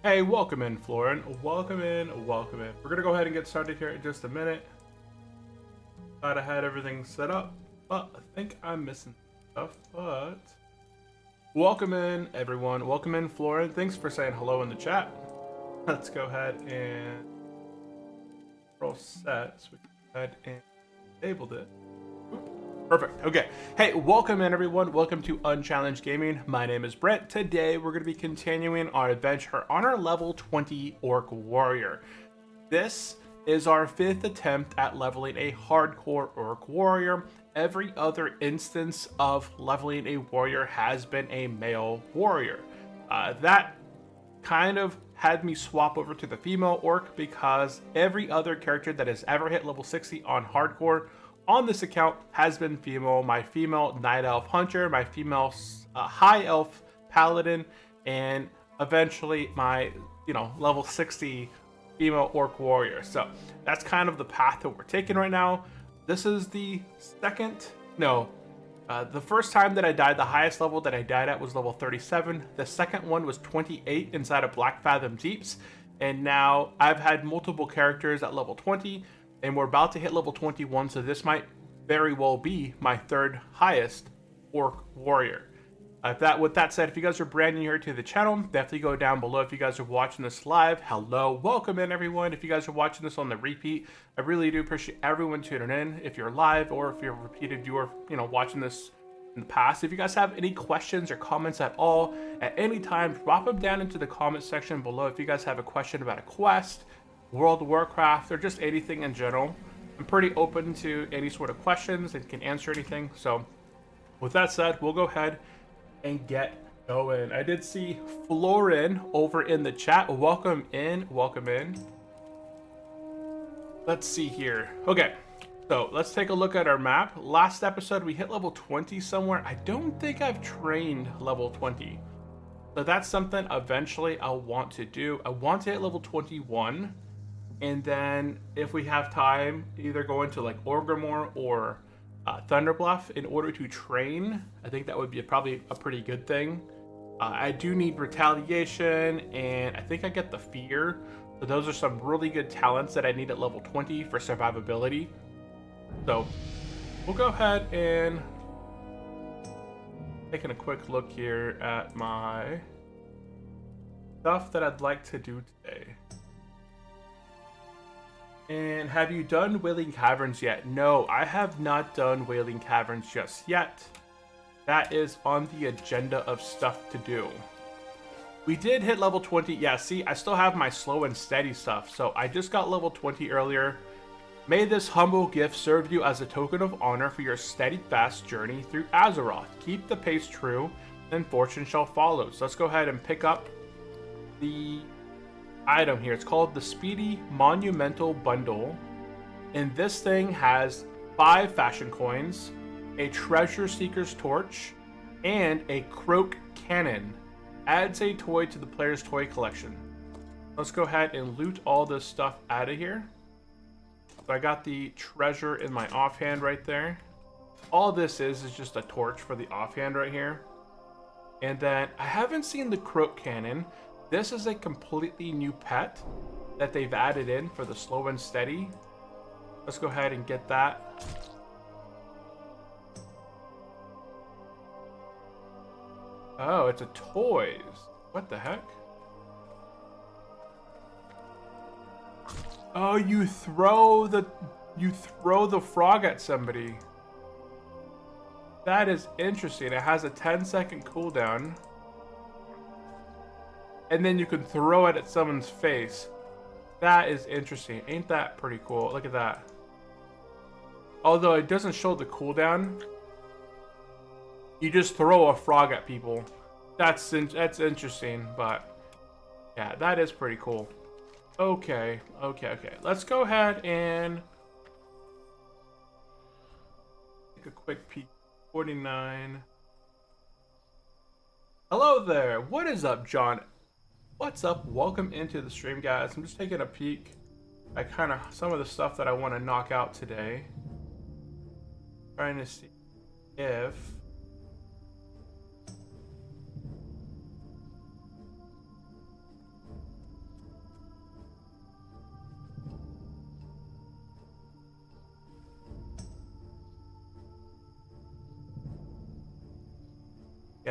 Hey, welcome in, Florin. Welcome in, welcome in. We're gonna go ahead and get started here in just a minute. Thought I had everything set up, but I think I'm missing stuff, but... Welcome in, everyone. Welcome in, Florin. Thanks for saying hello in the chat. Let's go ahead and... roll set, so we can go ahead and enable it. Perfect. Okay. Hey, welcome in, everyone. Welcome to Unchallenged Gaming. My name is Brent. Today, we're going to be continuing our adventure on our level 20 Orc Warrior. This is our 5th attempt at leveling a hardcore Orc Warrior. Every other instance of leveling a warrior has been a male warrior. That kind of had me swap over to the female Orc because every other character that has ever hit level 60 on hardcore on this account has been female. My female Night Elf Hunter, my female High Elf Paladin, and eventually my, level 60 female Orc Warrior. So that's kind of the path that we're taking right now. This is the the first time that I died, the highest level that I died at was level 37. The second one was 28 inside of Black Fathom Deeps. And now I've had multiple characters at level 20. And we're about to hit level 21, so this might very well be my third highest Orc Warrior. With that said, if you guys are brand new here to the channel, definitely go down below. If you guys are watching this live, hello, welcome in, everyone. If you guys are watching this on the repeat, I really do appreciate everyone tuning in. If you're live or if you're a repeated viewer, watching this in the past. If you guys have any questions or comments at all, at any time, drop them down into the comment section below. If you guys have a question about a quest, World of Warcraft, or just anything in general, I'm pretty open to any sort of questions and can answer anything. So with that said, we'll go ahead and get going. I did see Florin over in the chat. Welcome in, welcome in. Let's see here. Okay, so let's take a look at our map. Last episode we hit level 20 somewhere. I don't think I've trained level 20, so that's something eventually I'll want to do. I want to hit level 21, and then if we have time, either go into like Orgrimmar or Thunderbluff in order to train. I think that would be probably a pretty good thing. I do need Retaliation, and I think I get the Fear. So those are some really good talents that I need at level 20 for survivability. So we'll go ahead and taking a quick look here at my stuff that I'd like to do today. And have you done Wailing Caverns yet? No, I have not done Wailing Caverns just yet. That is on the agenda of stuff to do. We did hit level 20. Yeah, see, I still have my slow and steady stuff. So I just got level 20 earlier. May this humble gift serve you as a token of honor for your steady, fast journey through Azeroth. Keep the pace true, and fortune shall follow. So let's go ahead and pick up the item here. It's called the Speedy Monumental Bundle, and this thing has 5 fashion coins, a Treasure Seeker's Torch, and a Croak Cannon. Adds a toy to the player's toy collection. Let's go ahead and loot all this stuff out of here. So I got the treasure in my offhand right there. All this is just a torch for the offhand right here. And then I haven't seen the Croak Cannon. This is a completely new pet that they've added in for the slow and steady. Let's go ahead and get that. Oh, it's a toys. What the heck? Oh, you throw the frog at somebody. That is interesting. It has a 10-second cooldown. And then you can throw it at someone's face. That is interesting. Ain't that pretty cool? Look at that. Although it doesn't show the cooldown, you just throw a frog at people. That's interesting, but yeah, that is pretty cool. Okay. Let's go ahead and take a quick peek. 49. Hello there. What is up, John? What's up? Welcome into the stream, guys. I'm just taking a peek at kind of some of the stuff that I want to knock out today. Trying to see if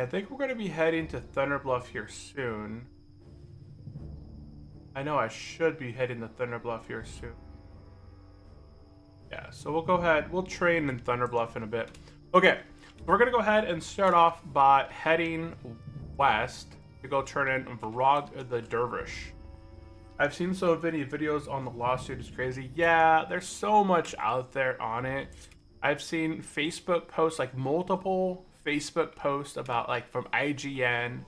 Yeah, I think we're going to be heading to Thunderbluff here soon. I know I should be heading to Thunderbluff here soon. Yeah, so we'll go ahead. We'll train in Thunderbluff in a bit. Okay, we're going to go ahead and start off by heading west to go turn in Varag the Dervish. I've seen so many videos on the lawsuit. It's crazy. Yeah, there's so much out there on it. I've seen Facebook posts, like multiple Facebook posts about like from IGN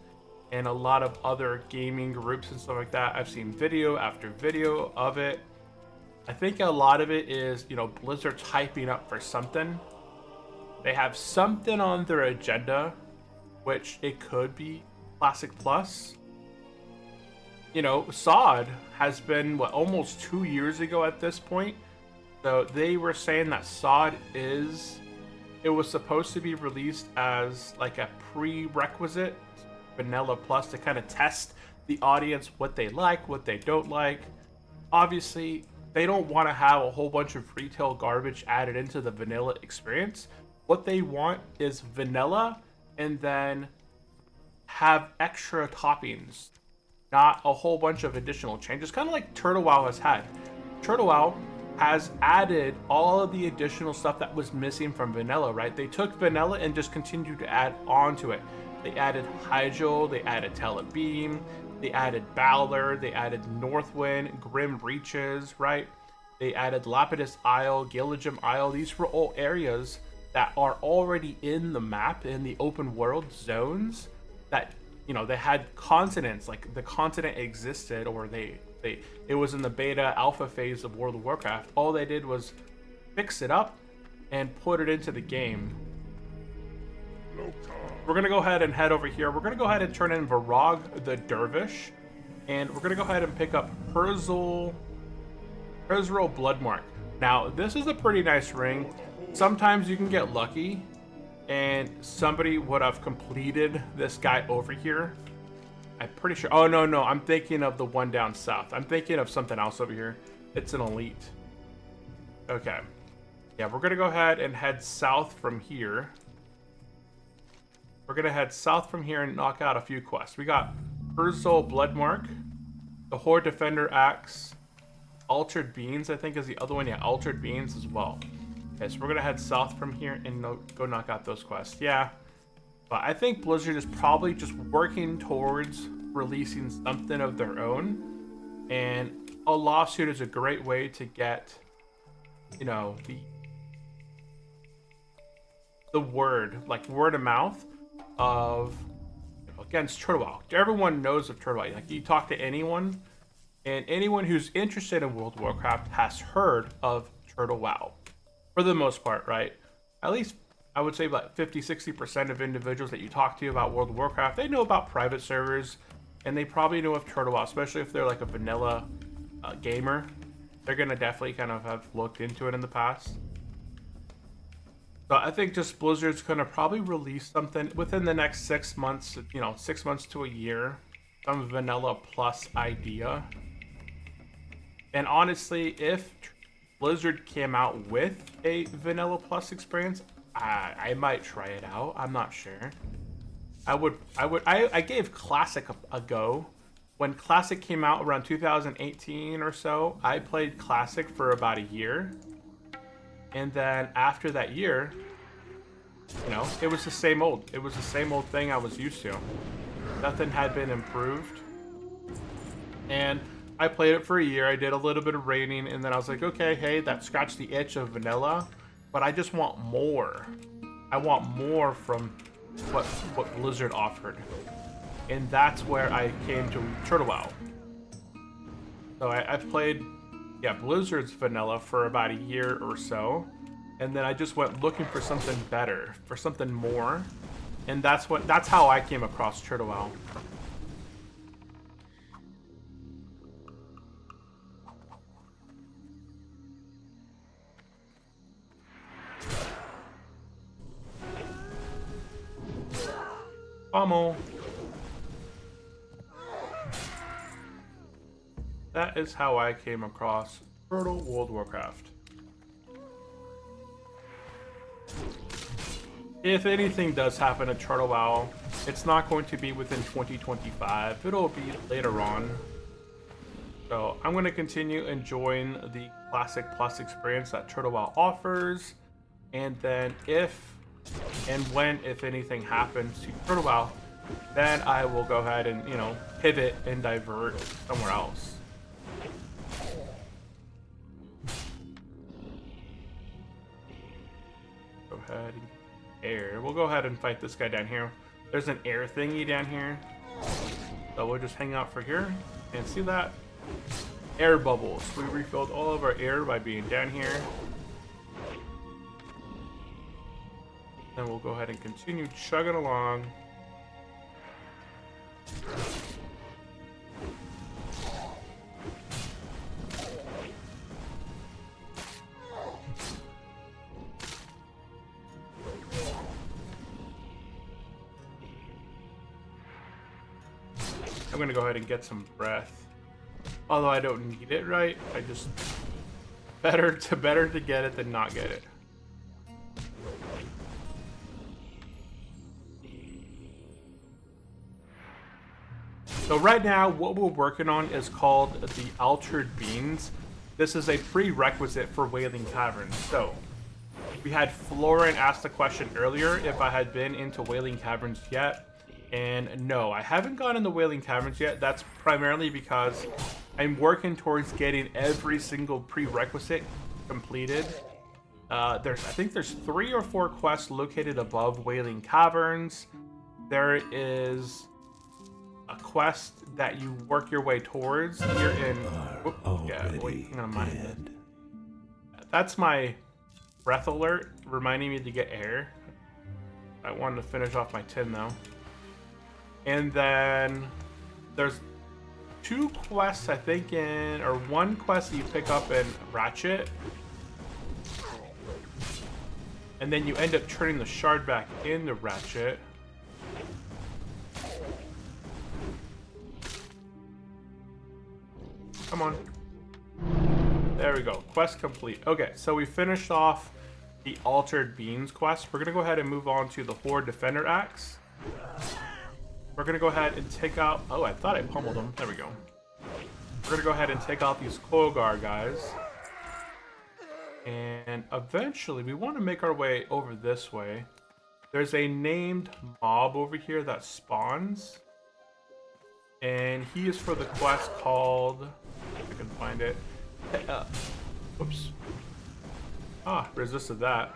and a lot of other gaming groups and stuff like that. I've seen video after video of it. I think a lot of it is, you know, Blizzard's hyping up for something. They have something on their agenda, which it could be Classic Plus. You know, SOD has been, what, almost 2 years ago at this point. So they were saying that SOD it was supposed to be released as like a prerequisite Vanilla Plus to kind of test the audience, what they like, what they don't like. Obviously, they don't want to have a whole bunch of retail garbage added into the vanilla experience. What they want is vanilla and then have extra toppings, not a whole bunch of additional changes, kind of like Turtle WoW has had. Turtle WoW has added all of the additional stuff that was missing from vanilla, right? They took vanilla and just continued to add on to it. They added Hyjal, they added Telebeam, they added Balor, they added Northwind, Grim Reaches, right? They added Lapidus Isle, Gilligim Isle. These were all areas that are already in the map, in the open world zones that, you know, they had continents, like the continent existed, or it was in the beta alpha phase of World of Warcraft. All they did was fix it up and put it into the game. We're gonna go ahead and head over here. We're gonna go ahead and turn in Varag the Dervish, and we're gonna go ahead and pick up Herzl Bloodmark. Now, this is a pretty nice ring. Sometimes you can get lucky, and somebody would have completed this guy over here. I'm pretty sure. Oh, no, I'm thinking of the one down south. I'm thinking of something else over here. It's an elite. Okay. Yeah, we're gonna go ahead and head south from here. We're gonna head south from here and knock out a few quests. We got Herzl Bloodmark, the Horde Defender Axe, Altered Beans, I think is the other one. Yeah, Altered Beans as well. Okay, so we're gonna head south from here and go knock out those quests. Yeah, but I think Blizzard is probably just working towards releasing something of their own, and a lawsuit is a great way to get, you know, the word, like word of mouth of, against Turtle WoW. Everyone knows of Turtle WoW. Like, you talk to anyone, and anyone who's interested in World of Warcraft has heard of Turtle WoW for the most part, right? At least I would say about 50-60% of individuals that you talk to about World of Warcraft, they know about private servers, and they probably know of Turtle WoW, especially if they're like a vanilla gamer. They're gonna definitely kind of have looked into it in the past. So I think just Blizzard's gonna probably release something within the next 6 months, you know, 6 months to a year, some vanilla plus idea. And honestly, if Blizzard came out with a vanilla plus experience, I might try it out. I'm not sure. I gave Classic a go. When Classic came out around 2018 or so, I played Classic for about a year. And then after that year, you know, it was the same old. It was the same old thing I was used to. Nothing had been improved. And I played it for a year. I did a little bit of raiding, and then I was like, okay, hey, that scratched the itch of vanilla, but I just want more. I want more from what Blizzard offered. And that's where I came to Turtle WoW. So I've played, yeah, Blizzard's vanilla for about a year or so, and then I just went looking for something better, for something more, and that's how I came across Turtle WoW. Pommel. That is how I came across Turtle World of Warcraft. If anything does happen to Turtle WoW, it's not going to be within 2025. It'll be later on. So I'm going to continue enjoying the Classic Plus experience that Turtle WoW offers. And then if and when, if anything happens to Turtle WoW, then I will go ahead and, you know, pivot and divert somewhere else. Go ahead and air. We'll go ahead and fight this guy down here. There's an air thingy down here. So we'll just hang out for here and see that. Air bubbles. We refilled all of our air by being down here. Then we'll go ahead and continue chugging along. I'm gonna go ahead and get some breath. Although I don't need it, right? I just better to get it than not get it. So right now, what we're working on is called the Altered Beans. This is a prerequisite for Wailing Caverns. So we had Florin ask the question earlier if I had been into Wailing Caverns yet. And no, I haven't gone into Wailing Caverns yet. That's primarily because I'm working towards getting every single prerequisite completed. I think there's 3 or 4 quests located above Wailing Caverns. There is a quest that you work your way towards here in... yeah, wait, hang on, mind. That's my breath alert reminding me to get air. I wanted to finish off my tin though. And then there's 2 quests, I think, or 1 quest that you pick up in Ratchet. And then you end up turning the shard back into Ratchet. Come on. There we go. Quest complete. Okay, so we finished off the Altered Beans quest. We're going to go ahead and move on to the Horde Defender Axe. We're going to go ahead and take out... Oh, I thought I pummeled them. There we go. We're going to go ahead and take out these Kogar guys. And eventually, we want to make our way over this way. There's a named mob over here that spawns. And he is for the quest called... If I can find it. Whoops. Ah, resisted that.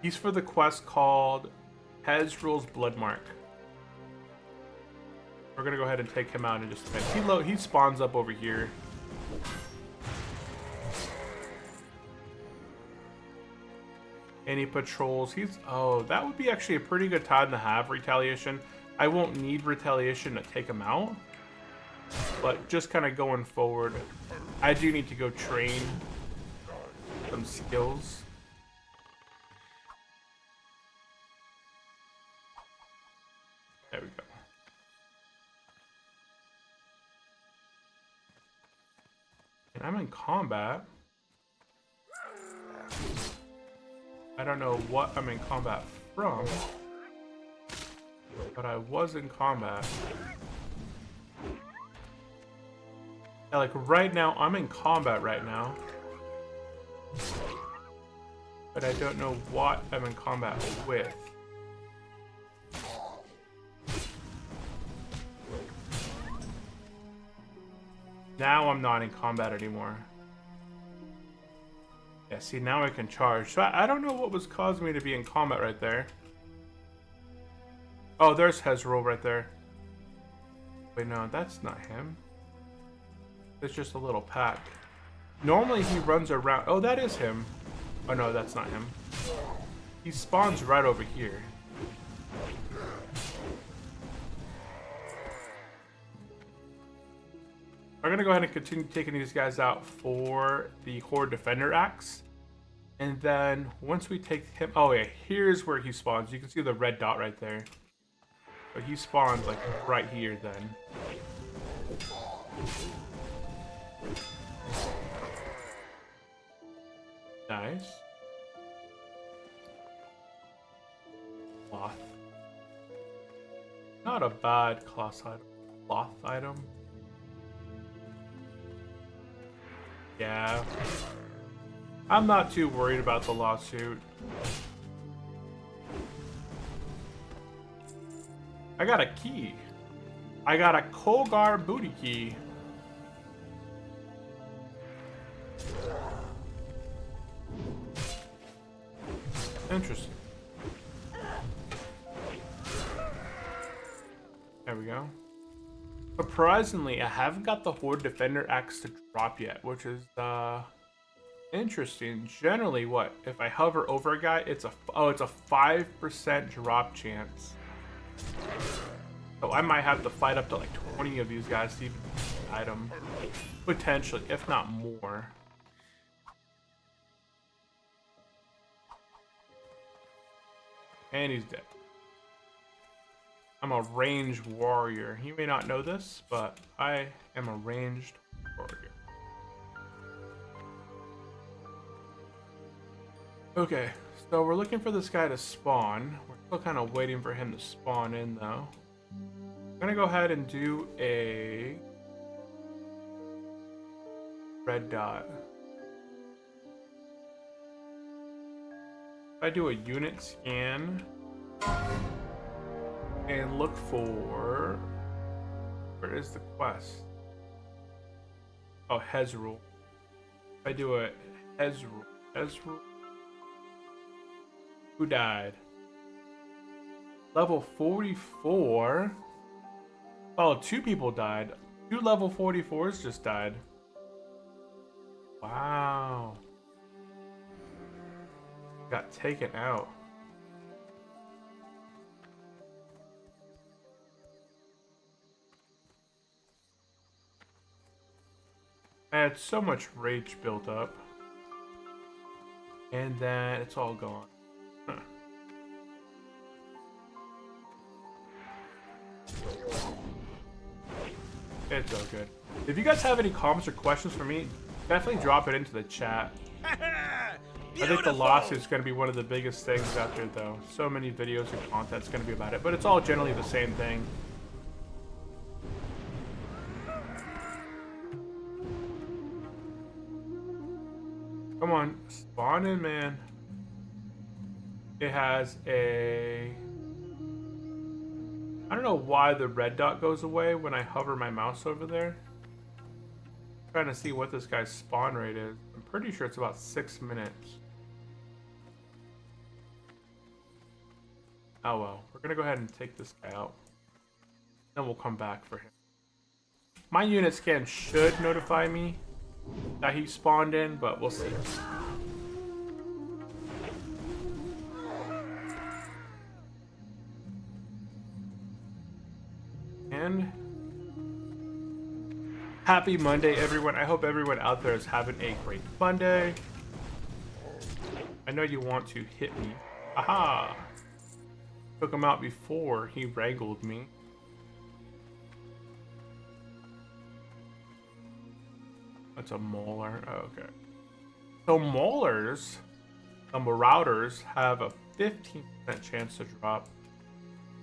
He's for the quest called Hezrul's Bloodmark. We're gonna go ahead and take him out in just a minute. He spawns up over here. And he patrols. Oh, that would be actually a pretty good time to have retaliation. I won't need retaliation to take him out, but just kind of going forward, I do need to go train some skills. There we go. And I'm in combat. I don't know what I'm in combat from, but I was in combat. Yeah, like right now, I'm in combat right now. But I don't know what I'm in combat with. Now I'm not in combat anymore. Yeah, see, now I can charge. So I don't know what was causing me to be in combat right there. Oh, there's Hezrul right there. Wait, no, that's not him. It's just a little pack. Normally he runs around. Oh, that is him. Oh, no, that's not him. He spawns right over here. I'm going to go ahead and continue taking these guys out for the Horde Defender Axe. And then once we take him... Oh, yeah, here's where he spawns. You can see the red dot right there. So he spawns, like, right here then. Nice. not a bad cloth item. Yeah. I'm not too worried about the lawsuit. I got a key. I got a Kolgar booty key. Interesting. There we go. Surprisingly, I haven't got the Horde Defender axe to drop yet, which is interesting. Generally, what if I hover over a guy? It's a 5% drop chance. So I might have to fight up to like 20 of these guys to even get the item, potentially, if not more. And he's dead. I'm a ranged warrior. You may not know this, but I am a ranged warrior. Okay, so we're looking for this guy to spawn. We're still kind of waiting for him to spawn in, though. I'm gonna go ahead and do a red dot. If I do a unit scan and look for, where is the quest? Oh, Hezrul. If I do a Hezrul. Who died? Level 44? Oh, 2 people died. 2 level 44s just died. Wow. Got taken out. I had so much rage built up. And then it's all gone. Huh. It's all good. If you guys have any comments or questions for me, definitely drop it into the chat. I think the lawsuit is going to be one of the biggest things out there, though. So many videos and content's going to be about it, but it's all generally the same thing. Come on, spawn in, man. It has a... I don't know why the red dot goes away when I hover my mouse over there. I'm trying to see what this guy's spawn rate is. I'm pretty sure it's about 6 minutes. Oh well, we're gonna go ahead and take this guy out. Then we'll come back for him. My unit scan should notify me that he spawned in, but we'll see. And happy Monday, everyone. I hope everyone out there is having a great Monday. I know you want to hit me. Aha! Took him out before he wrangled me. That's a Mauler. Oh, okay. So Maulers, the Marauders, have a 15% chance to drop,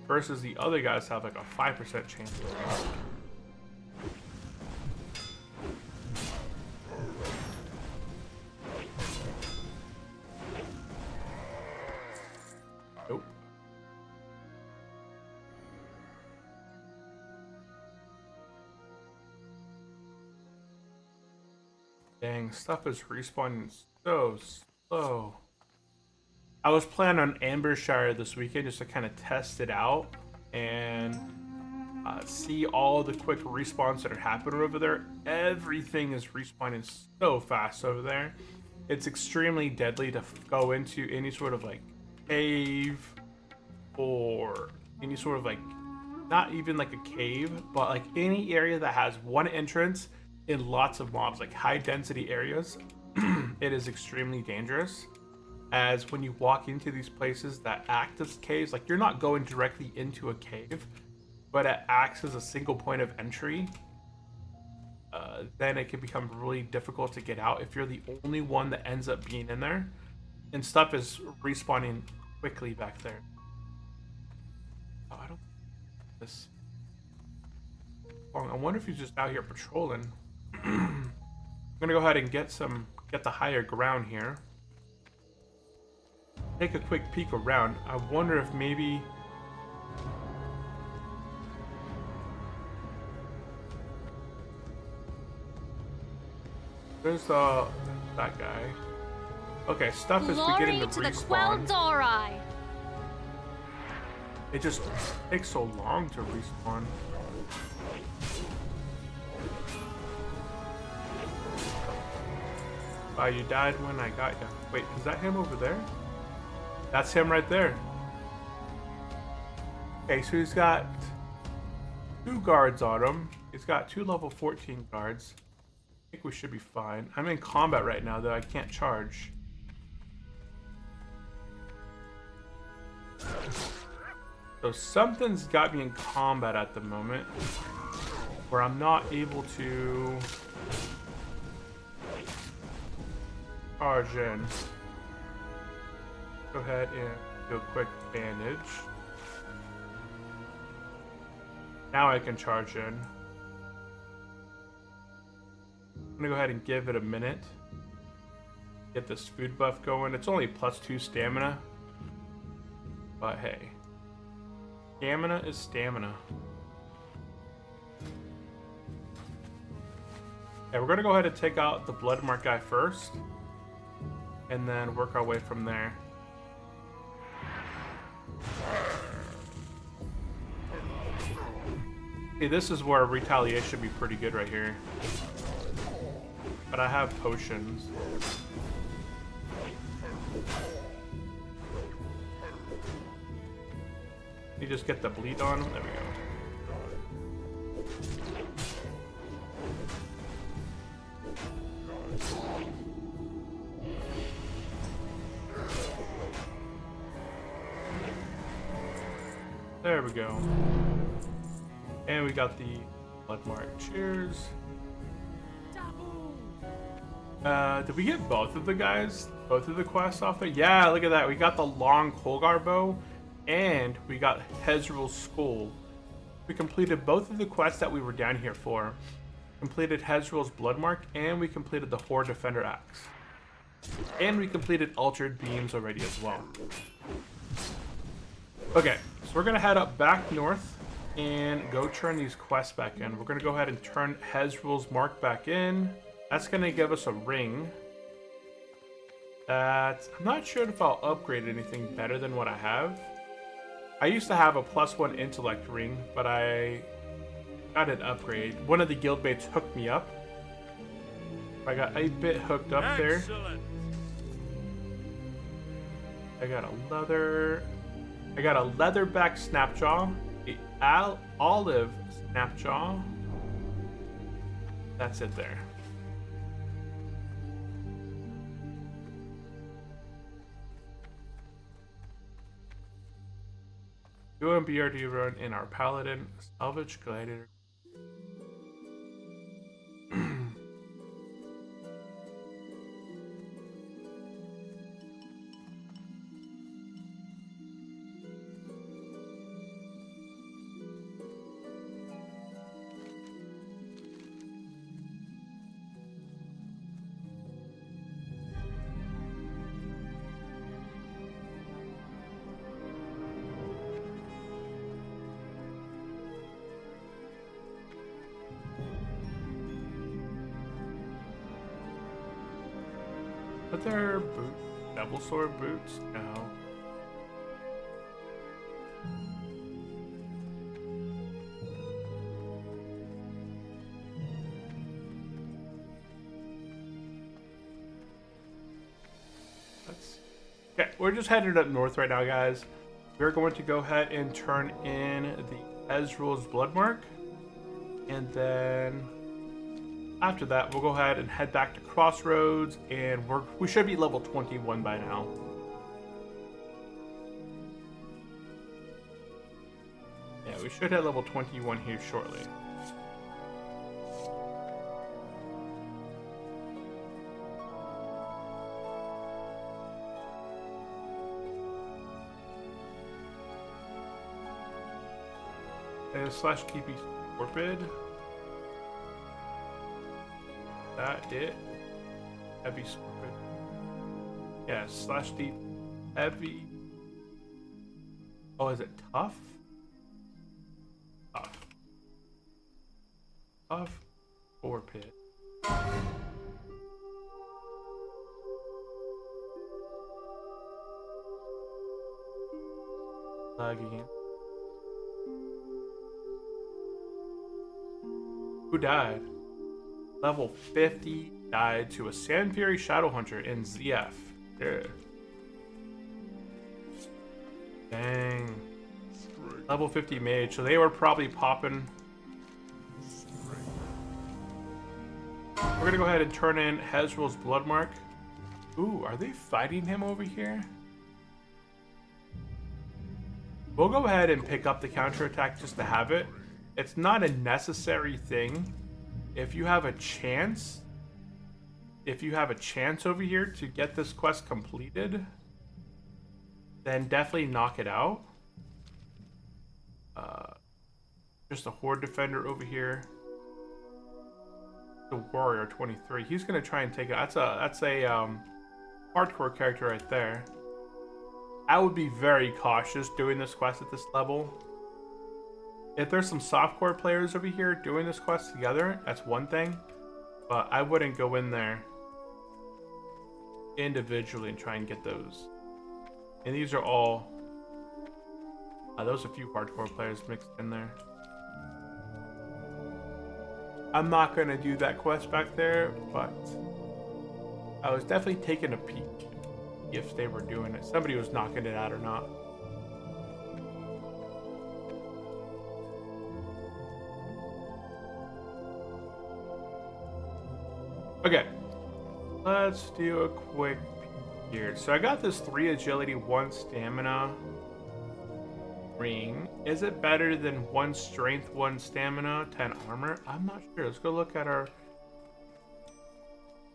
versus the other guys have like a 5% chance to drop. Nope. Dang, stuff is respawning so slow. I was planning on Ambershire this weekend just to kind of test it out and see all the quick respawns that are happening over there. Everything is respawning so fast over there. It's extremely deadly to go into any sort of like cave or any sort of like, not even like a cave, but like any area that has one entrance in lots of mobs, like high density areas. It is extremely dangerous, as when you walk into these places that act as caves, like you're not going directly into a cave, but it acts as a single point of entry, then it can become really difficult to get out if you're the only one that ends up being in there, and stuff is respawning quickly back there. Oh, I don't this. I wonder if he's just out here patrolling. I'm gonna go ahead and get the higher ground here. Take a quick peek around. I wonder if maybe there's that guy. Okay, stuff is beginning to respawn. It just takes so long to respawn. You died when I got you. Wait, is that him over there? That's him right there. Okay, so he's got 2 guards on him. He's got 2 level 14 guards. I think we should be fine. I'm in combat right now, though I can't charge. So something's got me in combat at the moment, where I'm not able to charge in. Go ahead and do a quick bandage. Now I can charge in. I'm gonna go ahead and give it a minute. Get this food buff going. It's only +2 stamina. But hey. Stamina is stamina. Okay, we're gonna go ahead and take out the blood mark guy first. And then work our way from there. Okay, this is where retaliation should be pretty good right here. But I have potions. You just get the bleed on him. There we go. There we go. And we got the blood mark. Cheers. Did we get both of the guys? Both of the quests off there? Yeah, look at that. We got the long Colgar bow and we got Hezrul's skull. We completed both of the quests that we were down here for. Completed Hezrul's blood mark and we completed the Horde Defender axe. And we completed Altered Beams already as well. Okay, so we're gonna head up back north and go turn these quests back in. We're gonna go ahead and turn Hezrul's mark back in. That's gonna give us a ring. I'm not sure if I'll upgrade anything better than what I have. I used to have a +1 intellect ring, but I got an upgrade. One of the guild mates hooked me up. I got a bit hooked up there. I got a leatherback snapjaw, a olive snapjaw. That's it there. Do and BRD run in our paladin salvage gladiator. But they're double sword boots? No. Okay, we're just headed up north right now, guys. We're going to go ahead and turn in the Hezrul's blood mark. And then after that, we'll go ahead and head back to Crossroads, and we should be level 21 by now. Yeah, we should hit level 21 here shortly. and slash TP Scorpid. That it? Heavy Scorpid. Yeah, slash deep heavy. Oh, is it tough? Tough. Tough Scorpid. Again. Who died? Level 50 died to a Sand Fury Shadowhunter in ZF. Yeah. Dang. Level 50 mage, so they were probably popping. We're gonna go ahead and turn in Hezreel's Bloodmark. Ooh, are they fighting him over here? We'll go ahead and pick up the counterattack just to have it. It's not a necessary thing. If you have a chance over here to get this quest completed, then definitely knock it out. Just a Horde Defender over here. The Warrior 23. He's gonna try and take it. That's a hardcore character right there. I would be very cautious doing this quest at this level. If there's some softcore players over here doing this quest together, that's one thing. But I wouldn't go in there individually and try and get those. And these are all... there's a few hardcore players mixed in there. I'm not going to do that quest back there, but I was definitely taking a peek if they were doing it. Somebody was knocking it out or not. Okay, let's do a quick peek here. So I got this 3 agility, 1 stamina ring. Is it better than 1 strength, 1 stamina, 10 armor? I'm not sure. Let's go look at our...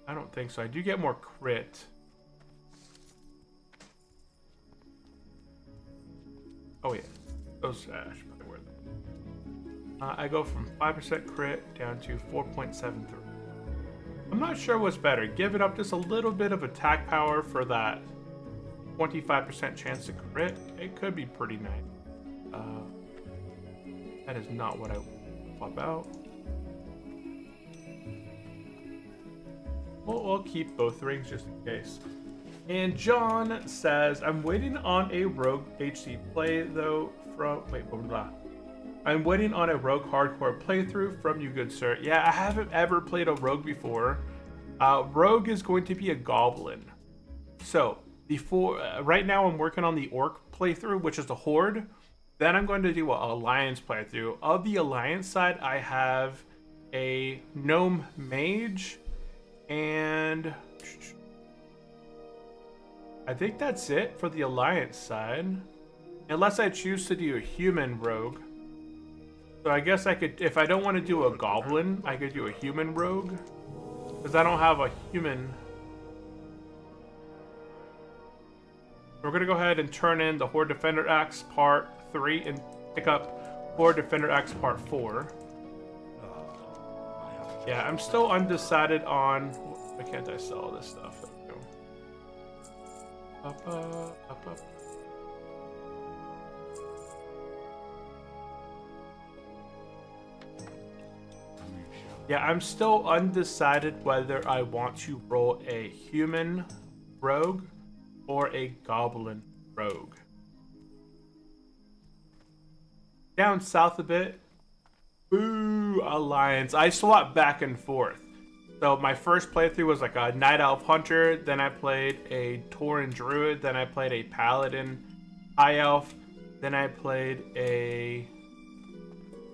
I don't think so. I do get more crit. Oh yeah, those I should probably wear them. I go from 5% crit down to 4.73. I'm not sure what's better. Give it up just a little bit of attack power for that 25% chance to crit. It could be pretty nice. That is not what I swap out. We'll keep both rings just in case. And John says, I'm waiting on a Rogue HC play though from... Wait, blah, blah, blah. I'm waiting on a Rogue hardcore playthrough from you, good sir. Yeah, I haven't ever played a Rogue before. Rogue is going to be a Goblin. So, right now I'm working on the Orc playthrough, which is the Horde. Then I'm going to do an Alliance playthrough. Of the Alliance side, I have a Gnome Mage, and I think that's it for the Alliance side. Unless I choose to do a Human Rogue. So I guess I could, if I don't want to do a Goblin, I could do a Human Rogue. Because I don't have a Human. We're going to go ahead and turn in the Horde Defender Axe Part 3 and pick up Horde Defender Axe Part 4. Yeah, I'm still undecided on... Why can't I sell all this stuff? There we go. Up. Yeah, I'm still undecided whether I want to roll a Human Rogue or a Goblin Rogue. Down south a bit. Ooh, Alliance. I swap back and forth. So my first playthrough was like a Night Elf Hunter, then I played a Tauren Druid, then I played a Paladin High Elf, then I played a...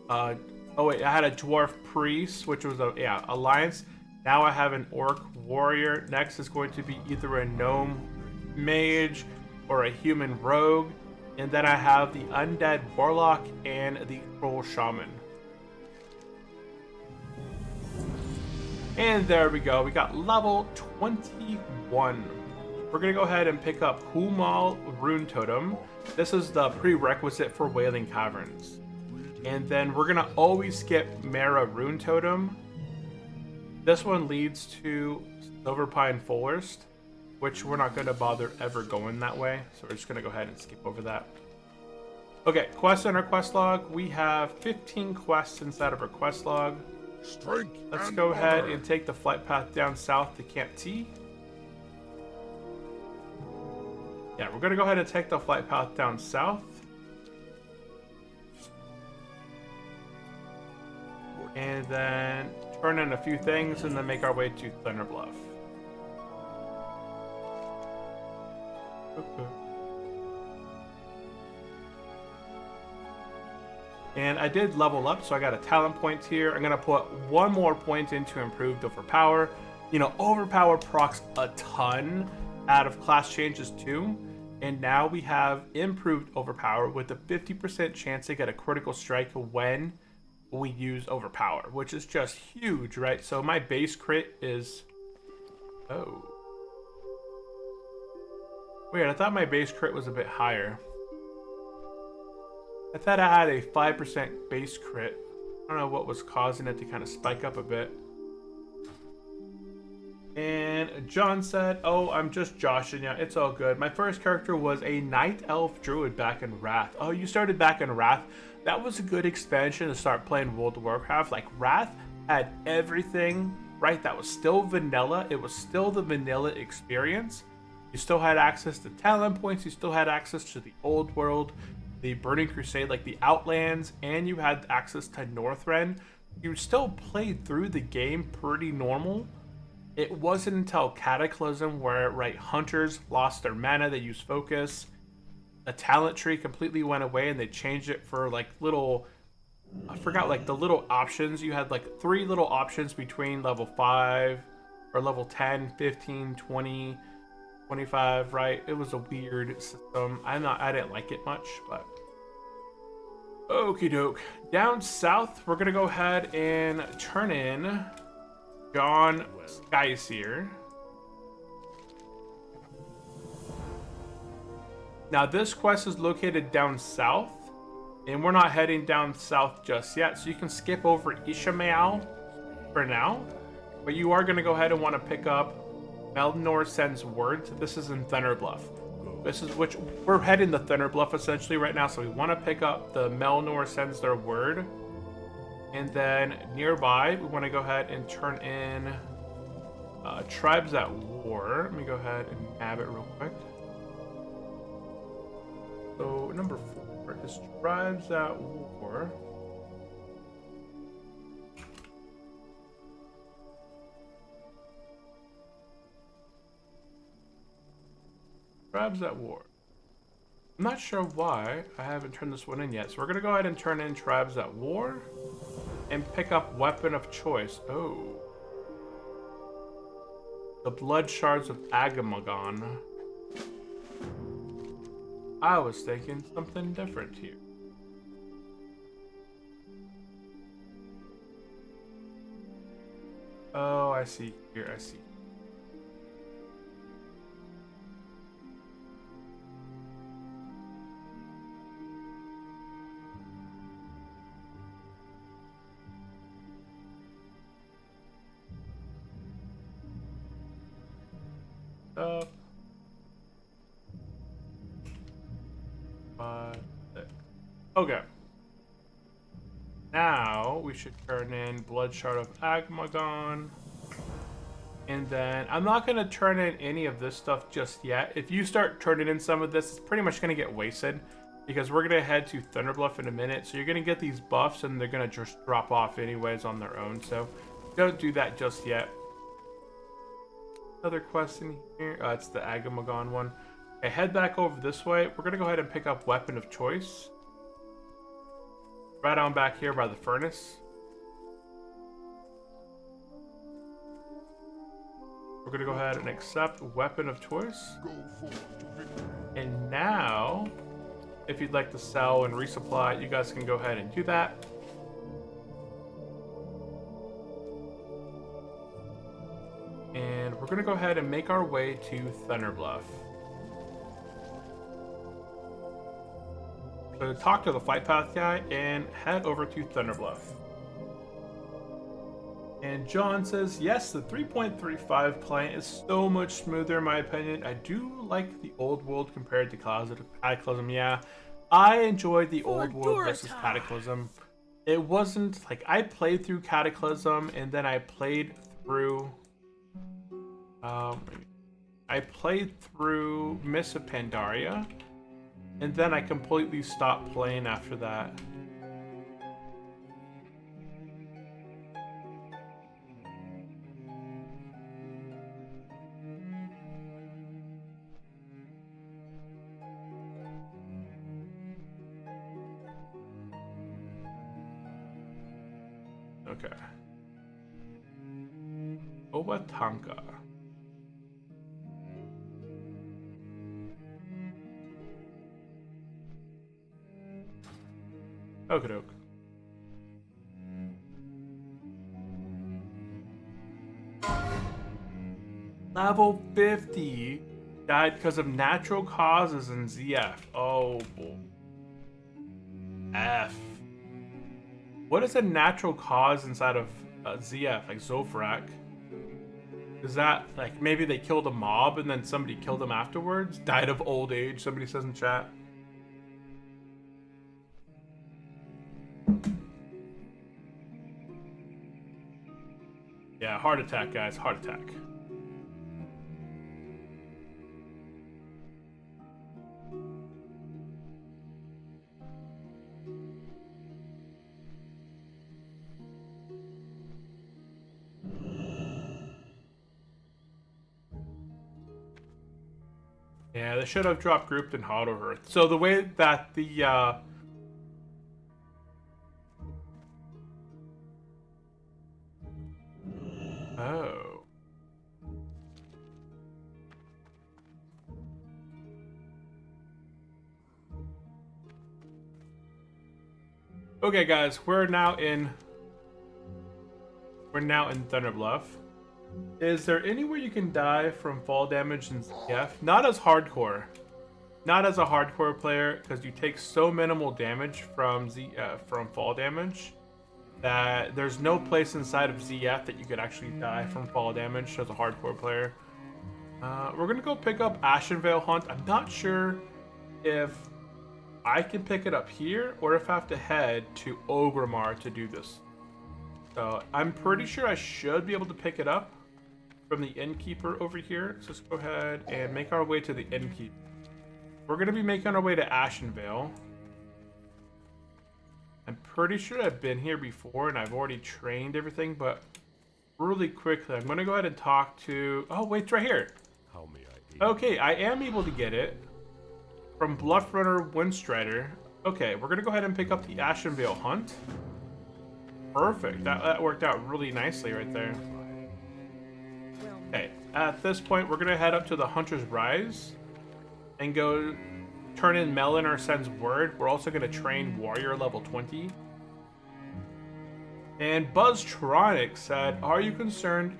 oh wait, I had a Dwarf Priest, which was a Alliance. Now I have an Orc Warrior. Next is going to be either a Gnome Mage or a Human Rogue. And then I have the Undead Warlock and the Troll Shaman. And there we go. We got level 21. We're going to go ahead and pick up Humal Rune Totem. This is the prerequisite for Wailing Caverns. And then we're gonna always skip Mara Rune Totem. This one leads to Silver Pine Forest, which we're not gonna bother ever going that way. So we're just gonna go ahead and skip over that. Okay, quests in our quest log. We have 15 quests inside of our quest log. Let's go ahead and take the flight path down south to Camp T. Yeah, we're gonna go ahead and take the flight path down south. And then turn in a few things and then make our way to Thunder Bluff. Okay. And I did level up, so I got a talent point here. I'm gonna put one more point into improved overpower. You know, overpower procs a ton out of class changes too. And now we have improved overpower with a 50% chance to get a critical strike when we use overpower, which is just huge, right? So my base crit is... Oh. Weird, I thought my base crit was a bit higher. I thought I had a 5% base crit. I don't know what was causing it to kind of spike up a bit. And John said, oh, I'm just joshing you. It's all good. My first character was a Night Elf Druid back in Wrath. Oh, you started back in Wrath? That was a good expansion to start playing World of Warcraft. Like, Wrath had everything, right? That was still vanilla. It was still the vanilla experience. You still had access to talent points. You still had access to the old world, the Burning Crusade, like the Outlands, and you had access to Northrend. You still played through the game pretty normal. It wasn't until Cataclysm where, right, hunters lost their mana, they used focus. The talent tree completely went away and they changed it for like little, I forgot, like the little options. You had like 3 little options between level 5 or level 10, 15, 20, 25, right? It was a weird system. I didn't like it much, but okie doke. Down south, we're gonna go ahead and turn in John Skyseer. Now this quest is located down south, and we're not heading down south just yet, so you can skip over Ishamael for now, but you are going to go ahead and want to pick up Melnor Sends Word. This is in Thunder Bluff. This is which we're heading to Thunder Bluff essentially right now, so we want to pick up the Melnor Sends Their Word. And then nearby, we want to go ahead and turn in Tribes at War. Let me go ahead and nab it real quick. So number 4 is Tribes at War. Tribes at War. I'm not sure why I haven't turned this one in yet. So we're going to go ahead and turn in Tribes at War and pick up Weapon of Choice. Oh. The Blood Shards of Agamagon. I was thinking something different here. Oh, I see. Here, I see. Up. 5, 6. Okay. Now we should turn in Blood Shard of Agamagon. And then I'm not going to turn in any of this stuff just yet. If you start turning in some of this, it's pretty much going to get wasted because we're going to head to Thunderbluff in a minute. So you're going to get these buffs and they're going to just drop off anyways on their own. So don't do that just yet. Another quest in here. It's the Agamagon one. Okay, head back over this way. We're going to go ahead and pick up Weapon of Choice. Right on back here by the furnace. We're going to go ahead and accept Weapon of Choice. And now, if you'd like to sell and resupply, you guys can go ahead and do that. And we're going to go ahead and make our way to Thunderbluff. So talk to the flight path guy and head over to Thunderbluff. And John says, yes, the 3.35 client is so much smoother in my opinion. I do like the old world compared to Cataclysm. Yeah, I enjoyed the old world versus Cataclysm. It wasn't like I played through Cataclysm and then I played through Miss of Pandaria, and then I completely stopped playing after that. Okay. Owatanka. Okie doke. Level 50 died because of natural causes in ZF. Oh boy. F. What is a natural cause inside of ZF, like Zofrak? Is that like maybe they killed a mob and then somebody killed them afterwards? Died of old age, somebody says in chat. Yeah, heart attack, guys, heart attack. Yeah, they should have dropped grouped in Hollow Earth. So the way that the oh. Okay, guys, we're now in Thunderbluff. Is there anywhere you can die from fall damage in ZF? Not as hardcore. Not as a hardcore player, because you take so minimal damage from fall damage that there's no place inside of ZF that you could actually die from fall damage as a hardcore player. We're gonna go pick up Ashenvale Hunt. I'm not sure if I can pick it up here or if I have to head to Ogrimmar to do this. So I'm pretty sure I should be able to pick it up from the innkeeper over here. So let's go ahead and make our way to the innkeeper. We're going to be making our way to Ashenvale. I'm pretty sure I've been here before and I've already trained everything, but really quickly, I'm going to go ahead and talk to... Oh, wait, it's right here. How may I aid? Okay, I am able to get it from Bluff Runner Windstrider. Okay, we're going to go ahead and pick up the Ashenvale Hunt. Perfect. That worked out really nicely right there. Okay, at this point, we're going to head up to the Hunter's Rise and go turn in Melinar Send's Word. We're also going to train Warrior level 20. And Buzztronic said, are you concerned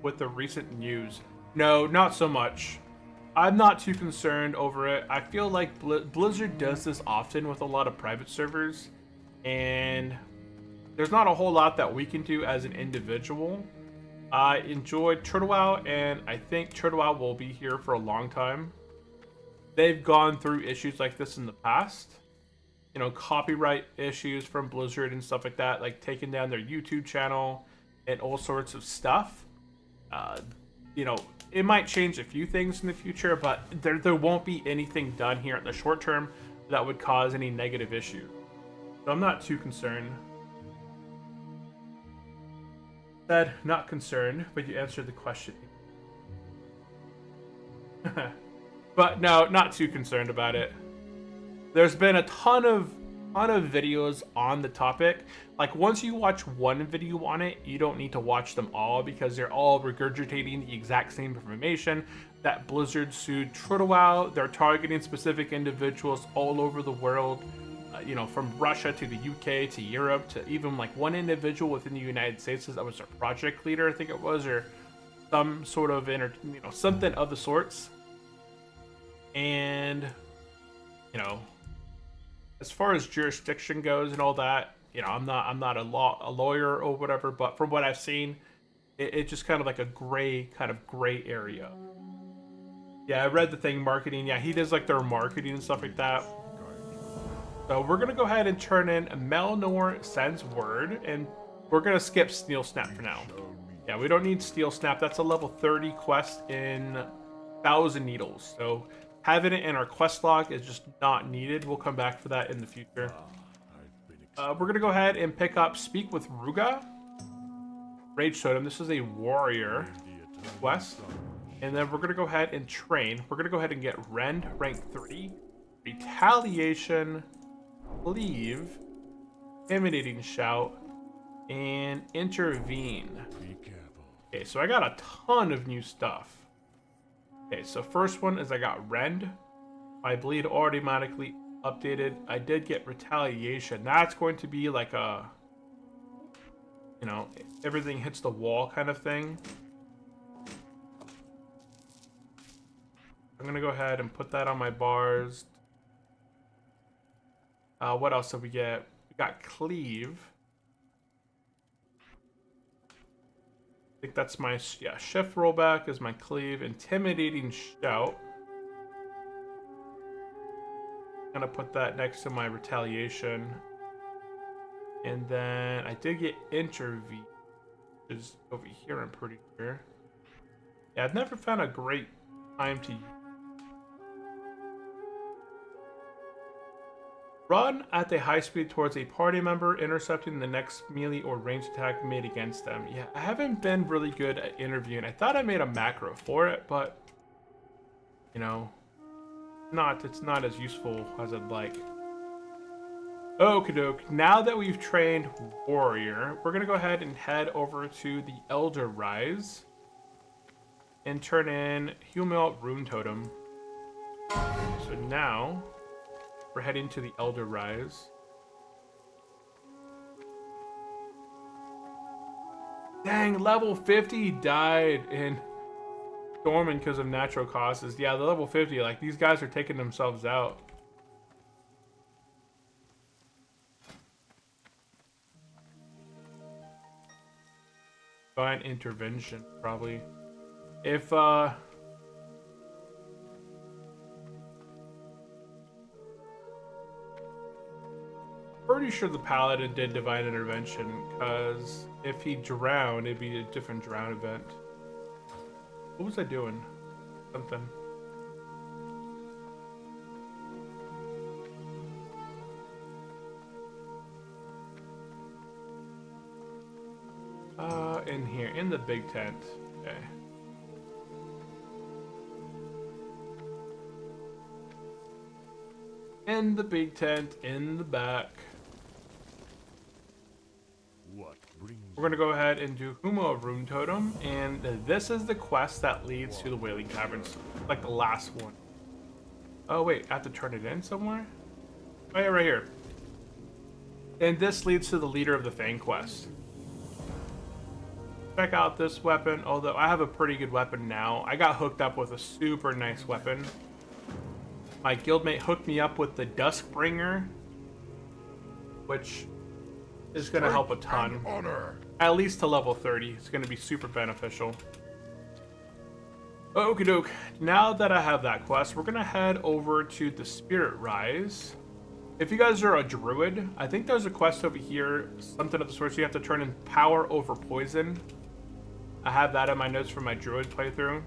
with the recent news? No, not so much. I'm not too concerned over it. I feel like Blizzard does this often with a lot of private servers, and there's not a whole lot that we can do as an individual. I enjoyed TurtleWoW, and I think TurtleWoW will be here for a long time. They've gone through issues like this in the past. You know, copyright issues from Blizzard and stuff like that, like taking down their YouTube channel and all sorts of stuff. You know, it might change a few things in the future, but there won't be anything done here in the short term that would cause any negative issue. So I'm not too concerned. Said, not concerned, but you answered the question. But no, not too concerned about it. There's been a ton of videos on the topic. Like, once you watch one video on it, you don't need to watch them all because they're all regurgitating the exact same information that Blizzard sued TurtleWoW. They're targeting specific individuals all over the world. You know, from Russia to the UK to Europe to even like one individual within the United States that was their project leader, I think it was, or some sort of something of the sorts. And you know, as far as jurisdiction goes and all that, you know, I'm not a lawyer or whatever, but from what I've seen, it's just kind of like a gray area. Yeah, I read the thing marketing. Yeah, he does like their marketing and stuff like that. So we're gonna go ahead and turn in Melnor Sends Word, and we're gonna skip Steel Snap for now. Yeah, we don't need Steel Snap. That's a level 30 quest in Thousand Needles. So having it in our quest log is just not needed. We'll come back for that in the future. We're gonna go ahead and pick up Speak with Ruga. Rage Totem. This is a warrior quest. And then we're gonna go ahead and train. We're gonna go ahead and get Rend, rank 3, Retaliation, Cleave, Intimidating Shout, and Intervene. Okay, so I got a ton of new stuff. Okay, so first one is I got Rend. My bleed automatically updated. I did get Retaliation. That's going to be like a, you know, everything hits the wall kind of thing. I'm gonna go ahead and put that on my bars. What else did we get? We got Cleave. I think that's my, yeah, Shift rollback is my Cleave. Intimidating Shout. I'm gonna put that next to my Retaliation. And then I did get Intervene, which is over here, I'm pretty sure. Yeah, I've never found a great time to use. Run at a high speed towards a party member, intercepting the next melee or ranged attack made against them. Yeah, I haven't been really good at interviewing. I thought I made a macro for it, but, you know, it's not as useful as I'd like. Okie doke. Now that we've trained Warrior, we're going to go ahead and head over to the Elder Rise and turn in Humil Rune Totem. So now we're heading to the Elder Rise. Dang, level 50 died in Storming because of natural causes. Yeah, the level 50, like, these guys are taking themselves out. Divine Intervention, probably. If, pretty sure the Paladin did Divine Intervention, because if he drowned, it'd be a different drown event. What was I doing? Something. In here, in the big tent. Okay. In the big tent, in the back. We're going to go ahead and do Humo Rune Totem, and this is the quest that leads to the Wailing Caverns, like the last one. Oh wait, I have to turn it in somewhere? Oh yeah, right here. And this leads to the Leader of the Fang quest. Check out this weapon, although I have a pretty good weapon now. I got hooked up with a super nice weapon. My guildmate hooked me up with the Duskbringer, which is going to help a ton. At least to level 30. It's going to be super beneficial. Okie doke. Now that I have that quest, we're going to head over to the Spirit Rise. If you guys are a druid, I think there's a quest over here, something of the sort. So you have to turn in Power over Poison. I have that in my notes from my druid playthrough.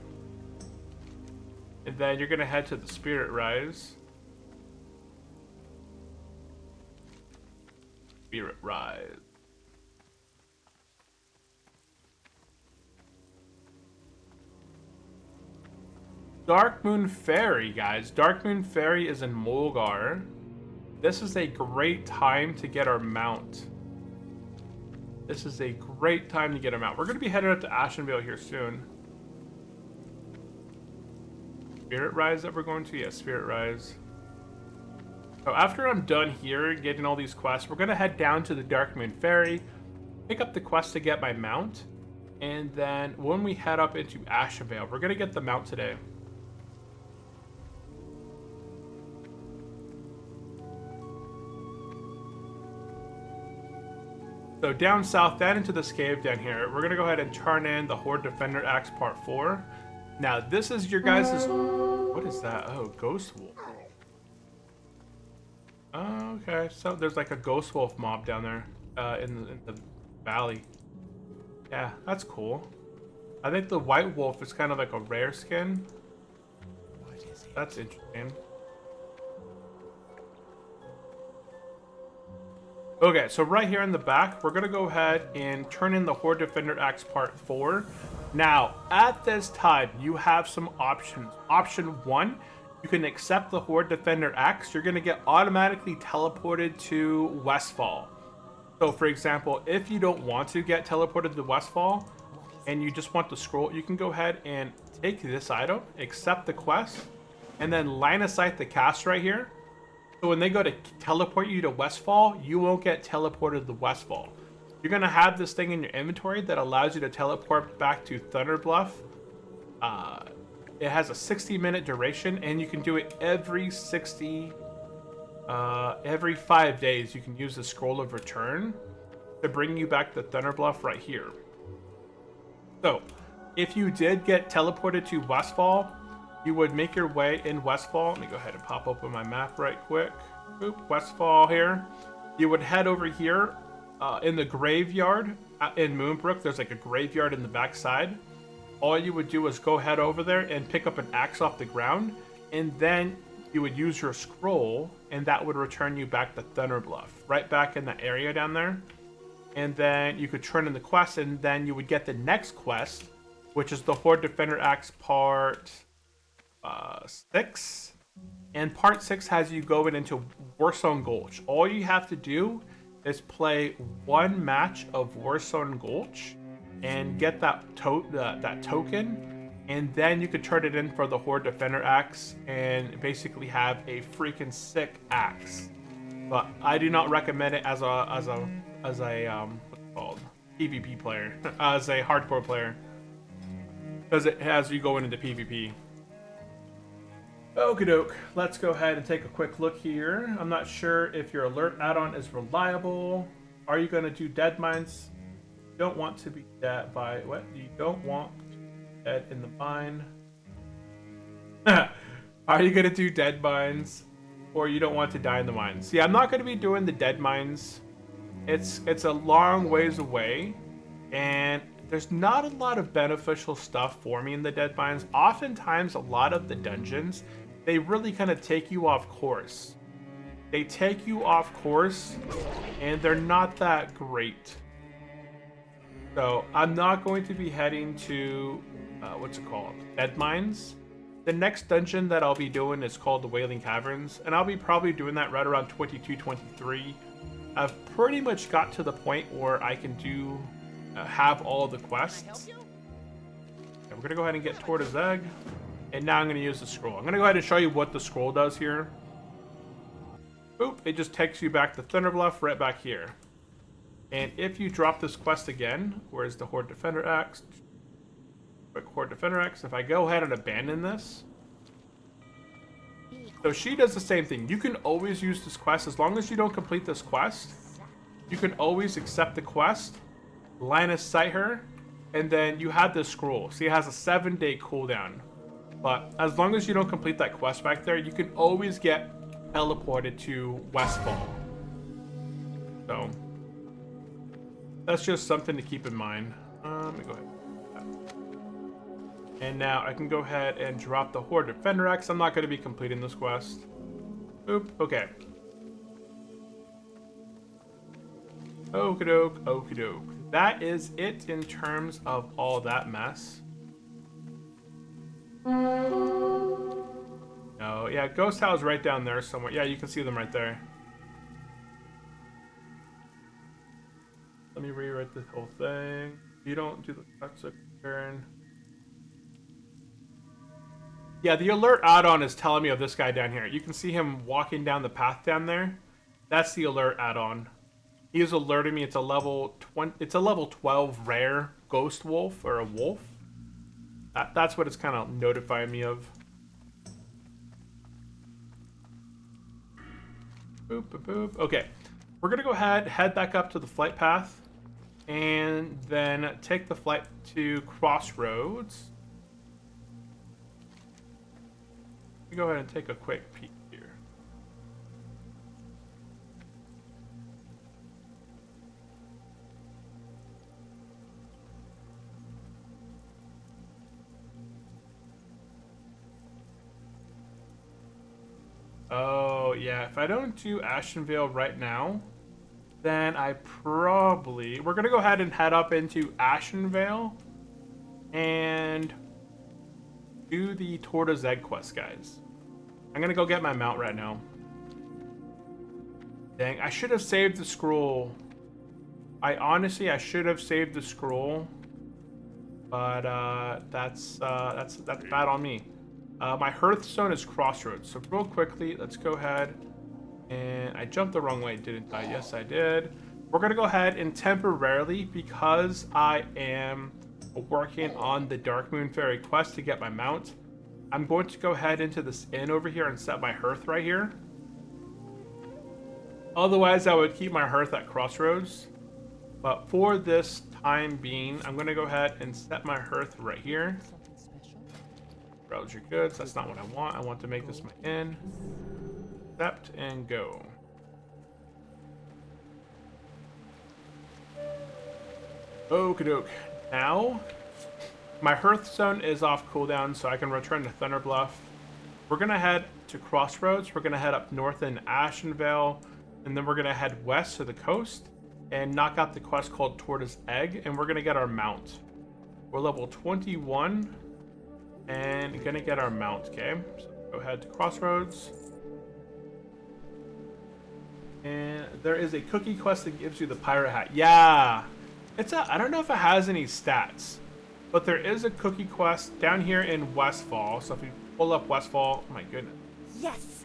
And then you're going to head to the Spirit Rise. Spirit Rise. Darkmoon Ferry, guys. Darkmoon Ferry is in Mulgar. This is a great time to get our mount. This is a great time to get a mount. We're going to be headed up to Ashenvale here soon. Spirit Rise that we're going to? Yeah, Spirit Rise. So after I'm done here getting all these quests, we're going to head down to the Darkmoon Ferry, pick up the quest to get my mount, and then when we head up into Ashenvale, we're going to get the mount today. So down south, down into this cave down here, we're gonna go ahead and turn in the Horde Defender Axe Part 4. Now this is your guys'... What is that? Oh, Ghost Wolf. Oh, okay, so there's like a Ghost Wolf mob down there in the valley. Yeah, that's cool. I think the White Wolf is kind of like a rare skin. That's interesting. Okay, so right here in the back, we're going to go ahead and turn in the Horde Defender Axe Part 4. Now, at this time, you have some options. Option 1, you can accept the Horde Defender Axe. You're going to get automatically teleported to Westfall. So, for example, if you don't want to get teleported to Westfall, and you just want the scroll, you can go ahead and take this item, accept the quest, and then line of sight the cast right here. So when they go to teleport you to Westfall, you won't get teleported to Westfall. You're going to have this thing in your inventory that allows you to teleport back to Thunderbluff. It has a 60-minute duration, and you can do it every 5 days. You can use the Scroll of Return to bring you back to Thunderbluff right here. So, if you did get teleported to Westfall, you would make your way in Westfall. Let me go ahead and pop open my map right quick. Boop, Westfall here. You would head over here in the graveyard in Moonbrook. There's like a graveyard in the backside. All you would do is go head over there and pick up an axe off the ground. And then you would use your scroll, and that would return you back to Thunderbluff. Right back in that area down there. And then you could turn in the quest, and then you would get the next quest, which is the Horde Defender Axe Part 6. And Part 6 has you going into Warzone Gulch. All you have to do is play one match of Warzone Gulch and get that token, and then you could turn it in for the Horde Defender Axe and basically have a freaking sick axe. But I do not recommend it as a what's it called, PvP player, as a hardcore player, because it has you going into PvP. Okie doke, let's go ahead and take a quick look here. I'm not sure if your alert add-on is reliable. Are you going to do dead mines? You don't want to be dead by what? You don't want to be dead in the mine. Are you going to do dead mines? Or you don't want to die in the mines? See, I'm not going to be doing the dead mines. It's a long ways away, and there's not a lot of beneficial stuff for me in the dead mines. Oftentimes, a lot of the dungeons, they really kind of take you off course. They take you off course, and they're not that great. So I'm not going to be heading to what's it called? Dead mines. The next dungeon that I'll be doing is called the Wailing Caverns, and I'll be probably doing that right around 22, 23. I've pretty much got to the point where I can do have all the quests. Okay, we're gonna go ahead and get Tortoise Egg, and now I'm gonna use the scroll. I'm gonna go ahead and show you what the scroll does here. Boop! It just takes you back to Thunderbluff, right back here. And if you drop this quest again, where's the Horde Defender Axe? Quick Horde Defender Axe. If I go ahead and abandon this, so she does the same thing. You can always use this quest as long as you don't complete this quest. You can always accept the quest, line of sight her, and then you have this scroll. See, it has a 7-day cooldown. But as long as you don't complete that quest back there, you can always get teleported to Westfall. So that's just something to keep in mind. Let me go ahead. And now I can go ahead and drop the Horde Defender Axe. I'm not going to be completing this quest. Oop. Okay. Okie doke, okie doke. That is it in terms of all that mess. Oh, yeah, Ghost House right down there somewhere. Yeah, you can see them right there. Let me rewrite this whole thing. You don't do the toxic turn. Yeah, the alert add-on is telling me of this guy down here. You can see him walking down the path down there. That's the alert add-on. He is alerting me. It's a level 20. It's a level 12 rare ghost wolf or a wolf. That's what it's kind of notifying me of. Boop, boop, boop. Okay, we're gonna go ahead, head back up to the flight path. and then take the flight to Crossroads. Let me go ahead and take a quick peek here. Oh, yeah, if I don't do Ashenvale right now, then we're gonna go ahead and head up into Ashenvale and do the Tortoise Egg quest, guys. I'm gonna go get my mount right now. Dang, I should have saved the scroll. I should have saved the scroll, but that's bad on me. My Hearthstone is Crossroads, so real quickly, let's go ahead. And I jumped the wrong way, didn't I? Yes, I did. We're going to go ahead and temporarily, because I am working on the Dark Moon Fairy quest to get my mount, I'm going to go ahead into this inn over here and set my hearth right here. Otherwise, I would keep my hearth at Crossroads. But for this time being, I'm going to go ahead and set my hearth right here. Browse your goods. That's not what I want. I want to make this my inn. Accept and go. Okie doke. Now, my Hearthstone is off cooldown, so I can return to Thunderbluff. We're gonna head to Crossroads. We're gonna head up north in Ashenvale, and then we're gonna head west to the coast and knock out the quest called Tortoise Egg, and we're gonna get our mount. We're level 21 and gonna get our mount. Okay, so go ahead to Crossroads. And there is a cookie quest that gives you the pirate hat. Yeah, I don't know if it has any stats, but there is a cookie quest down here in Westfall. So if you pull up Westfall, oh my goodness. Yes.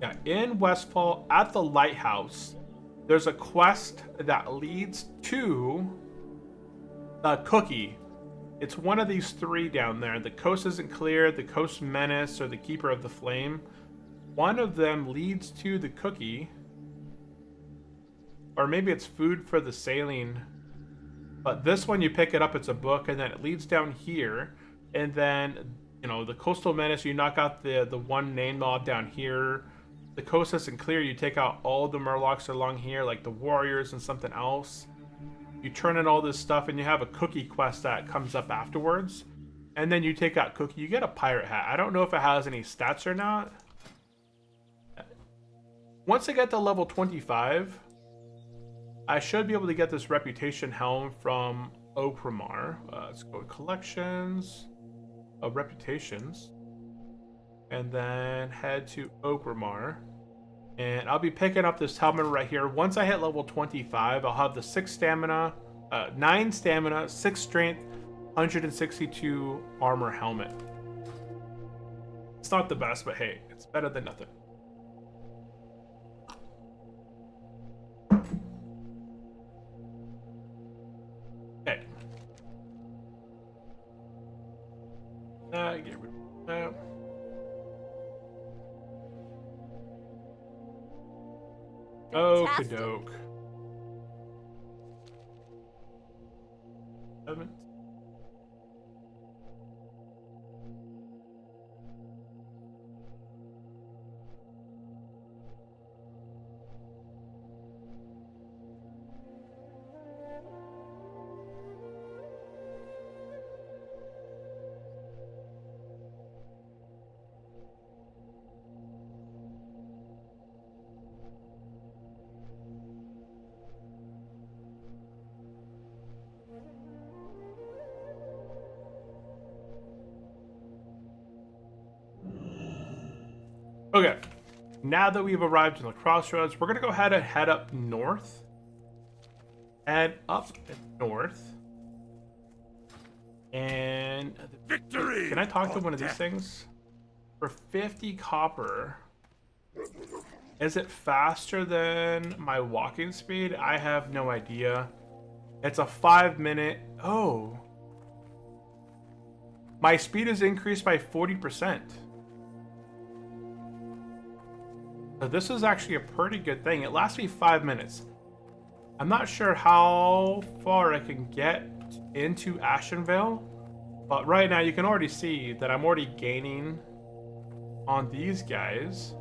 Yeah, in Westfall at the lighthouse, there's a quest that leads to a cookie. It's one of these three down there. The Coast Isn't Clear, the Coast Menace, or the Keeper of the Flame. One of them leads to the cookie, or maybe it's food for the sailing. But this one, you pick it up, it's a book, and then it leads down here. And then, you know, the Coastal Menace, you knock out the one name mob down here. The Coast Isn't Clear, you take out all the Murlocs along here, like the Warriors and something else. You turn in all this stuff, and you have a cookie quest that comes up afterwards. And then you take out cookie, you get a pirate hat. I don't know if it has any stats or not. Once I get to level 25, I should be able to get this reputation helm from Oprimar. Let's go to collections of reputations, and then head to Oprimar. And I'll be picking up this helmet right here. Once I hit level 25, I'll have the 6 stamina, 9 stamina, 6 strength, 162 armor helmet. It's not the best, but hey, it's better than nothing. Okay. Get rid of that. Okie doke. 7. Okay, now that we've arrived in the crossroads, we're gonna go ahead and head up north. Head up north. And victory! Can I talk to one of these things? For 50 copper, is it faster than my walking speed? I have no idea. It's a 5-minute. Oh, my speed is increased by 40%. So this is actually a pretty good thing. It lasts me 5 minutes. I'm not sure how far I can get into Ashenvale, but right now you can already see that I'm already gaining on these guys.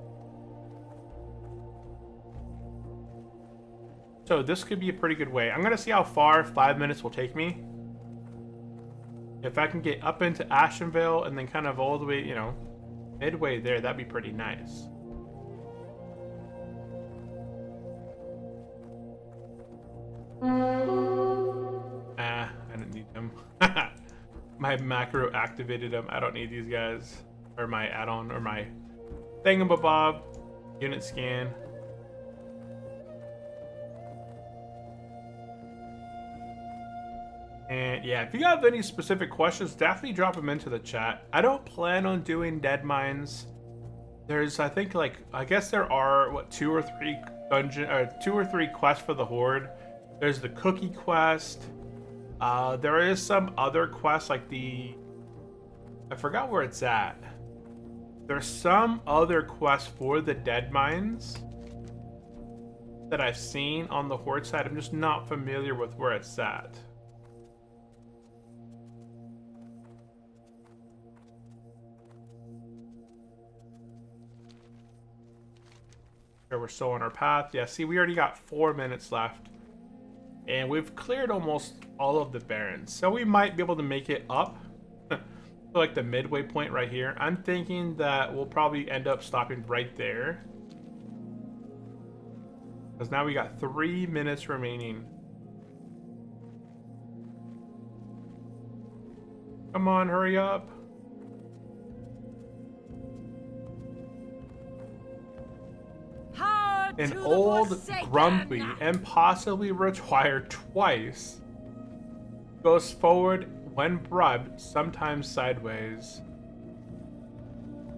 So this could be a pretty good way. I'm gonna see how far 5 minutes will take me. If I can get up into Ashenvale and then kind of all the way, you know, midway there, that'd be pretty nice. I didn't need them. My macro activated them. I don't need these guys. Or my add-on, or my thingamabob. Unit scan. And yeah, if you have any specific questions, definitely drop them into the chat. I don't plan on doing dead mines. There's, I think, like, I guess there are, what, 2 or 3 quests for the Horde. There's the cookie quest. There is some other quests, like the... I forgot where it's at. There's some other quest for the dead mines that I've seen on the Horde side. I'm just not familiar with where it's at. We're still on our path. Yeah, see, we already got 4 minutes left. And we've cleared almost all of the barrens. So we might be able to make it up to like the midway point right here. I'm thinking that we'll probably end up stopping right there. Because now we got 3 minutes remaining. Come on, hurry up. An old, grumpy, and possibly retired twice, goes forward when bribed, sometimes sideways.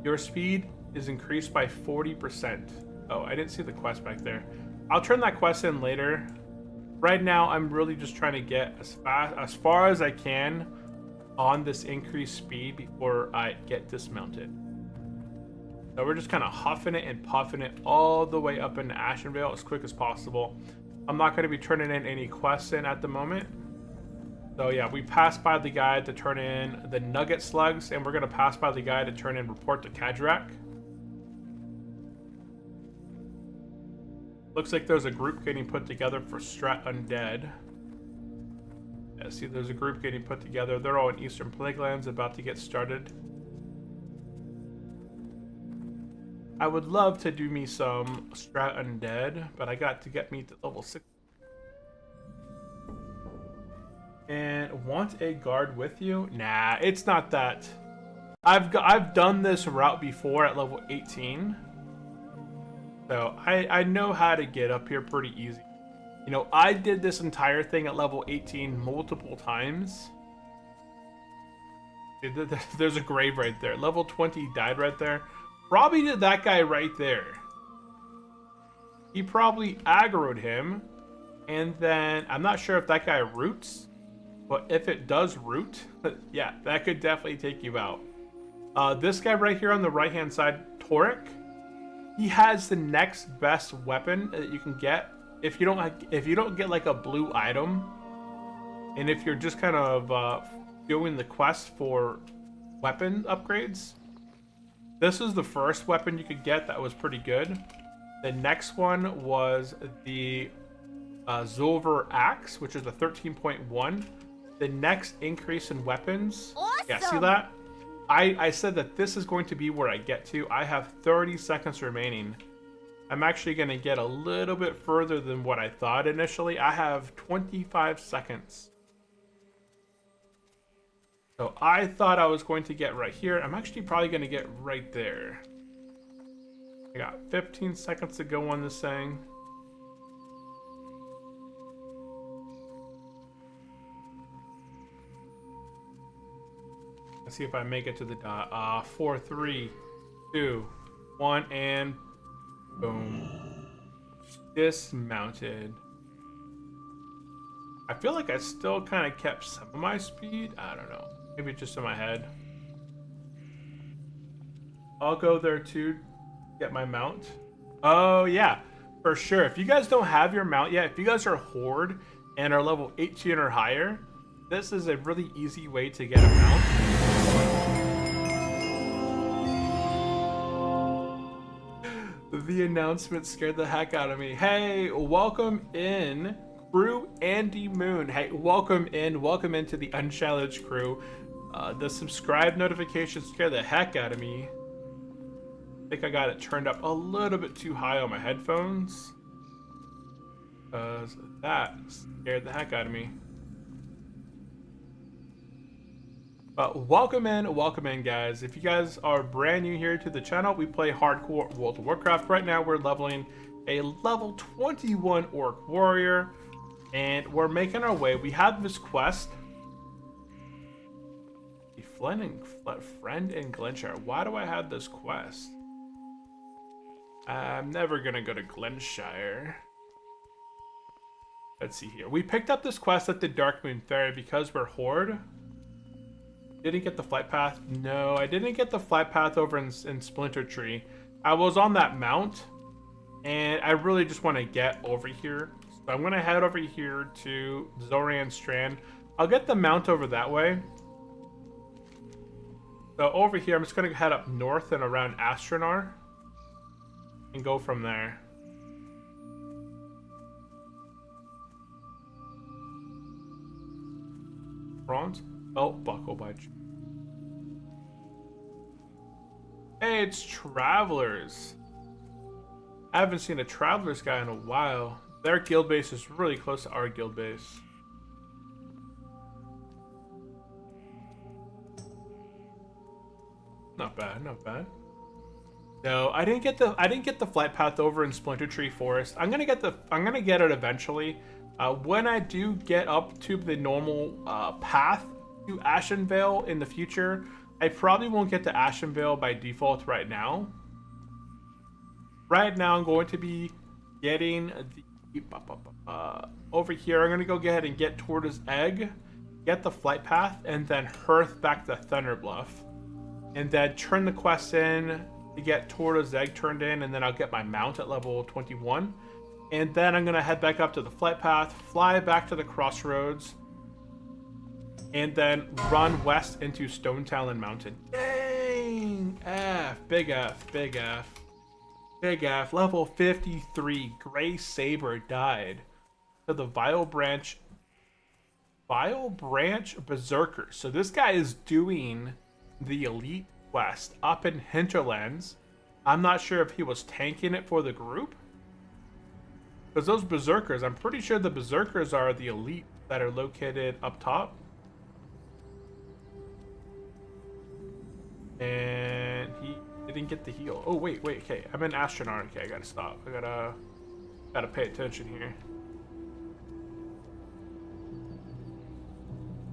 Your speed is increased by 40%. Oh, I didn't see the quest back there. I'll turn that quest in later. Right now, I'm really just trying to get as far as I can on this increased speed before I get dismounted. So we're just kind of huffing it and puffing it all the way up into Ashenvale as quick as possible. I'm not going to be turning in any quests in at the moment. So yeah, we passed by the guy to turn in the nugget slugs, and we're going to pass by the guy to turn in report to Kadrak. Looks like there's a group getting put together for Strat Undead. Yeah, see, there's a group getting put together. They're all in Eastern Plaguelands, about to get started. I would love to do me some Strat Undead, but I got to get me to level 6. And want a guard with you? Nah, it's not that. I've done this route before at level 18. So I know how to get up here pretty easy. You know, I did this entire thing at level 18 multiple times. There's a grave right there. Level 20 died right there. Probably did that guy right there. He probably aggroed him. And then, I'm not sure if that guy roots. But if it does root, yeah, that could definitely take you out. This guy right here on the right-hand side, Toric. He has the next best weapon that you can get. If you don't get like a blue item. And if you're just kind of doing the quest for weapon upgrades. This is the first weapon you could get that was pretty good. The next one was the Zulver Axe, which is a 13.1. The next increase in weapons. Awesome. Yeah, see that? I said that this is going to be where I get to. I have 30 seconds remaining. I'm actually going to get a little bit further than what I thought initially. I have 25 seconds. So I thought I was going to get right here. I'm actually probably going to get right there. I got 15 seconds to go on this thing. Let's see if I make it to the dot. 4, 3, 2, 1, and boom. Dismounted. I feel like I still kind of kept some of my speed. I don't know. Maybe just in my head. I'll go there too. Get my mount. Oh yeah. For sure. If you guys don't have your mount yet, if you guys are Horde and are level 18 or higher, this is a really easy way to get a mount. The announcement scared the heck out of me. Hey, welcome in, crew Andy Moon. Hey, welcome into the Unchallenged crew. The subscribe notification scared the heck out of me. I think I got it turned up a little bit too high on my headphones. That scared the heck out of me. But welcome in, guys. If you guys are brand new here to the channel, we play hardcore World of Warcraft. Right now, we're leveling a level 21 Orc Warrior, and we're making our way. We have this quest. Friend in Glenshire. Why do I have this quest? I'm never gonna go to Glenshire. Let's see here. We picked up this quest at the Darkmoon Ferry because we're Horde. Didn't get the flight path. No, I didn't get the flight path over in Splinter Tree. I was on that mount, and I really just want to get over here. So I'm going to head over here to Zoran Strand. I'll get the mount over that way. So over here, I'm just going to head up north and around Astronar and go from there. Bronze? Belt buckle by... Hey, it's Travelers. I haven't seen a Travelers guy in a while. Their guild base is really close to our guild base. Not bad, not bad. No, I didn't get the flight path over in Splinter Tree Forest. I'm gonna get it eventually. When I do get up to the normal path to Ashenvale in the future, I probably won't get to Ashenvale by default right now. Right now, I'm going to be getting the over here. I'm gonna go ahead and get Tortoise Egg, get the flight path, and then hearth back to Thunderbluff, and then turn the quest in to get Tortoise Egg turned in, and then I'll get my mount at level 21. And then I'm going to head back up to the flight path, fly back to the crossroads, and then run west into Stone Talon Mountain. Dang! F, big F, big F. Big F, level 53, Grey Saber died to the Vile Branch Berserker. So this guy is doing the Elite Quest up in Hinterlands. I'm not sure if he was tanking it for the group. Because those Berserkers, I'm pretty sure the Berserkers are the elite that are located up top. And he didn't get the heal. Oh, wait, okay. I'm in Astronaut. Okay, I gotta stop. I gotta pay attention here.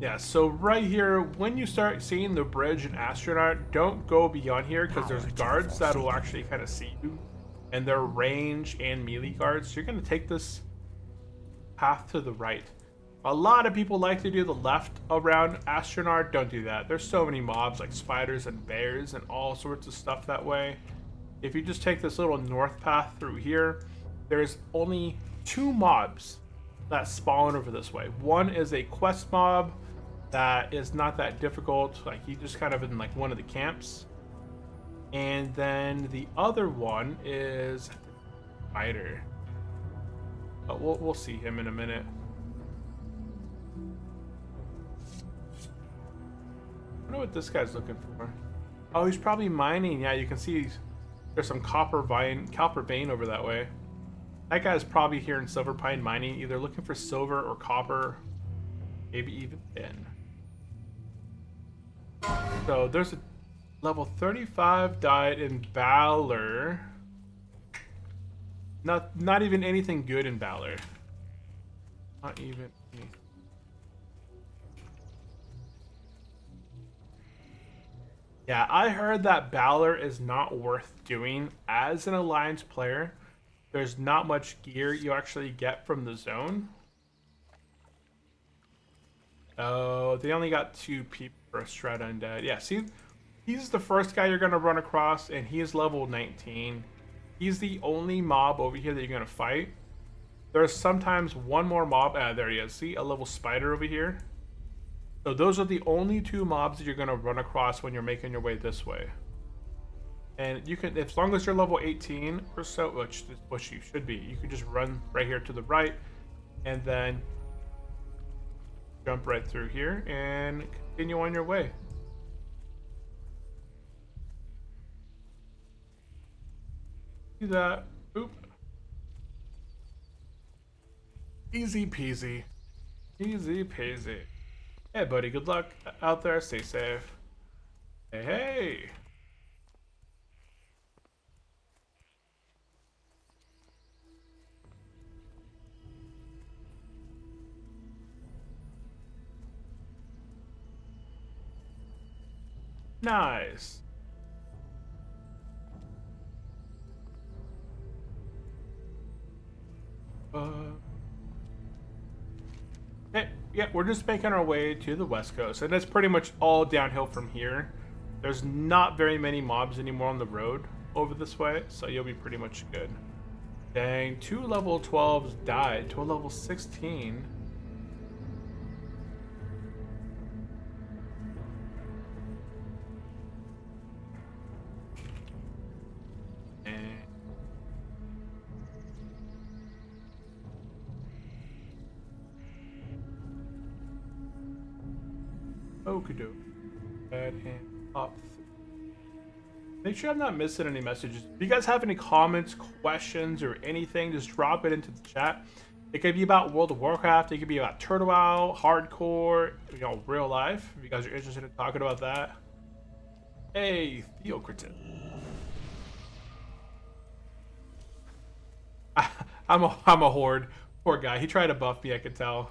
Yeah, so right here, when you start seeing the bridge in Astronaut, don't go beyond here because there's guards that will actually kind of see you. And they're range and melee guards. So you're going to take this path to the right. A lot of people like to do the left around Astronaut. Don't do that. There's so many mobs like spiders and bears and all sorts of stuff that way. If you just take this little north path through here, there's only 2 mobs that spawn over this way. One is a quest mob that is not that difficult. Like, he just kind of in like one of the camps. And then the other one is Spider. But we'll see him in a minute. I wonder what this guy's looking for. Oh, he's probably mining. Yeah, you can see there's some copper vein over that way. That guy's probably here in Silverpine mining, either looking for silver or copper, maybe even tin. So there's a level 35 died in Valor. Not even anything good in Valor. Not even anything. Yeah, I heard that Valor is not worth doing as an Alliance player. There's not much gear you actually get from the zone. Oh, they only got 2 people for a Strata Undead. Yeah, see, he's the first guy you're going to run across, and he is level 19. He's the only mob over here that you're gonna fight. There's sometimes one more mob. There he is. See, a level spider over here. So those are the only two mobs that you're gonna run across when you're making your way this way. And you can, as long as you're level 18 or so, which you should be, you can just run right here to the right, and then jump right through here and continue on your way. Do that. Oop. Easy peasy. Easy peasy. Hey, buddy. Good luck out there. Stay safe. Hey, hey. Nice. Yeah, we're just making our way to the west coast, and it's pretty much all downhill from here. There's not very many mobs anymore on the road over this way, so you'll be pretty much good. Dang, 2 level 12s died to a level 16. Okado. And up. Make sure I'm not missing any messages. If you guys have any comments, questions, or anything, just drop it into the chat. It could be about World of Warcraft. It could be about WoW, hardcore, you know, real life. If you guys are interested in talking about that. Hey, Theocritin. I'm a horde. Poor guy. He tried to buff me, I could tell.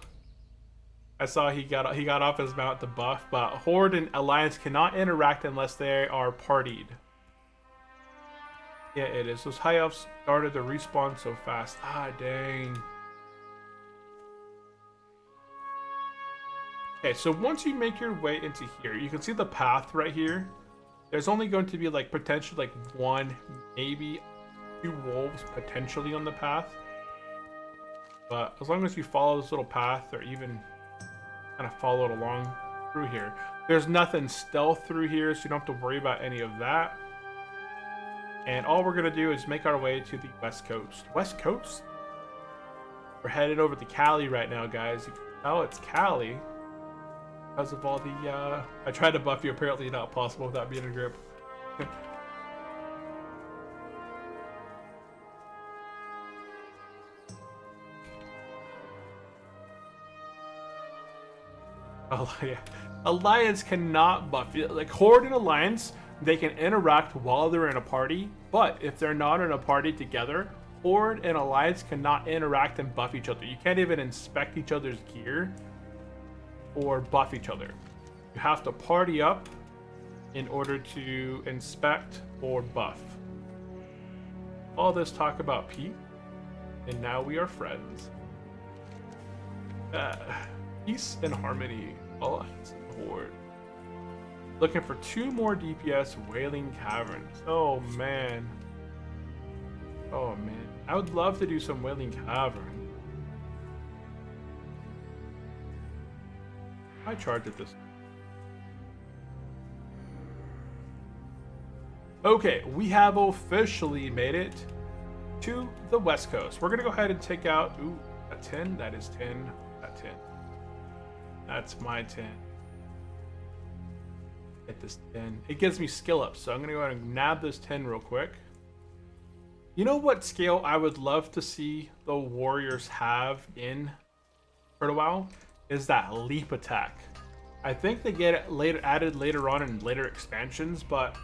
I saw he got off his mount to buff, but Horde and Alliance cannot interact unless they are partied. Yeah, it is. Those high elves started to respawn so fast. Ah, dang. Okay, so once you make your way into here, you can see the path right here. There's only going to be like potentially like 1, maybe 2 wolves potentially on the path. But as long as you follow this little path, or even kind of follow it along through here. There's nothing stealth through here, so you don't have to worry about any of that. And all we're going to do is make our way to the west coast. West coast? We're headed over to Cali right now, guys. You can tell it's Cali because of all the... I tried to buff you, apparently not possible without being in grip. Oh, yeah. Alliance cannot buff you. Like Horde and Alliance, they can interact while they're in a party, but if they're not in a party together, Horde and Alliance cannot interact and buff each other. You can't even inspect each other's gear or buff each other. You have to party up in order to inspect or buff. All this talk about Pete, and now we are friends. Peace and harmony, Alliance and Horde. Looking for 2 more DPS Wailing Caverns. Oh man. Oh man. I would love to do some Wailing Cavern. I charge at this. Okay, we have officially made it to the west coast. We're gonna go ahead and take out, ooh, a 10. That is 10. That 10. That's my 10. Get this 10. It gives me skill up, so I'm going to go ahead and nab this 10 real quick. You know what scale I would love to see the warriors have in WoW? Is that leap attack. I think they get it added later on in later expansions, but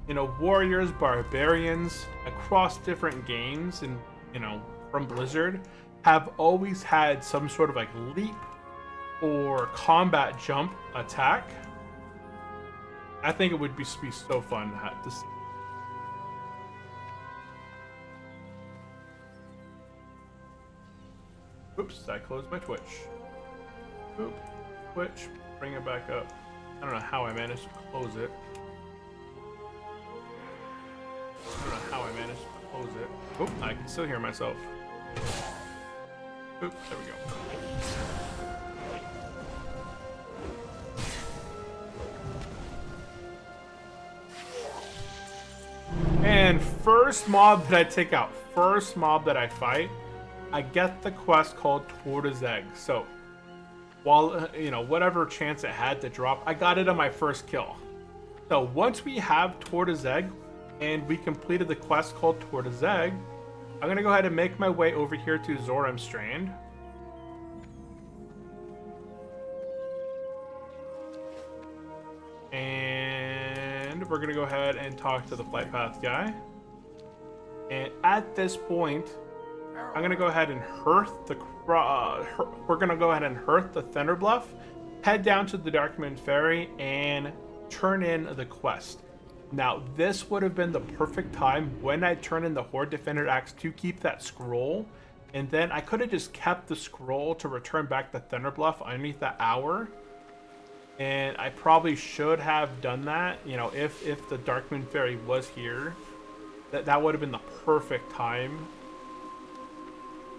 you know, warriors, barbarians across different games and you know, from Blizzard have always had some sort of like leap or combat jump attack. I think it would be so fun to see. Oops, I closed my Twitch. Oop, Twitch, bring it back up. I don't know how I managed to close it. close it. Oh, I can still hear myself. Oop, there we go. And first mob that I take out, first mob that I fight, I get the quest called Tortoise Egg. So, while, you know, whatever chance it had to drop, I got it on my first kill. So, once we have Tortoise Egg, and we completed the quest called Tortoise Egg, I'm going to go ahead and make my way over here to Zoram Strand. And we're going to go ahead and talk to the flight path guy. And at this point, I'm going to go ahead and hearth the... we're going to go ahead and hearth the Thunder Bluff, head down to the Darkmoon Ferry, and turn in the quest. Now, this would have been the perfect time when I turn in the Horde Defender Axe to keep that scroll. And then I could have just kept the scroll to return back the Thunder Bluff underneath that hour. And I probably should have done that, you know, if the Darkmoon Ferry was here. That would have been the perfect time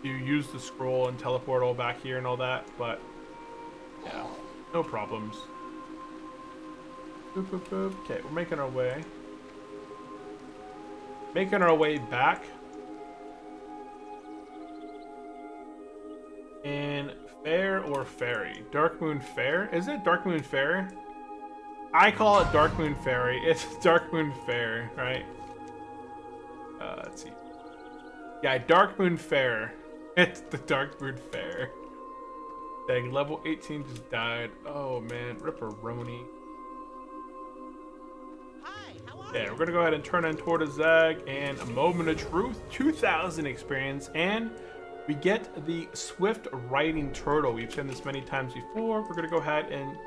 to use the scroll and teleport all back here and all that. But, yeah, no problems. Boop, boop, boop. Okay, we're making our way. Making our way back. In Fair or Ferry? Darkmoon Fair? Is it Darkmoon Fair? I call it Darkmoon Ferry. It's Darkmoon Fair, right? Let's see. Yeah, Darkmoon Fair. It's the Darkmoon Fair. Dang, level 18 just died. Oh man, Ripperoni. Yeah, we're gonna go ahead and turn in Tortoise Egg and a Moment of Truth, 2,000 experience, and we get the Swift Riding Turtle. We've seen this many times before. We're gonna go ahead and,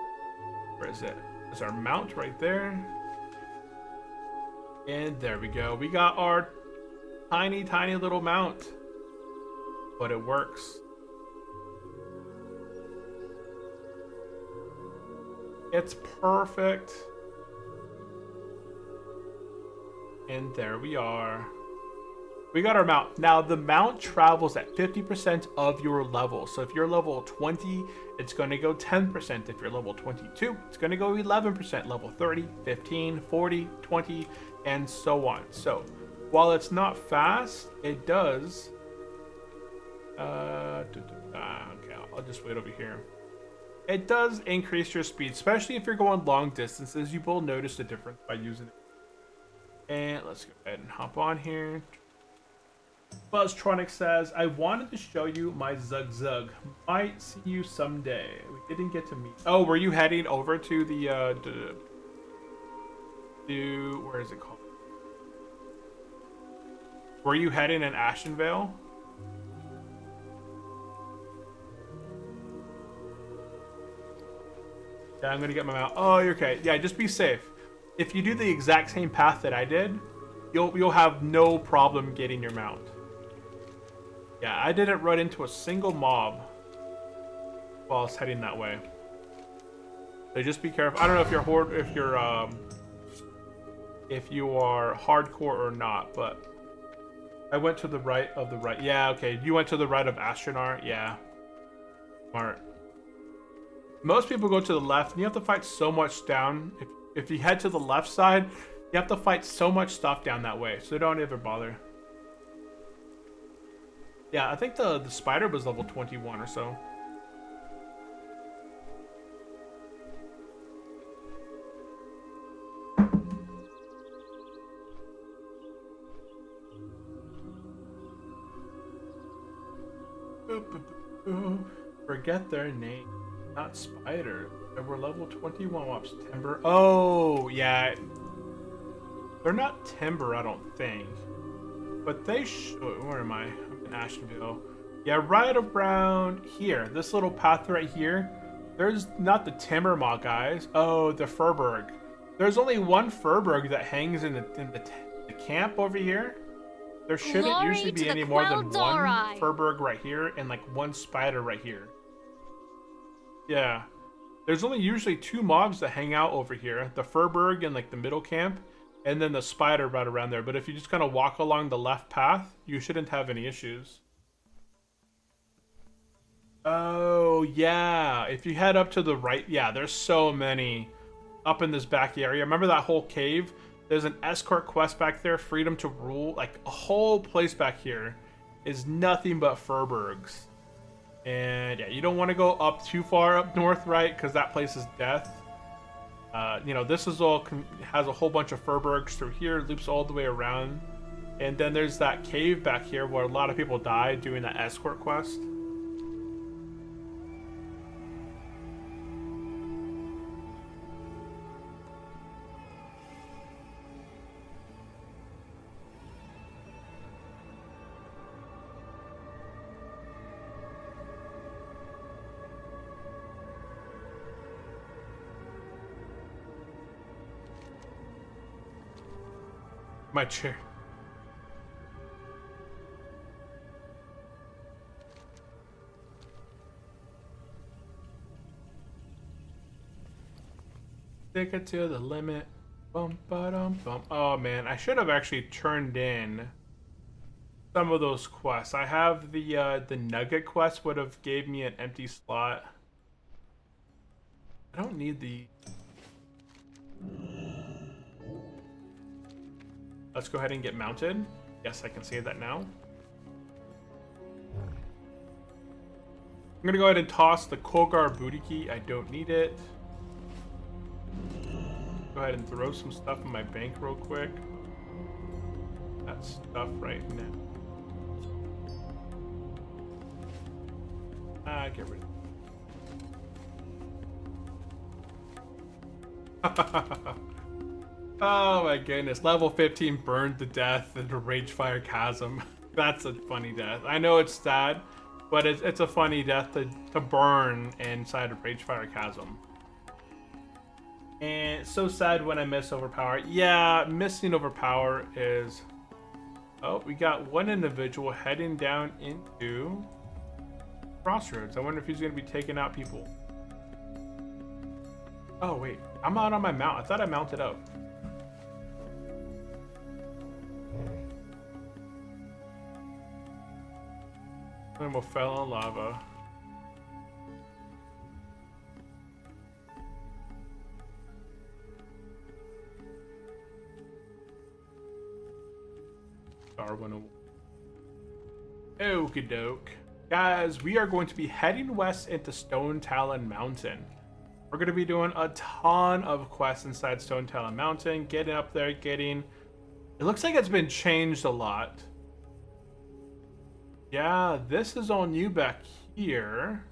where is it? There's our mount right there. And there we go. We got our tiny, tiny little mount, but it works. It's perfect. And there we are. We got our mount. Now, the mount travels at 50% of your level. So if you're level 20, it's going to go 10%. If you're level 22, it's going to go 11%. Level 30, 15, 40, 20, and so on. So while it's not fast, it does... okay, I'll just wait over here. It does increase your speed, especially if you're going long distances. You will notice the difference by using it. And let's go ahead and hop on here. Buzztronic says, I wanted to show you my Zug Zug. Might see you someday. We didn't get to meet. Oh, were you heading over to the, where is it called? Were you heading in Ashenvale? Yeah, I'm gonna get my mount. Oh, you're okay. Yeah, just be safe. If you do the exact same path that I did, you'll have no problem getting your mount. Yeah, I didn't run into a single mob while I was heading that way. So just be careful. I don't know if you're if you are hardcore or not, but I went to the right of the right. Yeah, okay. You went to the right of Astronar. Yeah, smart. Most people go to the left, and you have to fight so much down. If you head to the left side, you have to fight so much stuff down that way, so don't ever bother. Yeah, I think the spider was level 21 or so. Forget their name. Not spider. They were level 21 mobs. Timber. Oh, yeah. They're not timber, I don't think. But they should. Where am I? I'm in Ashenville. Yeah, right around here. This little path right here. There's not the timber mob guys. Oh, the Furberg. There's only one Furberg that hangs in the camp over here. There shouldn't usually be any more than one Furberg right here and like one spider right here. Yeah. There's only usually two mobs that hang out over here. The Furberg in like the middle camp and then the spider right around there. But if you just kind of walk along the left path, you shouldn't have any issues. Oh, yeah. If you head up to the right, yeah, there's so many up in this back area. Remember that whole cave? There's an escort quest back there, freedom to rule. Like, a whole place back here is nothing but Furbergs. And yeah, you don't want to go up too far up north, right? Because that place is death. You know, this is all has a whole bunch of Furbergs through here, loops all the way around. And then there's that cave back here where a lot of people died doing that escort quest. My chair. Take it to the limit. Bum ba dum bum. Oh man, I should have actually turned in some of those quests. I have the nugget quest would have gave me an empty slot. I don't need the. Let's go ahead and get mounted. Yes, I can say that now. I'm gonna go ahead and toss the Kogar booty key. I don't need it. Go ahead and throw some stuff in my bank real quick. That stuff right now. Get rid of it. Oh my goodness, level 15 burned to death in a Ragefire Chasm. That's a funny death. I know it's sad, but it's a funny death to burn inside a Ragefire Chasm. And it's so sad when I miss Overpower. Yeah, missing Overpower is... Oh, we got one individual heading down into Crossroads. I wonder if he's going to be taking out people. Oh wait, I'm out on my mount. I thought I mounted up. We'll fell in lava. Darwin. Okie doke. Guys, we are going to be heading west into Stone Talon Mountain. We're going to be doing a ton of quests inside Stone Talon Mountain. Getting up there, getting... It looks like it's been changed a lot. Yeah, this is all new back here.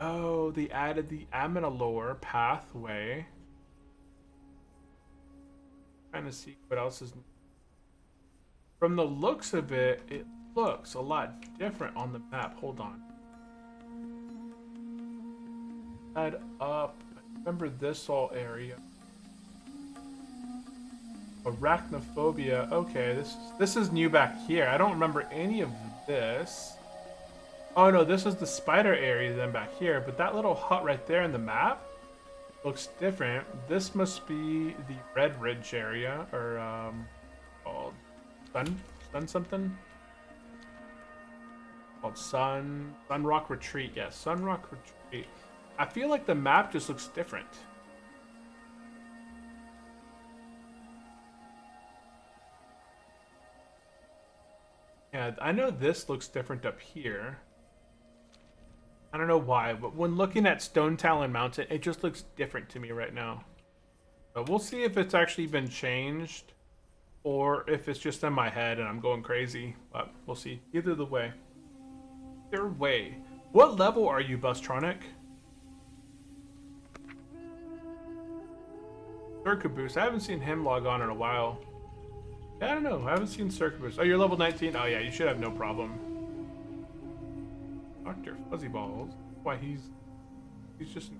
Oh, they added the Aminalore pathway. Trying to see what else is new. From the looks of it, it looks a lot different on the map. Hold on. Head up. Remember this whole area. Arachnophobia. Okay, this is new back here. I don't remember any of this. Oh no, this is the spider area then back here, but that little hut right there in the map looks different. This must be the Red Ridge area, or called Sun something? Called Sun Rock Retreat. Yeah, Sun Rock Retreat. I feel like the map just looks different. Yeah, I know this looks different up here. I don't know why, but when looking at Stone Talon Mountain, it just looks different to me right now. But we'll see if it's actually been changed or if it's just in my head and I'm going crazy. But we'll see. Either way. Either way. What level are you, Bustronic? Circaboost. I haven't seen him log on in a while. I don't know. I haven't seen Circaboost. Oh, you're level 19? Oh, yeah. You should have no problem. Dr. Fuzzyballs. Why, he's just...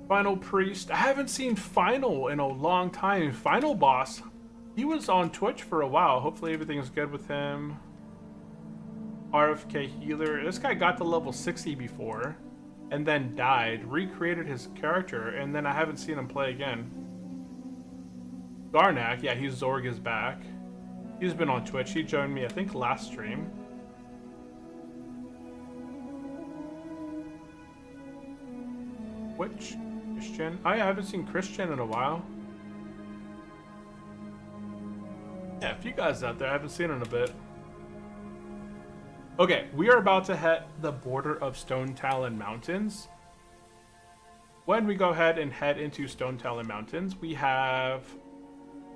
Final Priest. I haven't seen Final in a long time. Final Boss. He was on Twitch for a while. Hopefully everything's good with him. RFK Healer. This guy got to level 60 before. and then died, recreated his character, and then I haven't seen him play again. Garnak, yeah, he's Zorg is back. He's been on Twitch. He joined me, I think, last stream. Which? Christian? I haven't seen Christian in a while. Yeah, a few guys out there I haven't seen in a bit. Okay, we are about to hit the border of Stone Talon Mountains. When we go ahead and head into Stone Talon Mountains, we have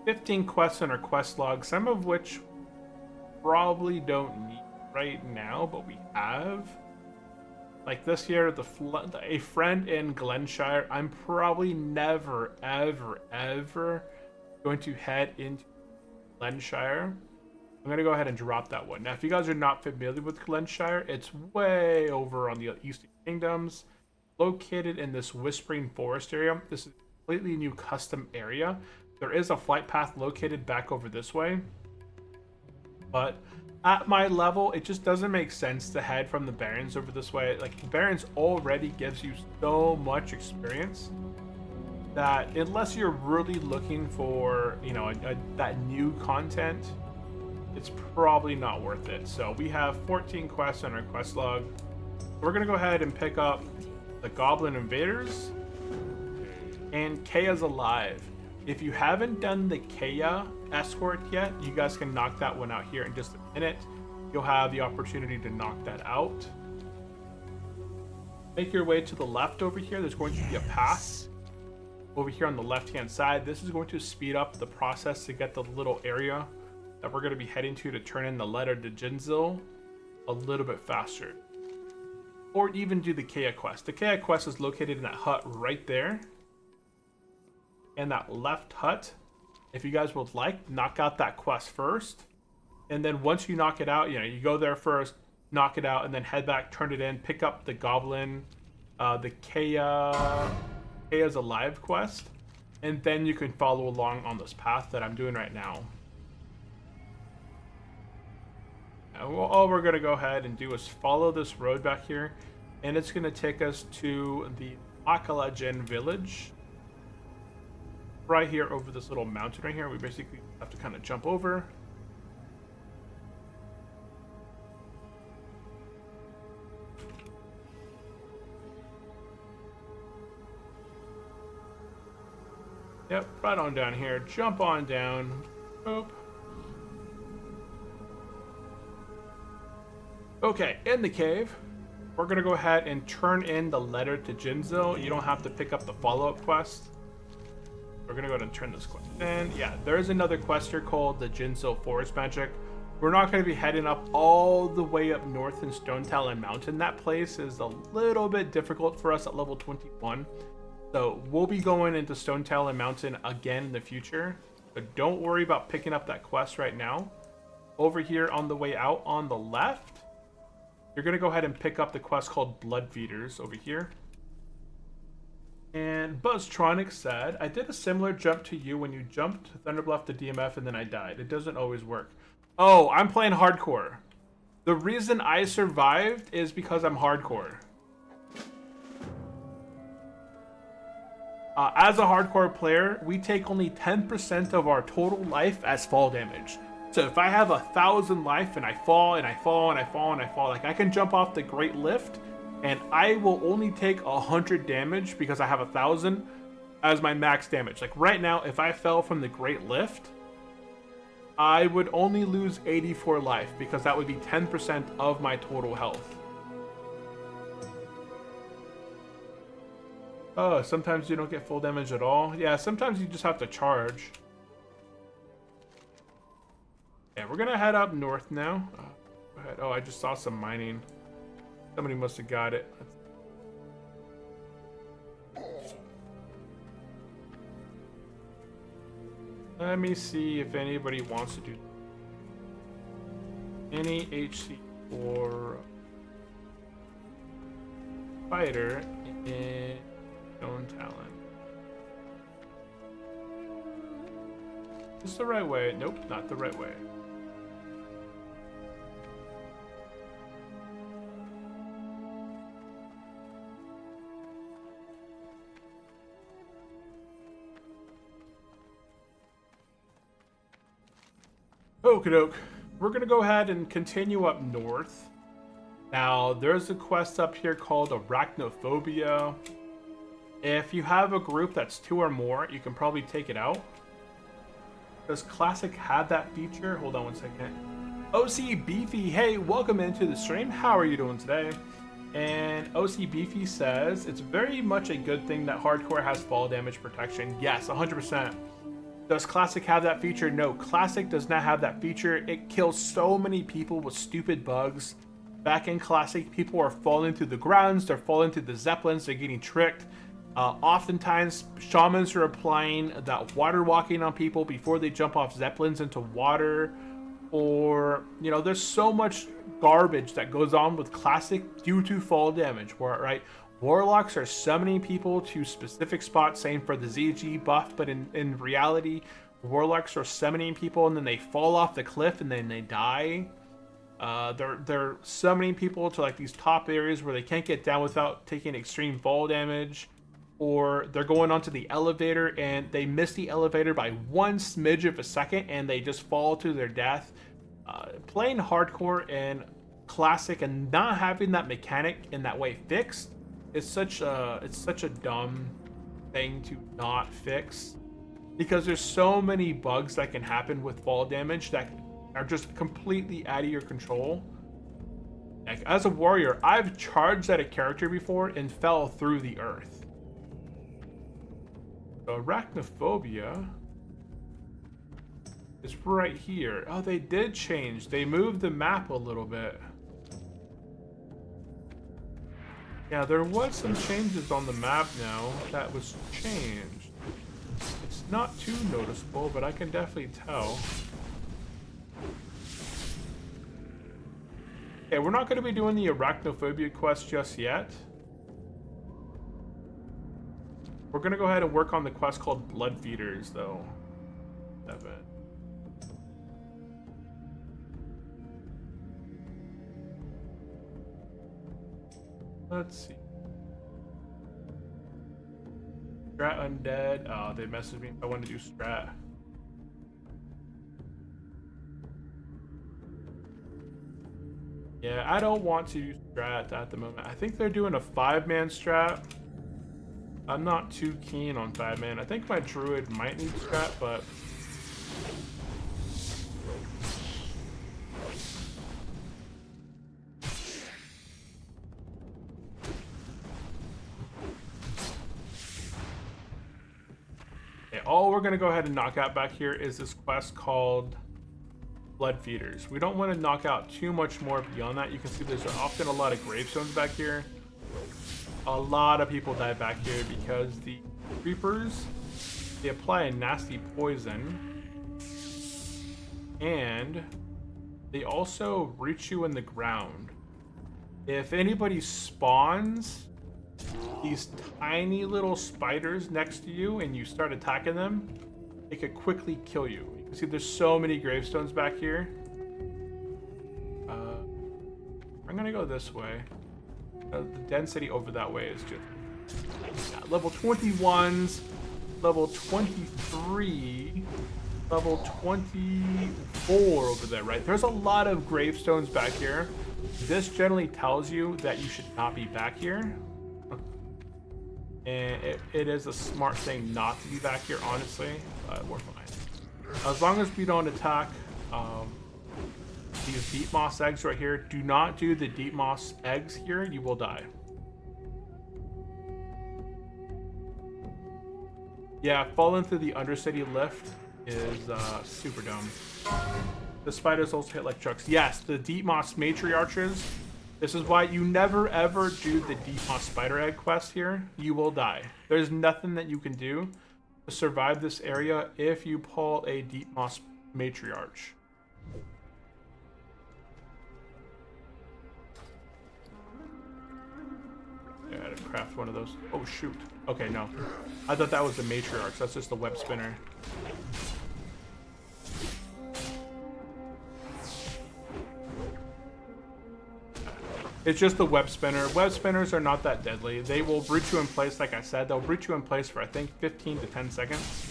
15 quests on our quest log, some of which probably don't need right now, but we have. Like this here, a friend in Glenshire. I'm probably never, ever, ever going to head into Glenshire. I'm going to go ahead and drop that one. Now, if you guys are not familiar with Glenshire, it's way over on the Eastern Kingdoms, located in this Whispering Forest area. This is a completely new custom area. There is a flight path located back over this way, but at my level, it just doesn't make sense to head from the Barrens over this way. Like, the Barrens already gives you so much experience that unless you're really looking for, you know, that new content, it's probably not worth it. So we have 14 quests on our quest log. We're gonna go ahead and pick up the Goblin Invaders and Kaya's Alive. If you haven't done the Kaya escort yet, you guys can knock that one out here in just a minute. You'll have the opportunity to knock that out. Make your way to the left over here. There's going to be a path over here on the left hand side. This is going to speed up the process to get the little area that we're going to be heading to turn in the letter to Jinzil a little bit faster. Or even do the Kaya quest. The Kaya quest is located in that hut right there. And that left hut, if you guys would like, knock out that quest first. And then once you knock it out, you know, you go there first, knock it out, and then head back, turn it in, pick up the Goblin, the Kaya's Alive quest. And then you can follow along on this path that I'm doing right now. All we're going to go ahead and do is follow this road back here, and it's going to take us to the Akalajen village right here over this little mountain right here. We basically have to kind of jump over. Yep, right on down here. Jump on down. Boop. Okay, in the cave, we're going to go ahead and turn in the letter to Jinzil. You don't have to pick up the follow-up quest. We're going to go ahead and turn this quest in. Yeah, there is another quest here called the Jinzil Forest Magic. We're not going to be heading up all the way up north in Stone Talon Mountain. That place is a little bit difficult for us at level 21. So we'll be going into Stone Talon Mountain again in the future. But don't worry about picking up that quest right now. Over here on the way out on the left, you're going to go ahead and pick up the quest called Blood Feeders over here. And Buzztronic said, I did a similar jump to you when you jumped Thunderbluff to DMF and then I died. It doesn't always work. Oh, I'm playing hardcore. The reason I survived is because I'm hardcore. As a hardcore player, we take only 10% of our total life as fall damage. So if I have 1,000 life and I fall and I fall and I fall and I fall, like I can jump off the Great Lift and I will only take 100 damage because I have 1,000 as my max damage. Like right now, if I fell from the Great Lift, I would only lose 84 life because that would be 10% of my total health. Oh, sometimes you don't get full damage at all. Yeah, sometimes you just have to charge. Yeah, we're gonna head up north now. Go ahead. Oh, I just saw some mining. Somebody must have got it. Let me see if anybody wants to do any HC4 fighter in Stone Talon. Is this the right way? Nope, not the right way. Okie doke. We're gonna go ahead and continue up north. Now, there's a quest up here called Arachnophobia. If you have a group that's 2 or more, you can probably take it out. Does Classic have that feature? Hold on one second. OC Beefy, hey, welcome into the stream. How are you doing today? And OC Beefy says, it's very much a good thing that Hardcore has fall damage protection. Yes, 100%. Does Classic have that feature? No, Classic does not have that feature. It kills so many people with stupid bugs. Back in Classic, people are falling through the grounds, they're falling through the Zeppelins, they're getting tricked. Oftentimes, shamans are applying that water walking on people before they jump off Zeppelins into water. Or, you know, there's so much garbage that goes on with Classic due to fall damage, right? Warlocks are summoning people to specific spots, saying for the ZG buff, but in reality, Warlocks are summoning people and then they fall off the cliff and then they die. They're summoning people to like these top areas where they can't get down without taking extreme fall damage. Or they're going onto the elevator and they miss the elevator by 1 smidge of a second and they just fall to their death. Playing Hardcore and Classic and not having that mechanic in that way fixed is such a dumb thing to not fix, because there's so many bugs that can happen with fall damage that are just completely out of your control. Like, as a warrior, I've charged at a character before and fell through the earth. So Arachnophobia is right here. Oh, they did change. They moved the map a little bit. Yeah, there was some changes on the map now that was changed. It's not too noticeable, but I can definitely tell. Okay, we're not going to be doing the Arachnophobia quest just yet. We're going to go ahead and work on the quest called Blood Feeders, though. Let's see. Strat Undead. Oh, they messaged me if I want to do Strat. Yeah, I don't want to do Strat at the moment. I think they're doing a 5-man Strat. I'm not too keen on 5-man. I think my Druid might need Strat, but... all we're going to go ahead and knock out back here is this quest called Blood Feeders. We don't want to knock out too much more beyond that. You can see there's often a lot of gravestones back here. A lot of people die back here because the creepers, they apply a nasty poison. And they also root you in the ground. If anybody spawns these tiny little spiders next to you and you start attacking them, it could quickly kill you. You can see there's so many gravestones back here. I'm gonna go this way. The density over that way is just level 21s, level 23, level 24 over there, right? There's a lot of gravestones back here. This generally tells you that you should not be back here. And it is a smart thing not to be back here, honestly, but we're fine. As long as we don't attack these deep moss eggs right here. Do not do the deep moss eggs here, you will die. Yeah, falling through the Undercity lift is super dumb. The spiders also hit like trucks. Yes, the deep moss matriarches. This is why you never ever do the deep moss spider egg quest here. You will die. There's nothing that you can do to survive this area if you pull a deep moss matriarch. Yeah, I had to craft one of those. Oh shoot. Okay, no. I thought that was the matriarch. That's just the web spinner. It's just the web spinner. Web spinners are not that deadly. They will root you in place, like I said. They'll root you in place for, I think, 15 to 10 seconds.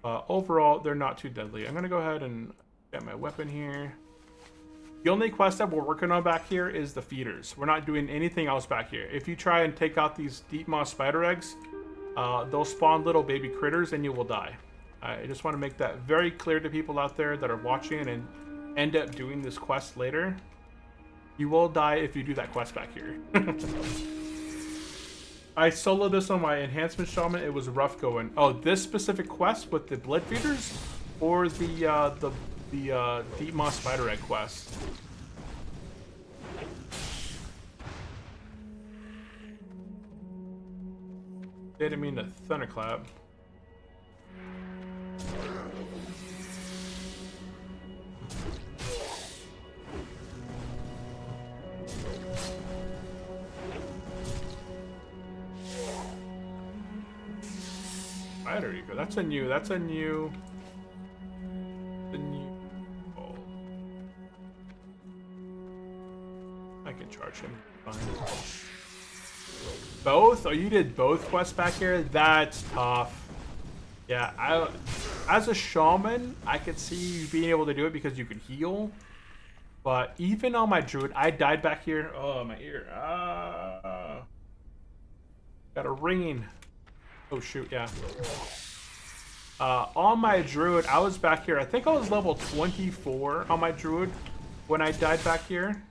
Overall, they're not too deadly. I'm gonna go ahead and get my weapon here. The only quest that we're working on back here is the feeders. We're not doing anything else back here. If you try and take out these deep moss spider eggs, they'll spawn little baby critters and you will die. I just want to make that very clear to people out there that are watching and end up doing this quest later. You will die if you do that quest back here. I soloed this on my enhancement shaman. It was rough going. Oh, this specific quest with the blood feeders, or the deep moss spider egg quest. Didn't mean to thunderclap. Spider ego. That's a new. Oh. I can charge him. Fine. Both? Oh, you did both quests back here? That's tough. Yeah, as a shaman, I could see you being able to do it because you can heal. But even on my druid, I died back here. Oh, my ear. Got a ringing. Oh, shoot, yeah. On my druid, I was back here. I think I was level 24 on my druid when I died back here.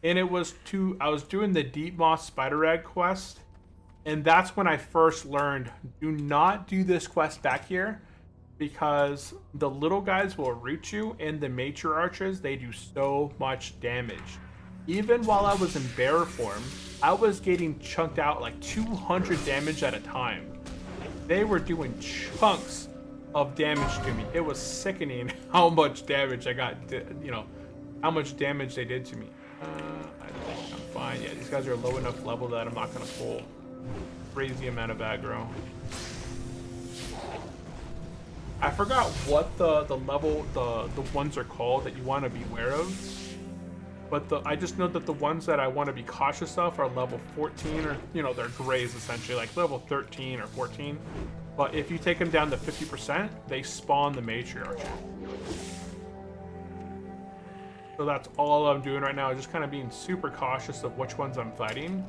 And it was I was doing the deep moss spider egg quest. And that's when I first learned, do not do this quest back here, because the little guys will root you, and the matriarches, they do so much damage. Even while I was in bear form, I was getting chunked out like 200 damage at a time. They were doing chunks of damage to me. It was sickening how much damage I got, how much damage they did to me. I think I'm fine. Yeah, these guys are low enough level that I'm not gonna pull crazy amount of aggro. I forgot what the level the ones are called that you want to be aware of. But I just know that the ones that I want to be cautious of are level 14, or they're grays essentially, like level 13 or 14. But if you take them down to 50%, they spawn the matriarch. So that's all I'm doing right now, just kind of being super cautious of which ones I'm fighting.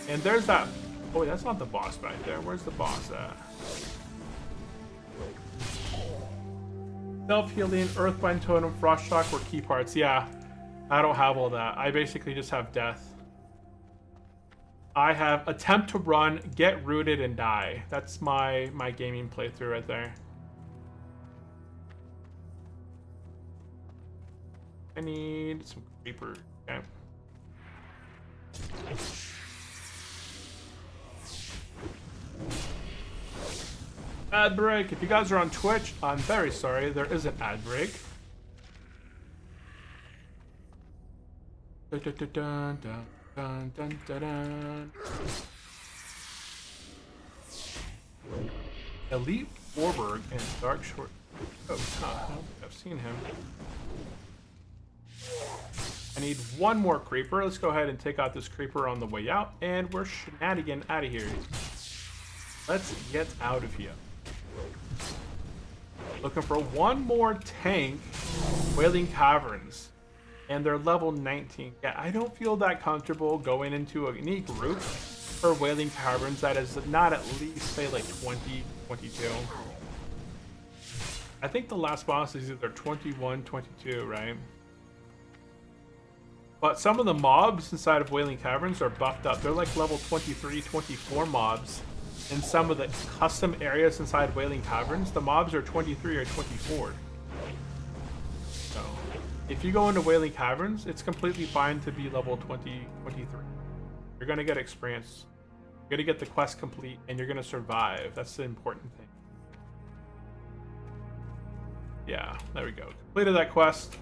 And there's that. Oh, that's not the boss back there. Where's the boss at? Self-healing, Earthbind Totem, Frost Shock were key parts. Yeah, I don't have all that. I basically just have death. I have attempt to run, get rooted, and die. That's my gaming playthrough right there. I need some creeper. Okay. Ad break. If you guys are on Twitch, I'm very sorry. There is an ad break. Dun, dun, dun, dun, dun, dun, dun, dun. Elite Warburg and Dark Short. Oh, I've seen him. I need one more creeper. Let's go ahead and take out this creeper on the way out, and we're shenanigan out of here. Let's get out of here. Looking for one more tank, Wailing Caverns, and they're level 19. Yeah, I don't feel that comfortable going into any group for Wailing Caverns that is not at least, say, like 20, 22. I think the last boss is either 21, 22, right? But some of the mobs inside of Wailing Caverns are buffed up. They're like level 23, 24 mobs. In some of the custom areas inside Wailing Caverns, the mobs are 23 or 24. So, if you go into Wailing Caverns, it's completely fine to be level 20, 23. You're going to get experience. You're going to get the quest complete, and you're going to survive. That's the important thing. Yeah, there we go. Completed that quest.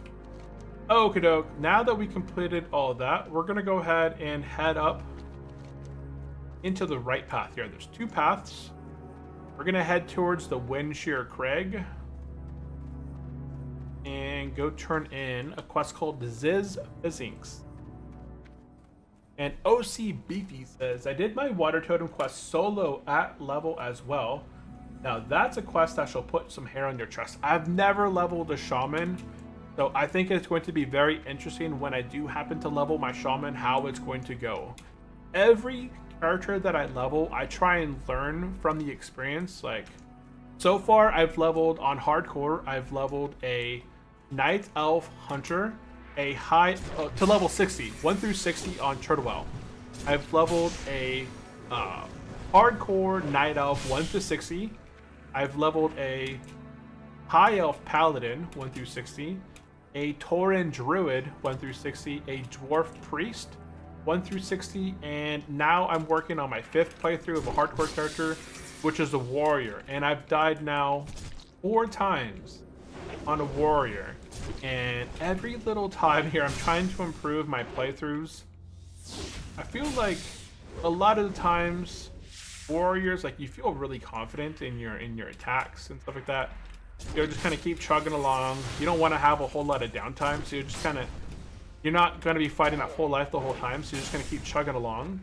Okie doke. Now that we completed all of that, we're going to go ahead and head up into the right path here. There's two paths. We're gonna head towards the Windshear Crag and go turn in a quest called Ziz Physinks. And OC Beefy says, I did my water totem quest solo at level as well. Now that's a quest that shall put some hair on your chest. I've never leveled a shaman, so I think it's going to be very interesting when I do happen to level my shaman, how it's going to go. Every character that I level, I try and learn from the experience. Like, so far I've leveled on hardcore, I've leveled a Night Elf Hunter, a high to level 60, 1 through 60 on Turtlewell. I've leveled a hardcore Night Elf 1 through 60. I've leveled a High Elf Paladin 1 through 60, a Tauren Druid 1 through 60, a Dwarf Priest 1 through 60, and now I'm working on my 5th playthrough of a hardcore character, which is a warrior. And I've died now 4 times on a warrior. And every little time here, I'm trying to improve my playthroughs. I feel like a lot of the times, warriors, like, you feel really confident in your attacks and stuff like that. You'll just kind of keep chugging along. You don't want to have a whole lot of downtime, so you're just kind of, you're not going to be fighting at full life the whole time, so you're just going to keep chugging along.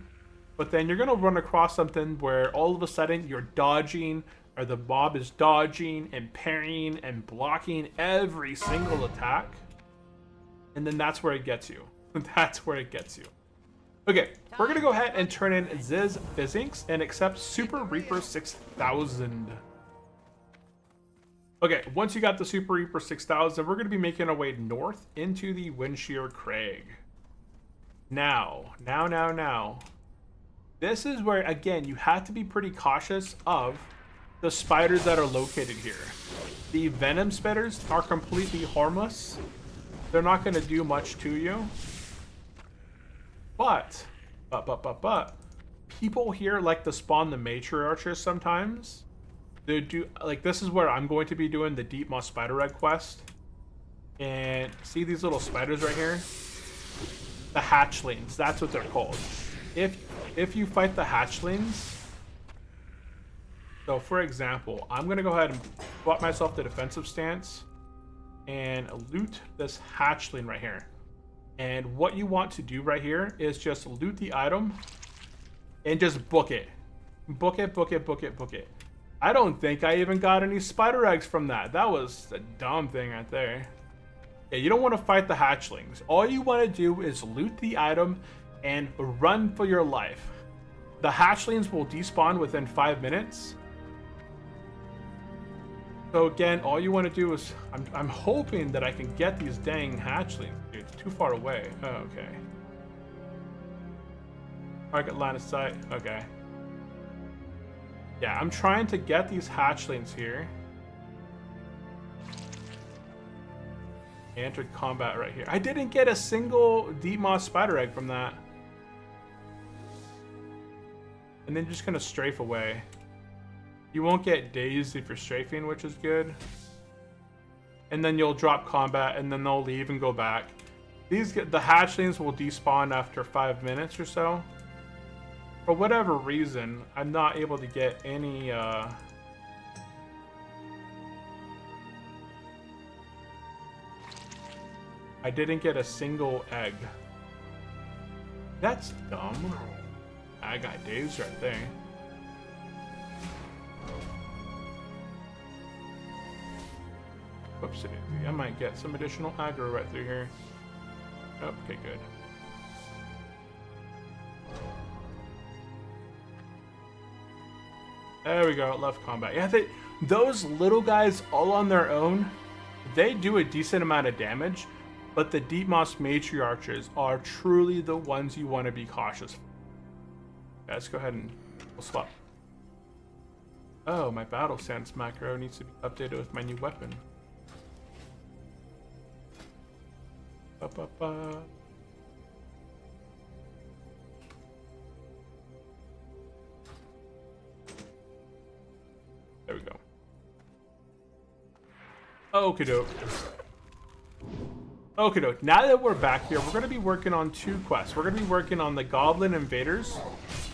But then you're going to run across something where all of a sudden you're dodging, or the mob is dodging and parrying and blocking every single attack. And then that's where it gets you. That's where it gets you. Okay, we're going to go ahead and turn in Ziz Physics and accept Super Reaper 6000. Okay, once you got the Super Reaper 6000, we're going to be making our way north into the Windshear Crag. Now. This is where, again, you have to be pretty cautious of the spiders that are located here. The venom spiders are completely harmless. They're not going to do much to you. But, people here like to spawn the matriarchs sometimes. They do, like, this is where I'm going to be doing the Deep Moss Spider Egg quest. And see these little spiders right here? The hatchlings, that's what they're called. If you fight the hatchlings, so for example, I'm gonna go ahead and put myself the defensive stance and loot this hatchling right here. And what you want to do right here is just loot the item and just book it. Book it. I don't think I even got any spider eggs from that. That was a dumb thing right there. Yeah, you don't want to fight the hatchlings. All you want to do is loot the item and run for your life. The hatchlings will despawn within 5 minutes. So again, all you want to do is, I'm hoping that I can get these dang hatchlings. Dude, it's too far away. Oh, okay. Target line of sight. Okay. Yeah, I'm trying to get these hatchlings here. Entered combat right here. I didn't get a single Deep Moss Spider Egg from that. And then just gonna strafe away. You won't get dazed if you're strafing, which is good. And then you'll drop combat, and then they'll leave and go back. The hatchlings will despawn after 5 minutes or so. For whatever reason, I'm not able to get any, I didn't get a single egg. That's dumb. I got dazed right there. Whoopsie daisy. I might get some additional aggro right through here. Okay, good. There we go, left combat. Yeah, those little guys all on their own, they do a decent amount of damage, but the Deep Moss Matriarchs are truly the ones you want to be cautious for. Yeah, let's go ahead and we'll swap. Oh, my battle sense macro needs to be updated with my new weapon. There we go. Okie doke. Okie doke. Now that we're back here, we're going to be working on 2 quests. We're going to be working on the Goblin Invaders,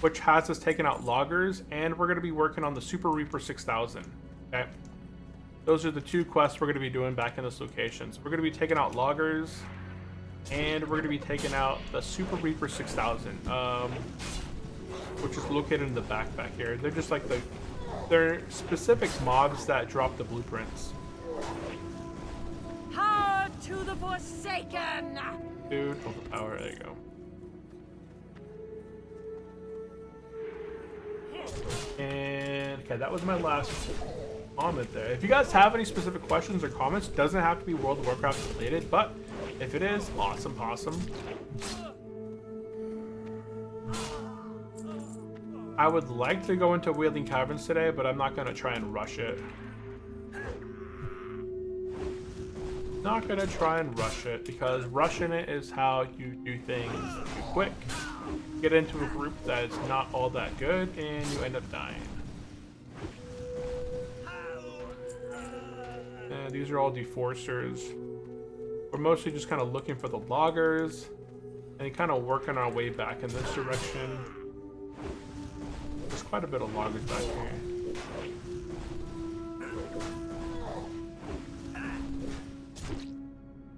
which has us taking out loggers, and we're going to be working on the Super Reaper 6000. Okay? Those are the 2 quests we're going to be doing back in this location. So we're going to be taking out loggers, and we're going to be taking out the Super Reaper 6000, which is located in the backpack here. They're just like the There are specific mobs that drop the blueprints. Power to the Forsaken! Dude, overpower, there you go. And okay, that was my last comment there. If you guys have any specific questions or comments, doesn't have to be World of Warcraft related, but if it is, awesome, awesome. I would like to go into Wailing Caverns today, but I'm not gonna try and rush it. Not gonna try and rush it, because rushing it is how you do things too quick. Get into a group that is not all that good, and you end up dying. And these are all deforcers. We're mostly just kind of looking for the loggers, and kind of working our way back in this direction. There's quite a bit of loggers back here.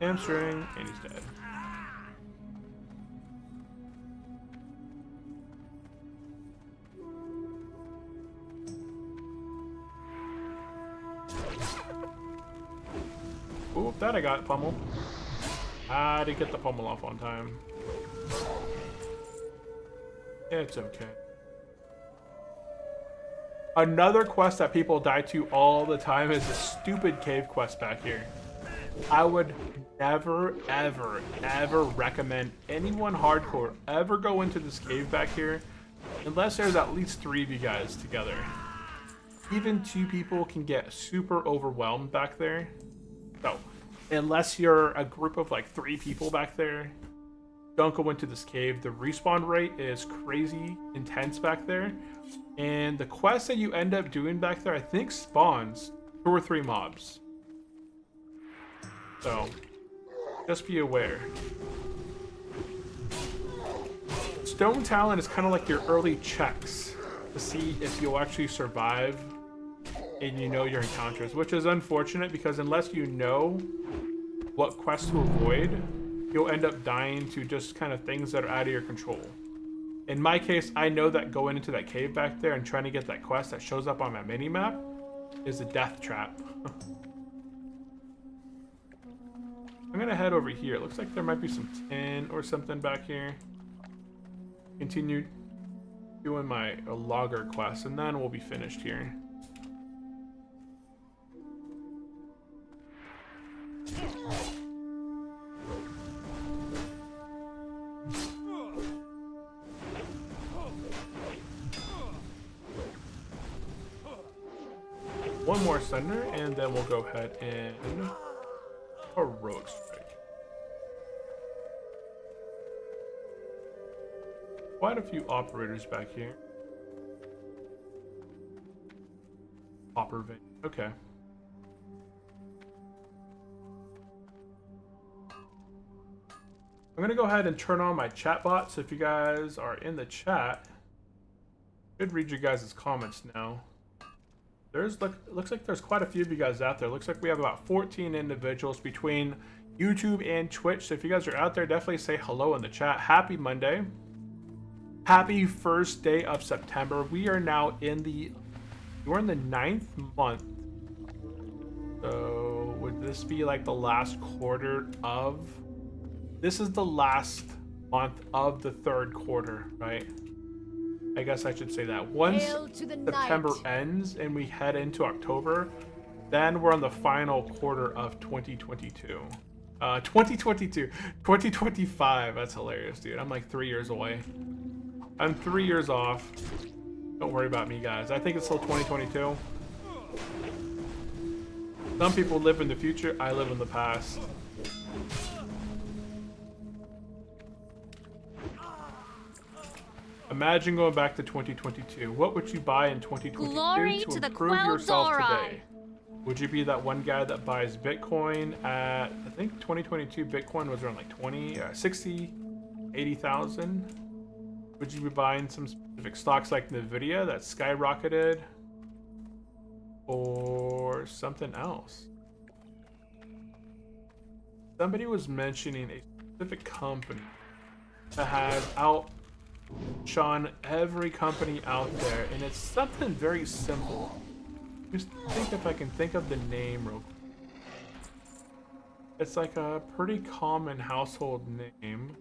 Hamstring, and he's dead. Ooh, that I got pummel. I didn't get the pummel off on time. It's okay. Another quest that people die to all the time is the stupid cave quest back here. I would never, ever, ever recommend anyone hardcore ever go into this cave back here unless there's at least 3 of you guys together. Even 2 people can get super overwhelmed back there. So, unless you're a group of like 3 people back there, don't go into this cave. The respawn rate is crazy intense back there. And the quest that you end up doing back there, I think spawns 2 or 3 mobs. So, just be aware. Stone Talon is kind of like your early checks to see if you'll actually survive and you know your encounters, which is unfortunate because unless you know what quest to avoid, you'll end up dying to just kind of things that are out of your control. In my case, I know that going into that cave back there and trying to get that quest that shows up on my mini-map is a death trap. I'm gonna head over here. It looks like there might be some tin or something back here. Continue doing my logger quest and then we'll be finished here. One more Sunder, and then we'll go ahead and heroic strike. Quite a few operators back here. Hopper vein. Okay. I'm gonna go ahead and turn on my chat bot, so if you guys are in the chat, I should read you guys' comments now. Looks like there's quite a few of you guys out there. Looks like we have about 14 individuals between YouTube and Twitch. So if you guys are out there, definitely say hello in the chat. Happy Monday. Happy first day of September. We are now we're in the 9th month. So would this be like the last quarter of, this is the last month of the 3rd quarter, right? I guess I should say that. Once September ends and we head into October, then we're on the final quarter of 2022. 2025. That's hilarious, dude. I'm like 3 years away. I'm 3 years off. Don't worry about me, guys. I think it's still 2022. Some people live in the future. I live in the past. Imagine going back to 2022. What would you buy in 2022 to improve yourself today? Would you be that one guy that buys Bitcoin at, I think 2022 Bitcoin was around like 60, 80,000? Would you be buying some specific stocks like Nvidia that skyrocketed? Or something else? Somebody was mentioning a specific company that had on every company out there, and it's something very simple. Just think if I can think of the name real quick. It's like a pretty common household name.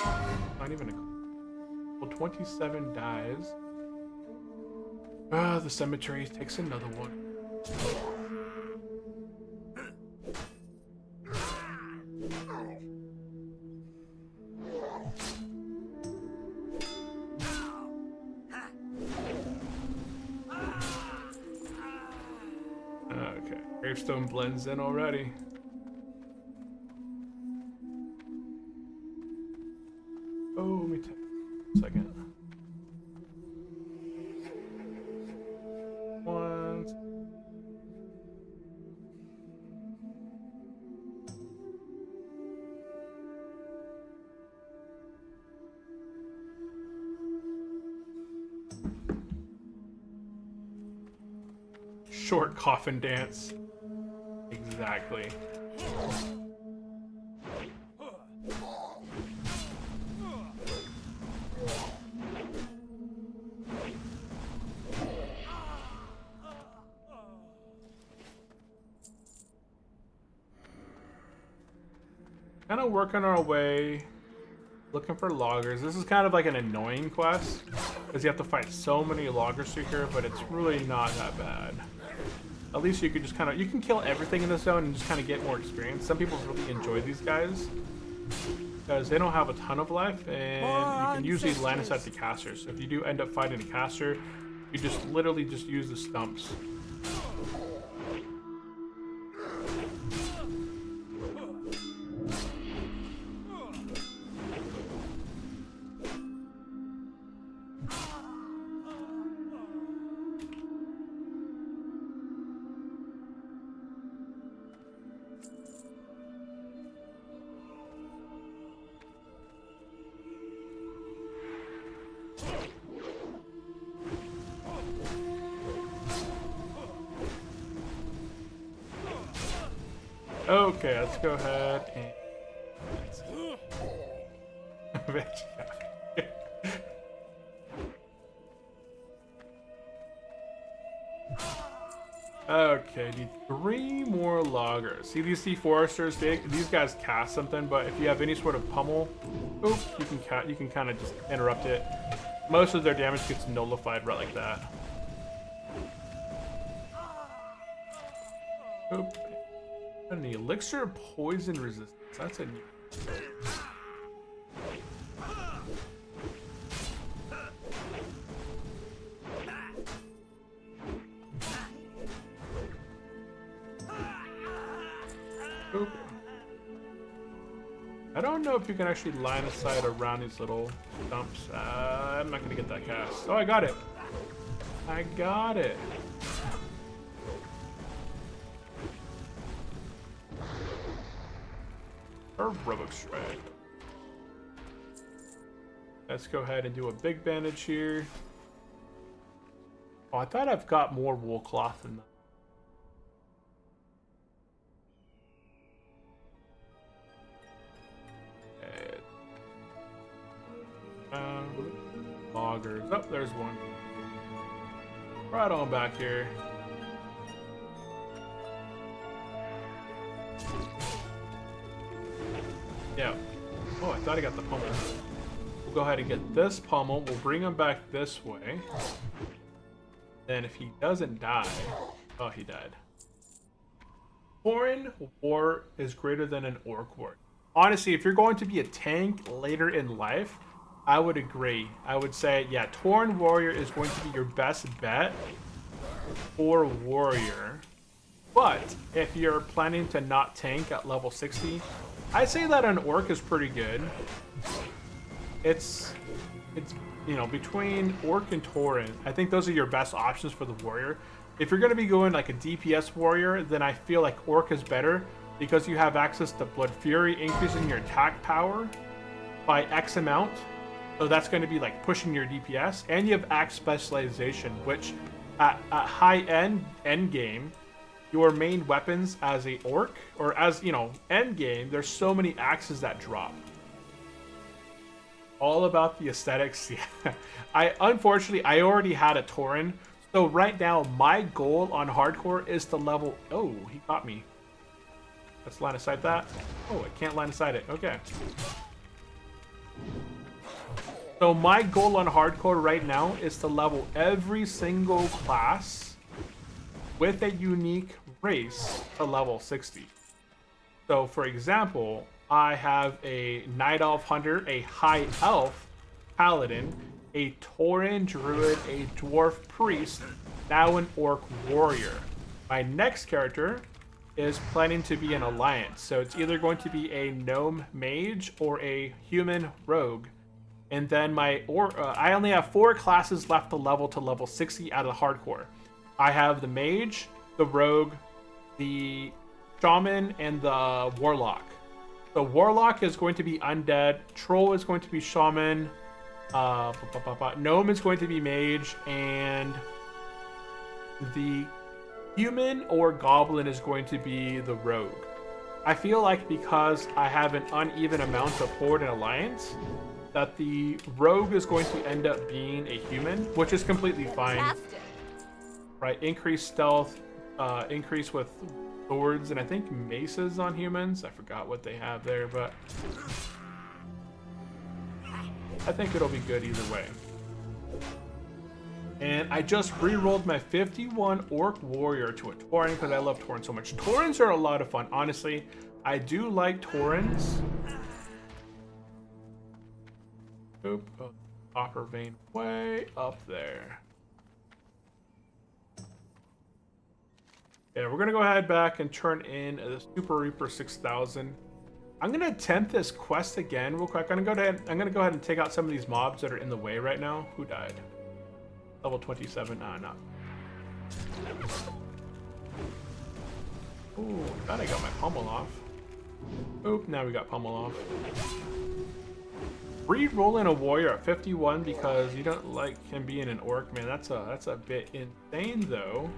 Not even a... Well, 27 dies. The cemetery takes another one. Okay, gravestone blends in already. Oh, let me take a second. Short coffin dance. Exactly. Kind of working our way, looking for loggers. This is kind of like an annoying quest because you have to fight so many loggers through here, but it's really not that bad. At least you could just kind of, you can kill everything in this zone and just kind of get more experience. Some people really enjoy these guys because they don't have a ton of life, and you can usually land aside the casters. So if you do end up fighting a caster, you just literally just use the stumps. Okay, let's go ahead and... Okay, need 3 more loggers. See these foresters? These guys cast something, but if you have any sort of pummel, oop, you can kind of just interrupt it. Most of their damage gets nullified right like that. Oop. An elixir of poison resistance. That's a new. Oop. I don't know if you can actually line of sight around these little stumps. I'm not gonna get that cast. Oh, I got it. I got it. Heroic strike. Let's go ahead and do a big bandage here. Oh, I thought I've got more wool cloth than that. Loggers. Oh, there's one. Right on back here. Yeah. Oh, I thought I got the pummel. We'll go ahead and get this pummel. We'll bring him back this way. Then if he doesn't die... Oh, he died. Foreign war is greater than an orc war. Honestly, if you're going to be a tank later in life, I would agree. I would say, yeah, Tauren Warrior is going to be your best bet for Warrior. But if you're planning to not tank at level 60, I'd say that an Orc is pretty good. It's you know, between Orc and Tauren, I think those are your best options for the Warrior. If you're going to be going like a DPS Warrior, then I feel like Orc is better because you have access to Blood Fury, increasing your attack power by X amount. So that's going to be like pushing your DPS, and you have Axe Specialization, which at high end game, your main weapons as a orc, or as, you know, end game, there's so many axes that drop. all about the aesthetics. Yeah. Unfortunately I already had a Tauren. So right now my goal on hardcore is to level. Oh, he got me. Let's line of sight that. Oh, I can't line of sight it. Okay. So my goal on hardcore right now is to level every single class with a unique race to level 60. So for example, I have a Night Elf Hunter, a High Elf Paladin, a Tauren Druid, a Dwarf Priest, now an Orc Warrior. My next character is planning to be an Alliance, so it's either going to be a Gnome Mage or a Human Rogue. And then I only have 4 classes left to level 60 out of the hardcore. I have the Mage, the Rogue, the Shaman, and the Warlock. The Warlock is going to be Undead, Troll is going to be Shaman, Gnome is going to be Mage, and the Human or Goblin is going to be the Rogue. I feel like because I have an uneven amount of Horde and Alliance, that the Rogue is going to end up being a Human, which is completely fine. Fantastic. Right, increased stealth, increase with swords, and I think maces on humans. I forgot what they have there, but I think it'll be good either way. And I just re-rolled my 51 Orc Warrior to a Tauren because I love Taurens so much. Taurens are a lot of fun, honestly. I do like Taurens. Oop, oh, copper vein way up there. Yeah, we're gonna go ahead back and turn in the Super Reaper 6000. I'm gonna attempt this quest again real quick. I'm gonna go ahead and take out some of these mobs that are in the way right now. Who died? Level 27. Nah, not. Ooh, I thought I got my pummel off. Oop, now we got pummel off. Re-rolling a warrior at 51 because you don't like him being an orc, man. That's a bit insane though.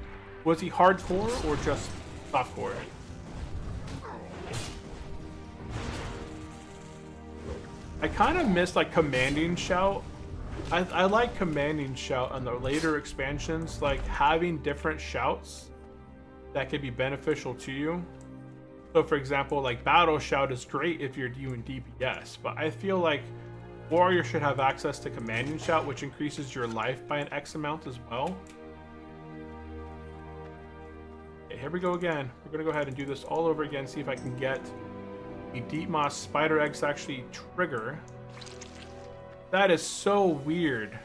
Was he hardcore or just softcore? I kind of missed like commanding shout. I like commanding shout on the later expansions, like having different shouts that could be beneficial to you. So for example, like battle shout is great if you're doing DPS, but I feel like warrior should have access to commanding shout, which increases your life by an X amount as well. Okay, here we go again. We're gonna go ahead and do this all over again, see if I can get the Deep Moss Spider Eggs to actually trigger. That is so weird.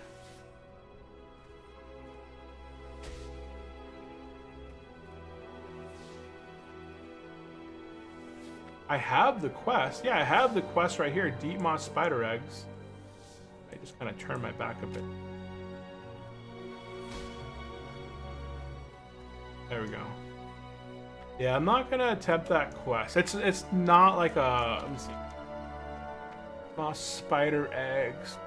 I have the quest. Yeah, I have the quest right here, Deep Moss Spider Eggs. I just kind of turn my back a bit. There we go. Yeah, I'm not gonna attempt that quest. It's not like a, let me see. Moss Spider Eggs.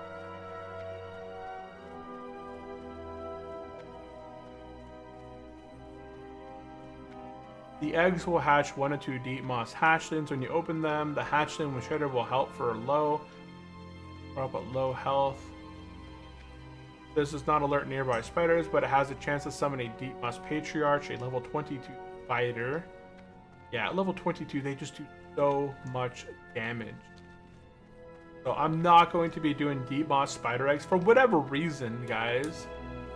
The eggs will hatch 1 or 2 deep moss hatchlings. When you open them, the hatchling with shader will help for low or up at low health. This does not alert nearby spiders, but it has a chance to summon a deep moss patriarch, a level 22 spider. Yeah, at level 22, they just do so much damage. So I'm not going to be doing deep moss spider eggs for whatever reason, guys.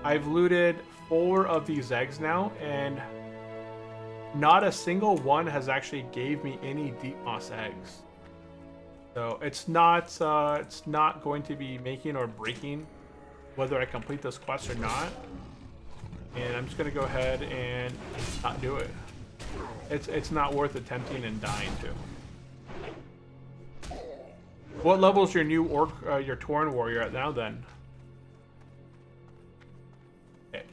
I've looted 4 of these eggs now, and not a single one has actually gave me any deep moss eggs. So it's not going to be making or breaking whether I complete this quest or not. And I'm just gonna go ahead and not do it. It's not worth attempting and dying to. What level is your new orc, your Tauren warrior at now then? Okay.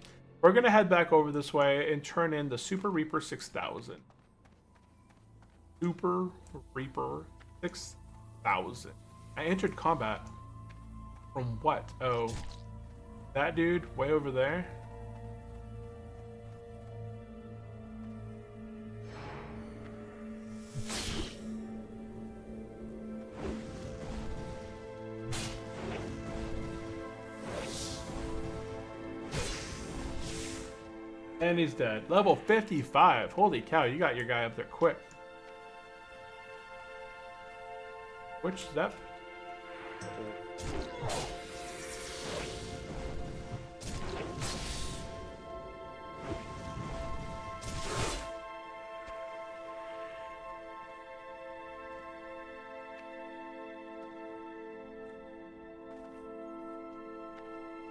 We're gonna head back over this way and turn in the Super Reaper 6000. Super Reaper 6000. I entered combat. From what? Oh, that dude way over there? And he's dead. Level 55. Holy cow, you got your guy up there quick. Which step?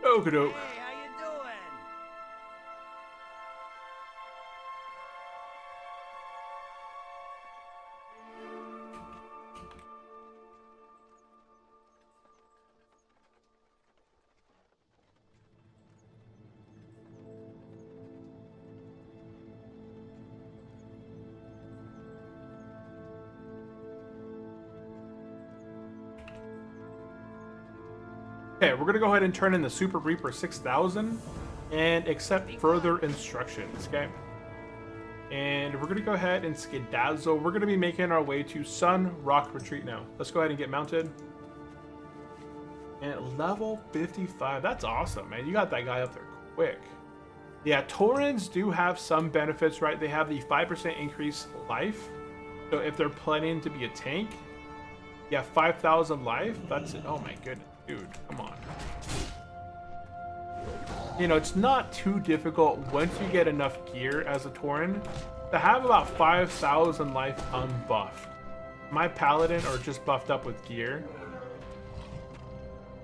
Okie doke. Hey, how you doing? Okay, we're gonna go ahead and turn in the Super Reaper 6000 and accept further instructions, okay? And we're gonna go ahead and skedazzle. We're gonna be making our way to Sun Rock Retreat now. Let's go ahead and get mounted. And at level 55, that's awesome, man. You got that guy up there quick. Yeah, Taurens do have some benefits, right? They have the 5% increased life. So if they're planning to be a tank, yeah, 5,000 life, that's it. Oh my goodness. Dude, come on. You know, it's not too difficult once you get enough gear as a Tauren to have about 5,000 life unbuffed. My Paladin are just buffed up with gear.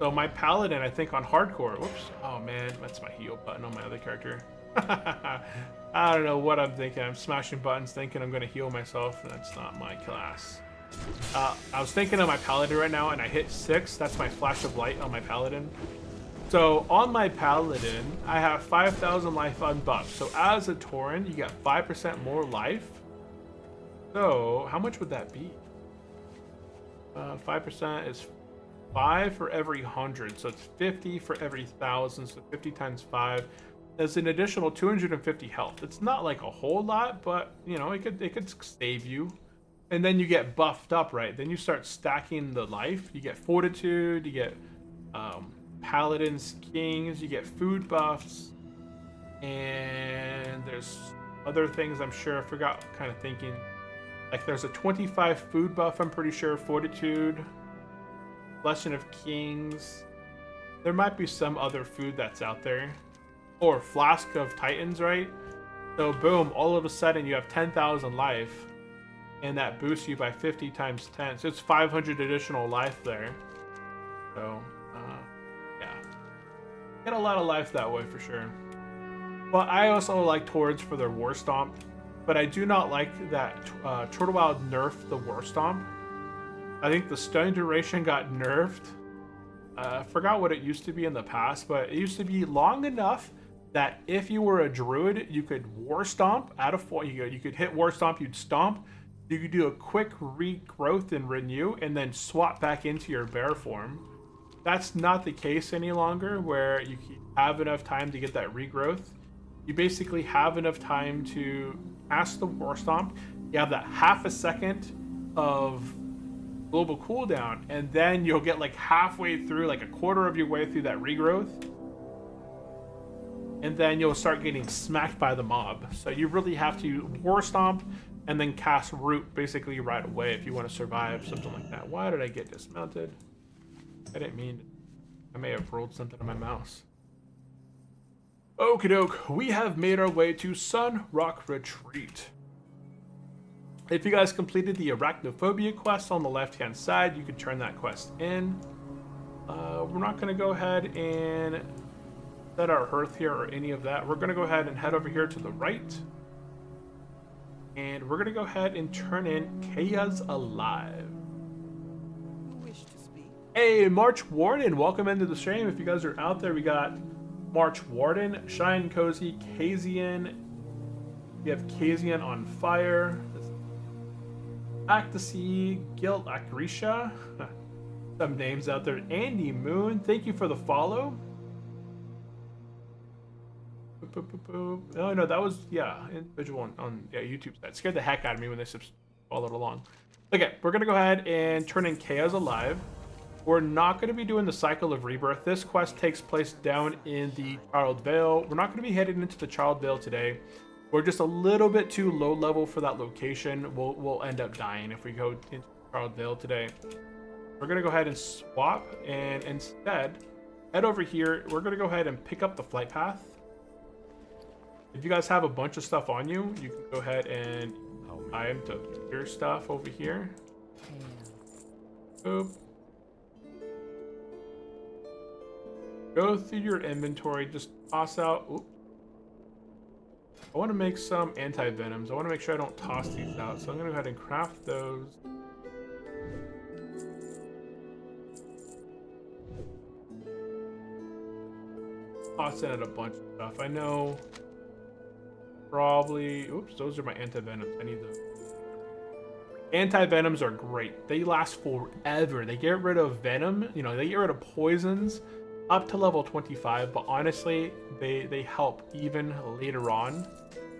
So my Paladin, I think on hardcore, whoops, oh man, that's my heal button on my other character. I don't know what I'm thinking. I'm smashing buttons thinking I'm gonna heal myself, and that's not my class. I was thinking of my Paladin right now, and I hit 6. That's my flash of light on my Paladin. So on my Paladin, I have 5,000 life unbuffed. So as a Tauren, you get 5% more life. So how much would that be? 5% is 5 for every 100. So it's 50 for every 1,000. So 50 times 5. There's an additional 250 health. It's not like a whole lot, but you know, it could save you. And then you get buffed up, right? Then you start stacking the life. You get fortitude, you get paladins, kings, you get food buffs, and there's other things I'm sure. I forgot kind of thinking. Like there's a 25 food buff, I'm pretty sure, fortitude, blessing of kings. There might be some other food that's out there. Or flask of titans, right? So boom, all of a sudden you have 10,000 life. And that boosts you by 50 times 10. So it's 500 additional life there. So, yeah. Get a lot of life that way for sure. Well, I also like Taurens for their War Stomp. But I do not like that Turtle Wild nerfed the War Stomp. I think the stun duration got nerfed. I forgot what it used to be in the past. But it used to be long enough that if you were a Druid, you could War Stomp out of 4. You could hit War Stomp, you'd stomp. You could do a quick regrowth and renew and then swap back into your bear form. That's not the case any longer, where you have enough time to get that regrowth. You basically have enough time to cast the War Stomp. You have that half a second of global cooldown, and then you'll get like halfway through, like a quarter of your way through that regrowth. And then you'll start getting smacked by the mob. So you really have to War Stomp and then cast Root basically right away if you want to survive, something like that. Why did I get dismounted? I didn't mean to. I may have rolled something on my mouse. Okie doke, we have made our way to Sun Rock Retreat. If you guys completed the Arachnophobia quest on the left-hand side, you can turn that quest in. We're not going to go ahead and set our hearth here or any of that. We're going to go ahead and head over here to the right. And we're going to go ahead and turn in Kaya's Alive. Hey, March Warden, welcome into the stream. If you guys are out there, we got March Warden, Shine Cozy, Kazian. We have Kazian on Fire. Actasy, Guilt Acrisha. Some names out there. Andy Moon, thank you for the follow. Oh no, that was individual on YouTube. That scared the heck out of me when they followed along. Okay, we're gonna go ahead and turn in Chaos Alive. We're not going to be doing the Cycle of Rebirth. This quest takes place down in the Child Vale. We're not going to be heading into the Child Vale today. We're just a little bit too low level for that location. We'll end up dying if we go into Child Vale today. We're going to go ahead and swap, and instead head over here. We're going to go ahead and pick up the flight path. If you guys have a bunch of stuff on you, you can go ahead and item to your stuff over here. Boop. Go through your inventory, just toss out. Oop. I want to make some anti-venoms. I want to make sure I don't toss these out, so I'm going to go ahead and craft those. Toss in a bunch of stuff. I know probably... Oops, those are my anti-venoms. I need those. Anti-venoms are great. They last forever. They get rid of venom. You know, they get rid of poisons up to level 25. But honestly, they help even later on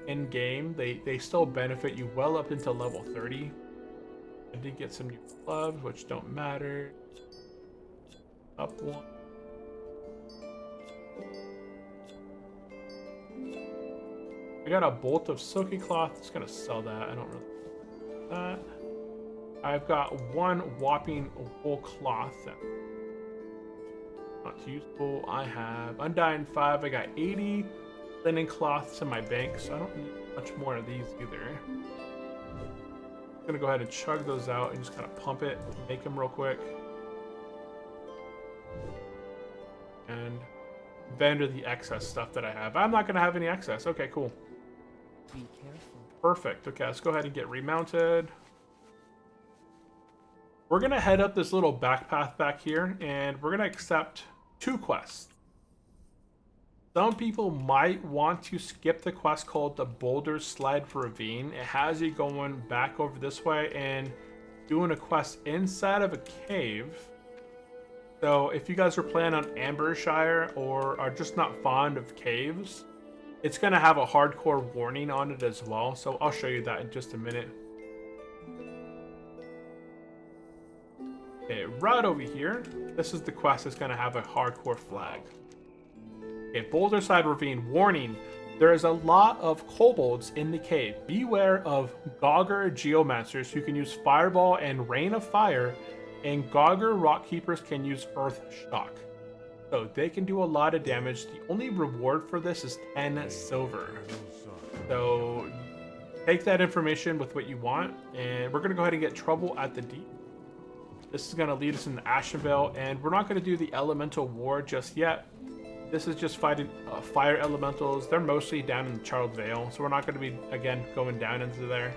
in game. They still benefit you well up into level 30. I did get some new gloves, which don't matter. Up one. I got a bolt of silky cloth. Just gonna sell that. I don't really like that. I've got one whopping wool cloth. Not too useful. I have Undying 5. I got 80 linen cloths in my bank, so I don't need much more of these either. I'm gonna go ahead and chug those out and just kind of pump it, make them real quick. And vendor the excess stuff that I have. I'm not gonna have any excess. Okay, cool. Be careful. Perfect. Okay, let's go ahead and get remounted. We're gonna head up this little back path back here, and we're gonna accept 2 quests. Some people might want to skip the quest called the Boulder Slide Ravine. It has you going back over this way and doing a quest inside of a cave. So if you guys are planning on Ambershire or are just not fond of caves, it's going to have a hardcore warning on it as well. So I'll show you that in just a minute. Okay, right over here, this is the quest that's going to have a hardcore flag. Okay, Boulder Side Ravine. Warning, there is a lot of kobolds in the cave. Beware of Gogger Geomancers who can use Fireball and Rain of Fire, and Gogger Rock Keepers can use Earth Shock. So they can do a lot of damage. The only reward for this is 10 silver. So take that information with what you want, and we're going to go ahead and get Trouble at the Deep. This is going to lead us into Ashenvale, and we're not going to do the Elemental War just yet. This is just fighting fire elementals. They're mostly down in the Child Vale, so we're not going to be, again, going down into there.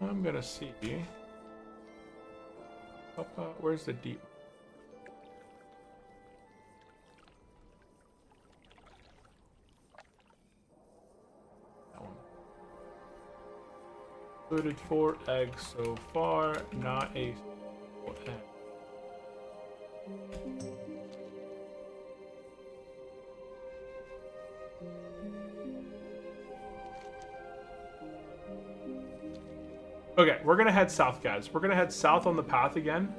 I'm gonna see. Where's the deep? That one. Included 4 eggs so far, not a single egg. Okay, we're gonna head south, guys. We're gonna head south on the path again.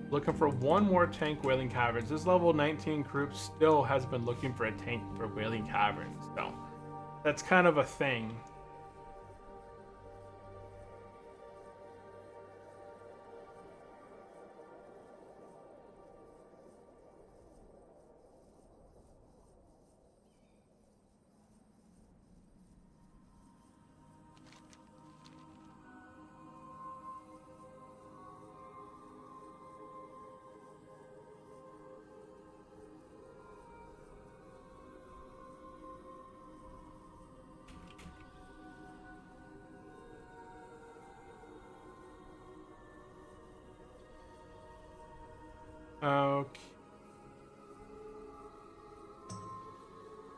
Looking for one more tank Wailing Caverns. This level 19 group still has been looking for a tank for Wailing Caverns, so that's kind of a thing. Okay.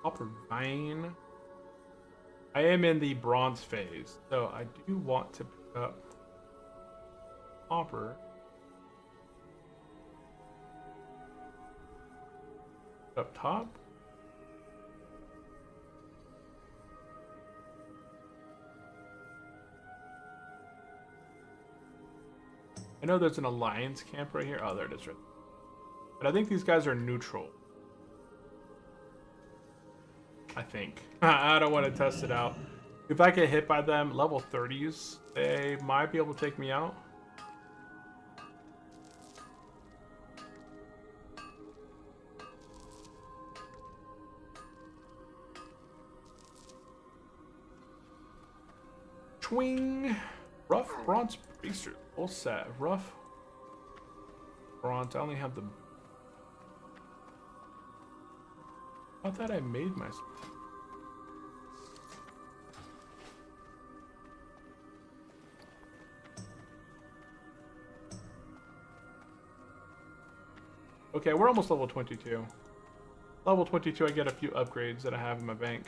Copper vein. I am in the bronze phase, so I do want to pick up copper. Up top. I know there's an alliance camp right here. Oh, there it is. Right. But I think these guys are neutral. I think. I don't want to test it out. If I get hit by them, level 30s, they might be able to take me out. Swing. Rough bronze priester. Full set. Rough bronze. I only have the. I thought I made myself. Okay, we're almost level 22. Level 22, I get a few upgrades that I have in my bank.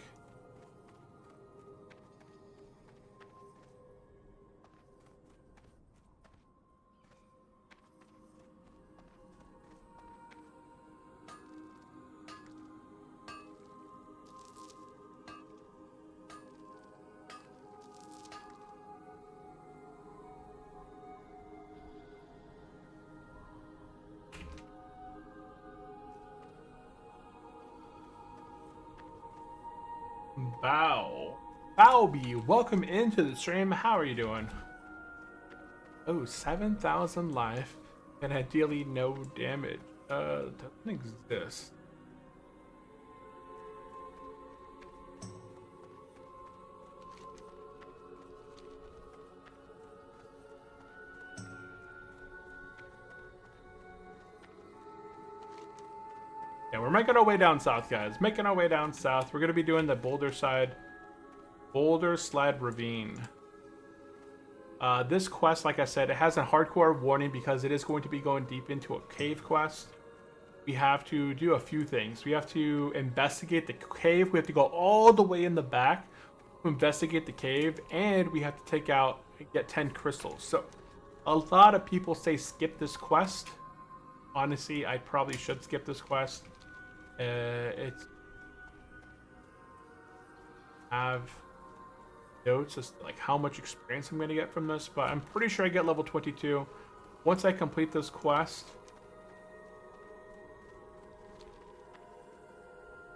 Bowby, welcome into the stream. How are you doing? Oh, 7,000 life and ideally no damage. Doesn't exist. Yeah, we're making our way down south, guys. Making our way down south. We're gonna be doing the Boulder Slide Ravine. This quest, like I said, it has a hardcore warning because it is going to be going deep into a cave quest. We have to do a few things. We have to investigate the cave. We have to go all the way in the back to investigate the cave, and we have to get 10 crystals. So a lot of people say skip this quest. Honestly, I probably should skip this quest. It's have notes as to, like, how much experience I'm going to get from this, but I'm pretty sure I get level 22 once I complete this quest,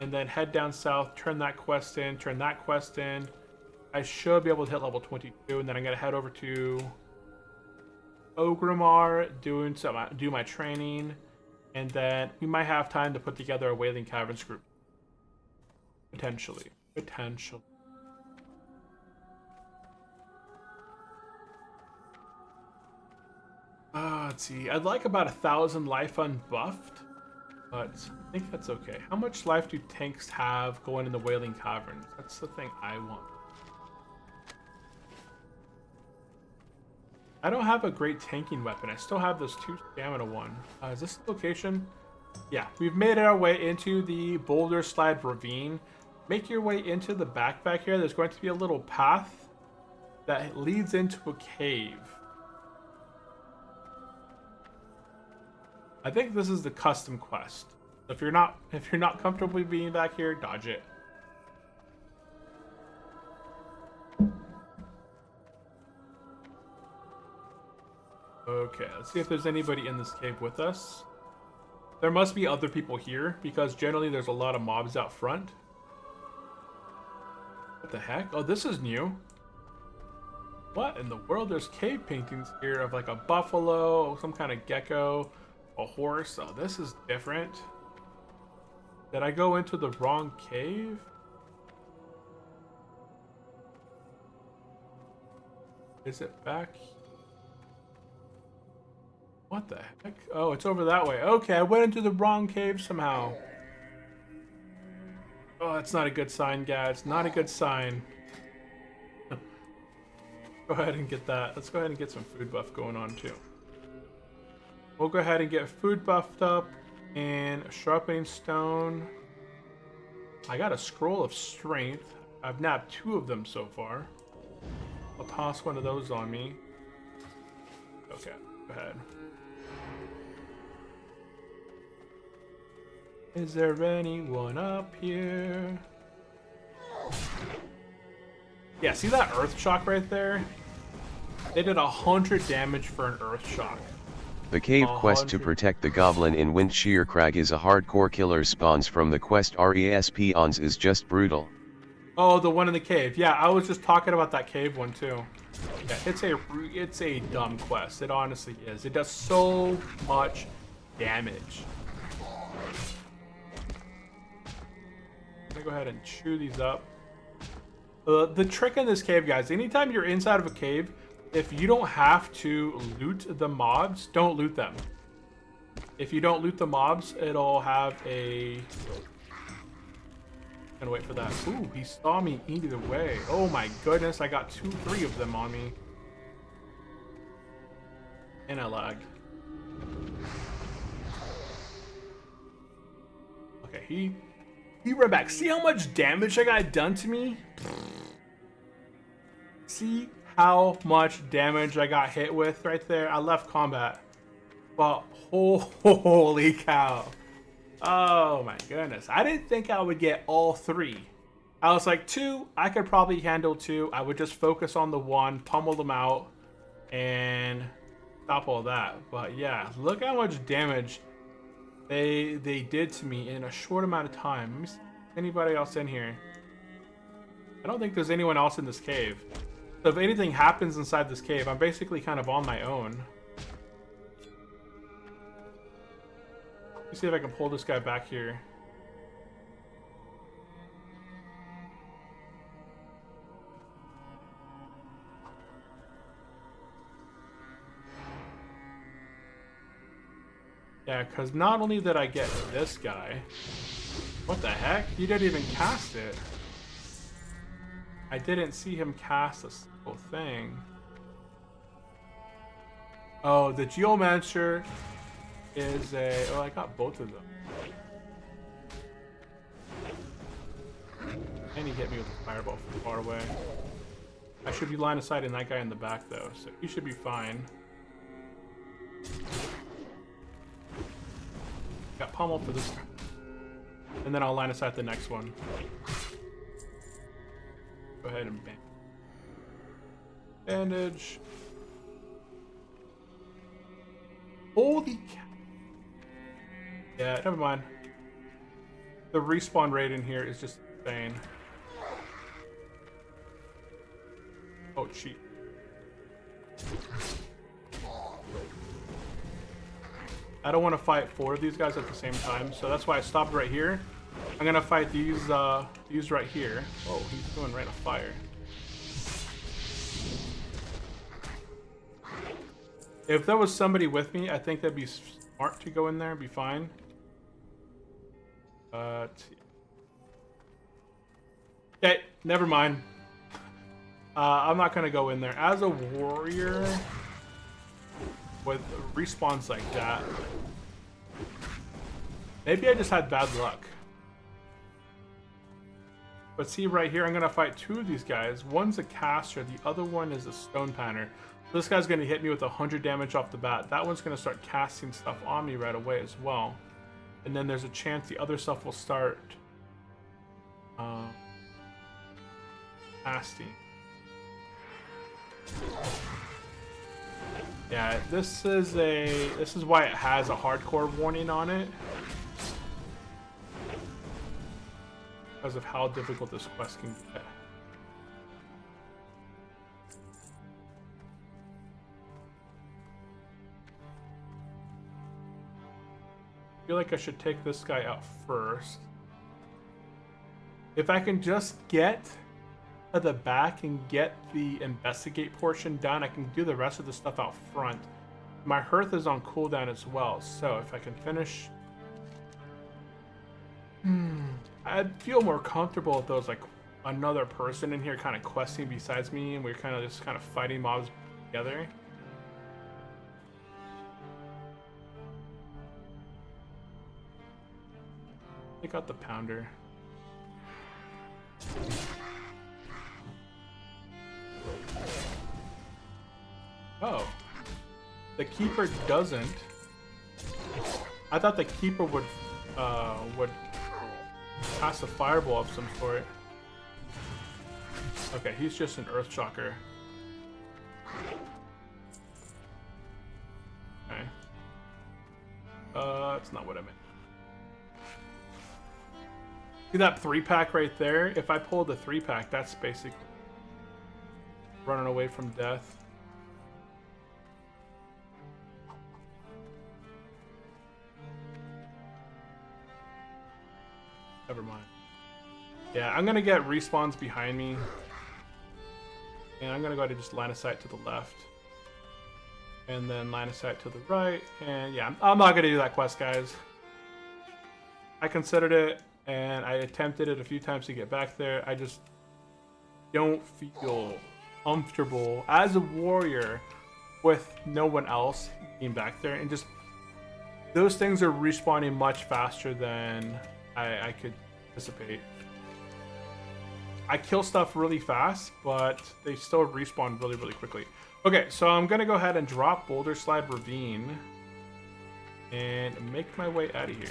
and then head down south, turn that quest in. I should be able to hit level 22, and then I'm going to head over to Ogrimmar, do my training, and then we might have time to put together a Wailing Caverns group. Potentially. Let's see. I'd like about 1,000 life unbuffed, but I think that's okay. How much life do tanks have going in the Wailing Caverns? That's the thing I want. I don't have a great tanking weapon. I still have this 2 stamina one. Is this the location? Yeah, we've made our way into the Boulder Slide Ravine. Make your way into the back here. There's going to be a little path that leads into a cave. I think this is the custom quest. If you're not comfortable being back here, dodge it. Okay, let's see if there's anybody in this cave with us. There must be other people here, because generally there's a lot of mobs out front. What the heck? Oh, this is new. What in the world? There's cave paintings here of like a buffalo, some kind of gecko, a horse. Oh, this is different. Did I go into the wrong cave? Is it back here? What the heck? Oh, it's over that way. Okay, I went into the wrong cave somehow. Oh, that's not a good sign, guys. Not a good sign. Go ahead and get that. Let's go ahead and get some food buff going on, too. We'll go ahead and get food buffed up and sharpening stone. I got a scroll of strength. I've nabbed 2 of them so far. I'll toss one of those on me. Okay, go ahead. Is there anyone up here? Yeah, see that earth shock right there? They did 100 damage for an earth shock. The cave quest to protect the goblin in Windshear Crag is a hardcore killer spawns from the quest RESP-ons is just brutal. Oh, the one in the cave. Yeah, I was just talking about that cave one too. Yeah, it's a dumb quest. It honestly is. It does so much damage. I'm gonna go ahead and chew these up. The trick in this cave, guys, anytime you're inside of a cave, if you don't have to loot the mobs, don't loot them. If you don't loot the mobs, it'll have a... Gonna wait for that. Ooh, he saw me either way. Oh my goodness, I got 3 of them on me. And I lag. Okay, he ran back. See how much damage I got done to me? See how much damage I got hit with right there? I left combat. But holy cow. Oh my goodness. I didn't think I would get all 3. I was like 2, I could probably handle 2. I would just focus on the 1, pummel them out, and stop all that. But yeah, look how much damage they did to me in a short amount of time. Let me see anybody else in here. I don't think there's anyone else in this cave. So if anything happens inside this cave, I'm basically kind of on my own. Let me see if I can pull this guy back here. Yeah, because not only did I get this guy, what the heck? He didn't even cast it. I didn't see him cast a single thing. Oh, the Geomancer is a... Oh, I got both of them. And he hit me with a fireball from far away. I should be line of sight in that guy in the back, though, so he should be fine. Got pummeled for this. And then I'll line of sight the next one. Go ahead and bam. Bandage. Holy cow. Yeah, never mind. The respawn rate in here is just insane. Oh, cheat. I don't want to fight 4 of these guys at the same time, so that's why I stopped right here. I'm gonna fight these right here. Oh, he's doing right of fire. If there was somebody with me, I think that'd be smart to go in there and be fine. But okay, never mind. I'm not gonna go in there as a warrior with respawns like that. Maybe I just had bad luck. But see right here, I'm gonna fight 2 of these guys. One's a caster, the other one is a stone panner. This guy's gonna hit me with 100 damage off the bat. That one's gonna start casting stuff on me right away as well. And then there's a chance the other stuff will start casting. Yeah, this is why it has a hardcore warning on it. Because of how difficult this quest can get. I feel like I should take this guy out first. If I can just get to the back and get the investigate portion done, I can do the rest of the stuff out front. My hearth is on cooldown as well, so if I can finish... I'd feel more comfortable if there was like another person in here kind of questing besides me and we're kind of just fighting mobs together. Take out the pounder. Oh. The keeper doesn't. I thought the keeper would cast a fireball of some sort. Okay, he's just an earth shocker. Okay. That's not what I meant. See that 3-pack right there? If I pull the 3-pack, that's basically running away from death. Never mind. Yeah, I'm gonna get respawns behind me. And I'm gonna go ahead and just line of sight to the left. And then line of sight to the right. And yeah, I'm not gonna do that quest, guys. I considered it, and I attempted it a few times to get back there. I just don't feel comfortable as a warrior with no one else being back there. And just, those things are respawning much faster than I could anticipate. I kill stuff really fast, but they still respawn really, really quickly. Okay, so I'm gonna go ahead and drop Boulder Slide Ravine and make my way out of here.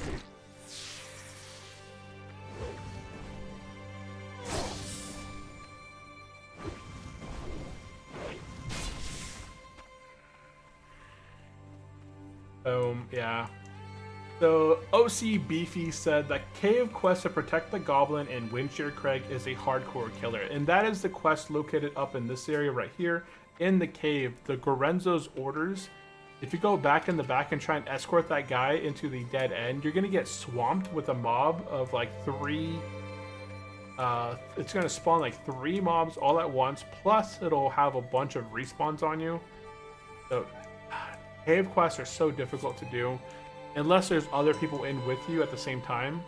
Yeah. So, OC Beefy said that cave quest to protect the goblin in Windshear Crag is a hardcore killer. And that is the quest located up in this area right here in the cave. The Gorenzo's orders. If you go back in the back and try and escort that guy into the dead end, you're going to get swamped with a mob of like 3... it's going to spawn like 3 mobs all at once. Plus, it'll have a bunch of respawns on you. So, cave quests are so difficult to do. Unless there's other people in with you at the same time,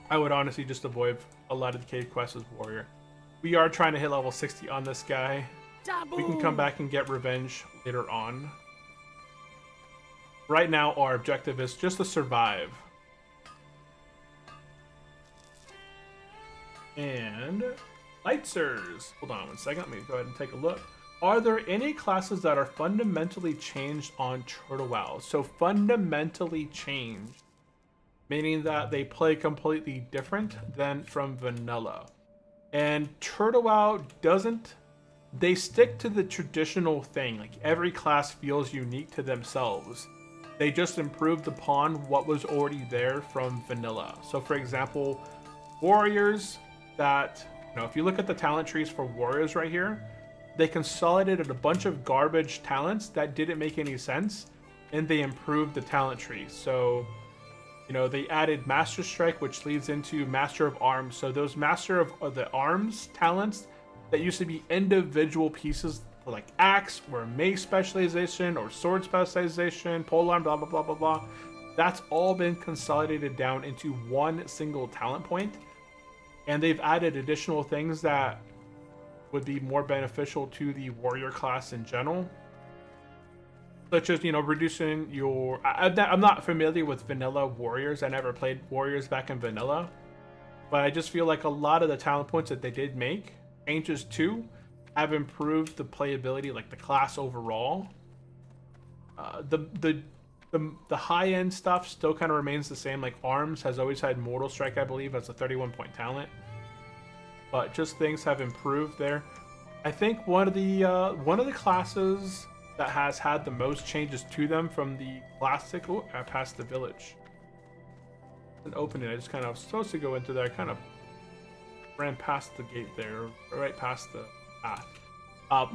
I would honestly just avoid a lot of the cave quests as warrior. We are trying to hit level 60 on this guy. We can come back and get revenge later on. Right now, our objective is just to survive. And Lightsers. Hold on 1 second. Let me go ahead and take a look. Are there any classes that are fundamentally changed on Turtle WoW? So fundamentally changed, meaning that they play completely different than from vanilla. And Turtle WoW doesn't, they stick to the traditional thing. Like every class feels unique to themselves. They just improved upon what was already there from vanilla. So for example, warriors that, you know, if you look at the talent trees for warriors right here, they consolidated a bunch of garbage talents that didn't make any sense, and they improved the talent tree. So, you know, they added Master Strike, which leads into Master of Arms. So those Master of the Arms talents that used to be individual pieces, like Axe or Mace specialization or Sword specialization, Polearm, blah, blah, blah, blah, blah. That's all been consolidated down into one single talent point. And they've added additional things that would be more beneficial to the warrior class in general, such as, you know, reducing your... I'm not familiar with vanilla warriors. I never played warriors back in vanilla, but I just feel like a lot of the talent points that they did make changes to have improved the playability, like the class overall. The high-end stuff still kind of remains the same. Like Arms has always had Mortal Strike, I believe, as a 31-point talent. But just things have improved there. I think one of the classes that has had the most changes to them from the classic... Oh, I passed the village. An opening. I just kind of was supposed to go into there. I kind of ran past the gate there, right past the path.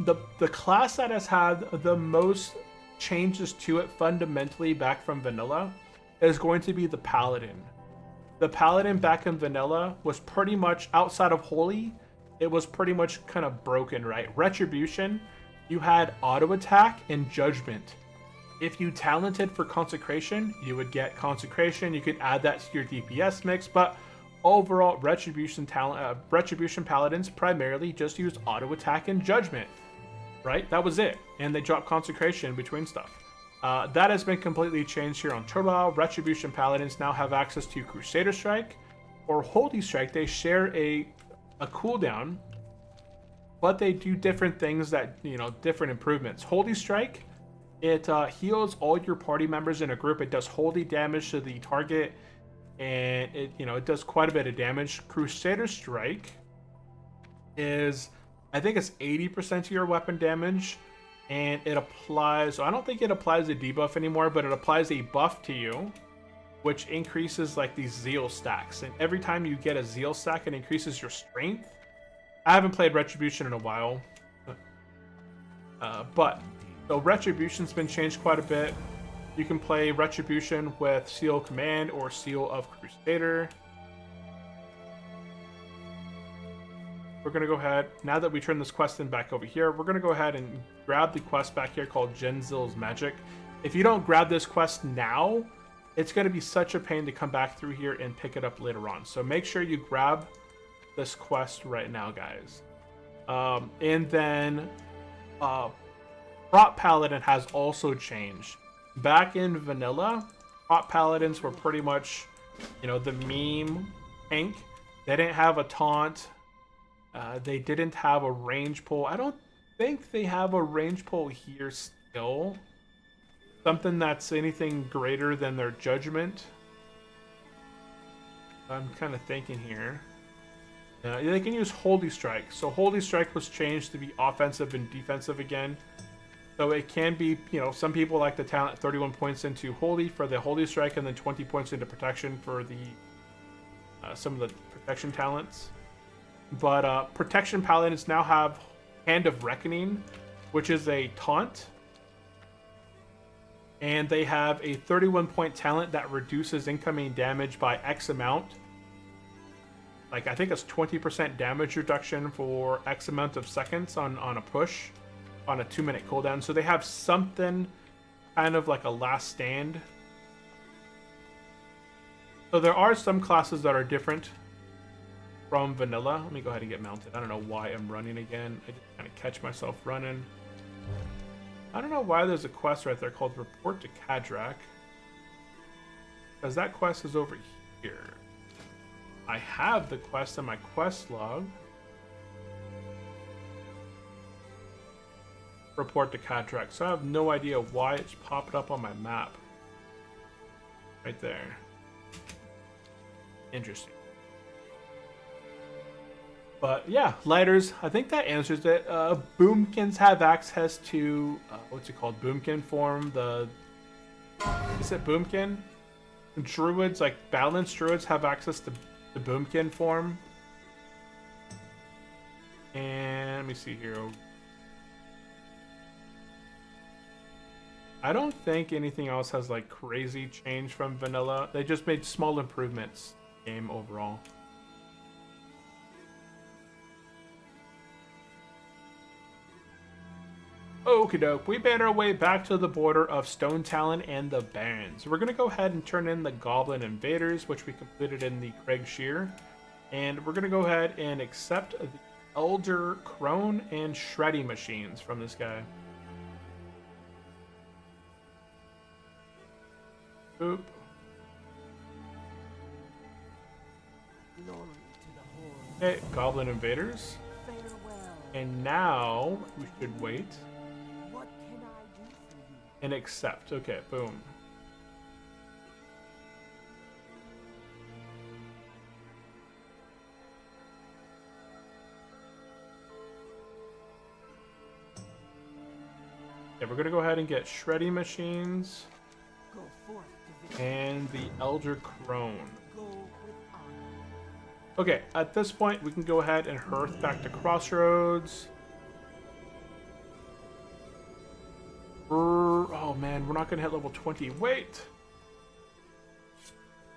The class that has had the most changes to it fundamentally back from vanilla is going to be the Paladin. The Paladin back in vanilla was pretty much, outside of Holy, it was pretty much kind of broken, right? Retribution, you had auto attack and Judgment. If you talented for Consecration, you would get Consecration. You could add that to your DPS mix, but overall, Retribution Paladins primarily just used auto attack and Judgment, right? That was it. And they dropped Consecration in between stuff. That has been completely changed here on Turbo. Retribution Paladins now have access to Crusader Strike or Holy Strike. They share a cooldown, but they do different things that, you know, different improvements. Holy Strike, it heals all your party members in a group. It does holy damage to the target, and it does quite a bit of damage. Crusader Strike is, I think it's 80% of your weapon damage, and it applies, I don't think it applies a debuff anymore, but it applies a buff to you, which increases like these zeal stacks. And every time you get a zeal stack, it increases your strength. I haven't played Retribution in a while, but so Retribution's been changed quite a bit. You can play Retribution with Seal of Command or Seal of Crusader. We're going to go ahead, now that we turn this quest in back over here, we're going to go ahead and grab the quest back here called Genzil's Magic. If you don't grab this quest now, it's going to be such a pain to come back through here and pick it up later on. So make sure you grab this quest right now, guys. And then Prop Paladin has also changed. Back in vanilla, Prop Paladins were pretty much, the meme tank. They didn't have a taunt. They didn't have a range pull. I don't think they have a range pull here still. Something that's anything greater than their judgment. I'm kind of thinking here. They can use Holy Strike. So Holy Strike was changed to be offensive and defensive again. So it can be, some people like the talent 31 points into Holy for the Holy Strike, and then 20 points into Protection for the some of the Protection talents. But Protection Paladins now have Hand of Reckoning, which is a taunt. And they have a 31-point talent that reduces incoming damage by X amount. Like, I think it's 20% damage reduction for X amount of seconds on a push, on a 2-minute cooldown. So they have something kind of like a last stand. So there are some classes that are different from vanilla. Let me go ahead and get mounted. I don't know why I'm running again. I just kind of catch myself running. I don't know why there's a quest right there called Report to Kadrak, because that quest is over here. I have the quest in my quest log. Report to Kadrak. So I have no idea why it's popped up on my map. Right there. Interesting. But yeah, lighters, I think that answers it. Boomkins have access to, what's it called? Boomkin form. Is it Boomkin? Druids, like balanced druids, have access to the Boomkin form. And let me see here. I don't think anything else has like crazy change from vanilla. They just made small improvements in the game overall. Okie doke, we made our way back to the border of Stone Talon and the Barrens. We're going to go ahead and turn in the Goblin Invaders, which we completed in the Craig Shear. And we're going to go ahead and accept the Elder Crone and Shredding Machines from this guy. Oop. Okay, Goblin Invaders. And now we should wait. And accept. Okay, boom. Yeah, we're gonna go ahead and get Shredding Machines and the Elder Crone. Okay, at this point we can go ahead and hearth back to Crossroads. Oh man, we're not gonna hit level 20. Wait!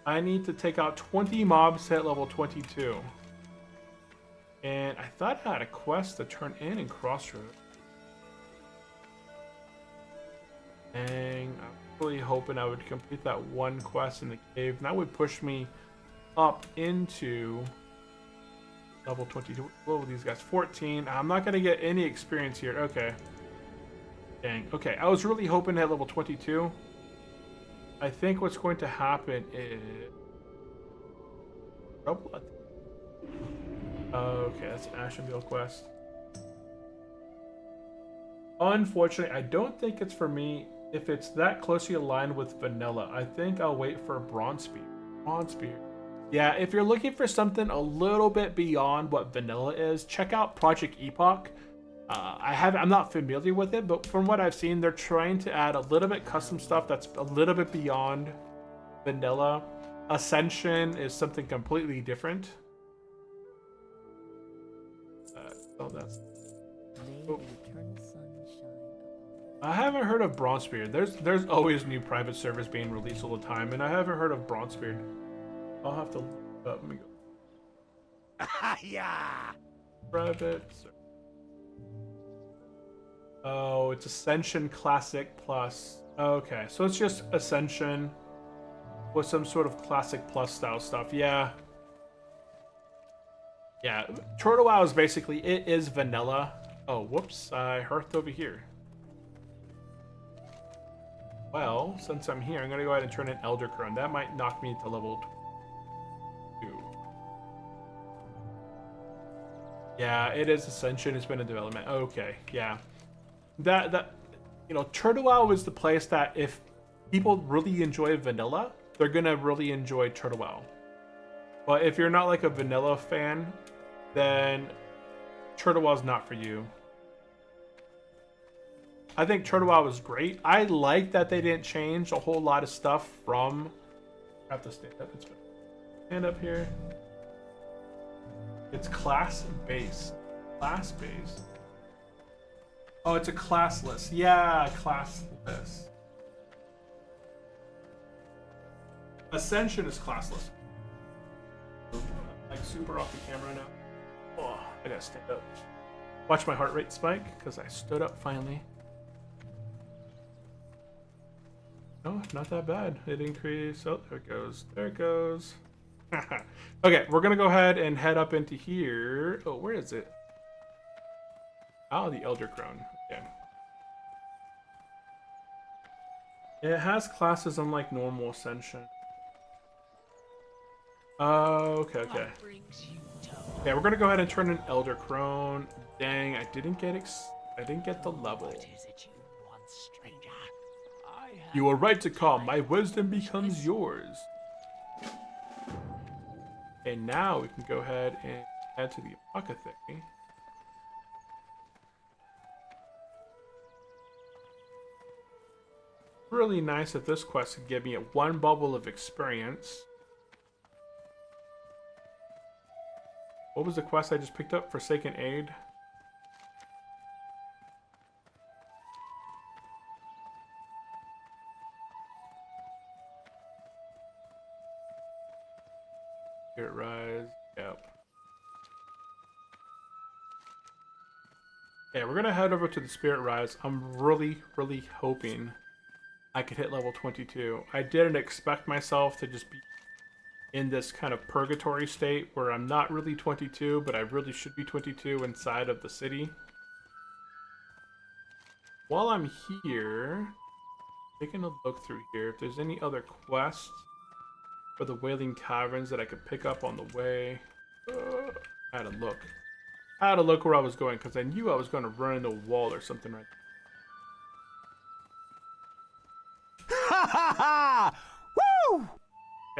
I need to take out 20 mobs to hit level 22. And I thought I had a quest to turn in Crossroads. Dang, I'm really hoping I would complete that one quest in the cave. And that would push me up into level 22. What were these guys? 14. I'm not gonna get any experience here. Okay. Dang. Okay, I was really hoping to hit level 22. I think what's going to happen is... Okay, that's an Ashenvale quest. Unfortunately, I don't think it's for me if it's that closely aligned with vanilla. I think I'll wait for a bronze spear. Bronze spear. Yeah, if you're looking for something a little bit beyond what vanilla is, check out Project Epoch. I'm not familiar with it, but from what I've seen, they're trying to add a little bit custom stuff that's a little bit beyond vanilla. Ascension is something completely different. Oh, that's... Oh. I haven't heard of Bronzebeard. There's always new private servers being released all the time, and I haven't heard of Bronzebeard. I'll have to look it up. Let me go. Yeah. Private server. Oh, it's Ascension Classic Plus. Okay, so it's just Ascension with some sort of Classic Plus style stuff. Yeah. Yeah, Turtle WoW is basically, it is vanilla. Oh, whoops, I hearthed over here. Well, since I'm here, I'm going to go ahead and turn in Elder Crone. That might knock me to level 2. Yeah, it is Ascension. It's been in development. Okay, yeah. That you know, Turtle WoW is the place that if people really enjoy vanilla, they're going to really enjoy Turtle WoW. But if you're not like a vanilla fan, then Turtle WoW is not for you. I think Turtle WoW was great. I like that they didn't change a whole lot of stuff from... I have to stand up. It's stand up here. It's class-based. Class-based. Oh, it's a classless. Yeah, classless. Ascension is classless. Like super off the camera now. Oh, I gotta stand up. Watch my heart rate spike because I stood up finally. No, not that bad. It increased. Oh, there it goes. There it goes. Okay, we're gonna go ahead and head up into here. Oh, where is it? Oh, the Elder Crone. Okay. It has classes unlike normal Ascension. Okay, okay. Yeah, we're gonna go ahead and turn in Elder Crone. Dang, I didn't get the level. You are right to come. My wisdom becomes yours. And now we can go ahead and add to the apothecary. Really nice if this quest could give me 1 bubble of experience. What was the quest I just picked up? Forsaken Aid. Spirit Rise. Yep. Yeah, we're gonna head over to the Spirit Rise. I'm really hoping I could hit level 22. I didn't expect myself to just be in this kind of purgatory state where I'm not really 22, but I really should be 22 inside of the city. While I'm here, taking a look through here, if there's any other quests for the Wailing Caverns that I could pick up on the way. I had to look. I had to look where I was going because I knew I was going to run into a wall or something right there. Ha ha ha! Woo!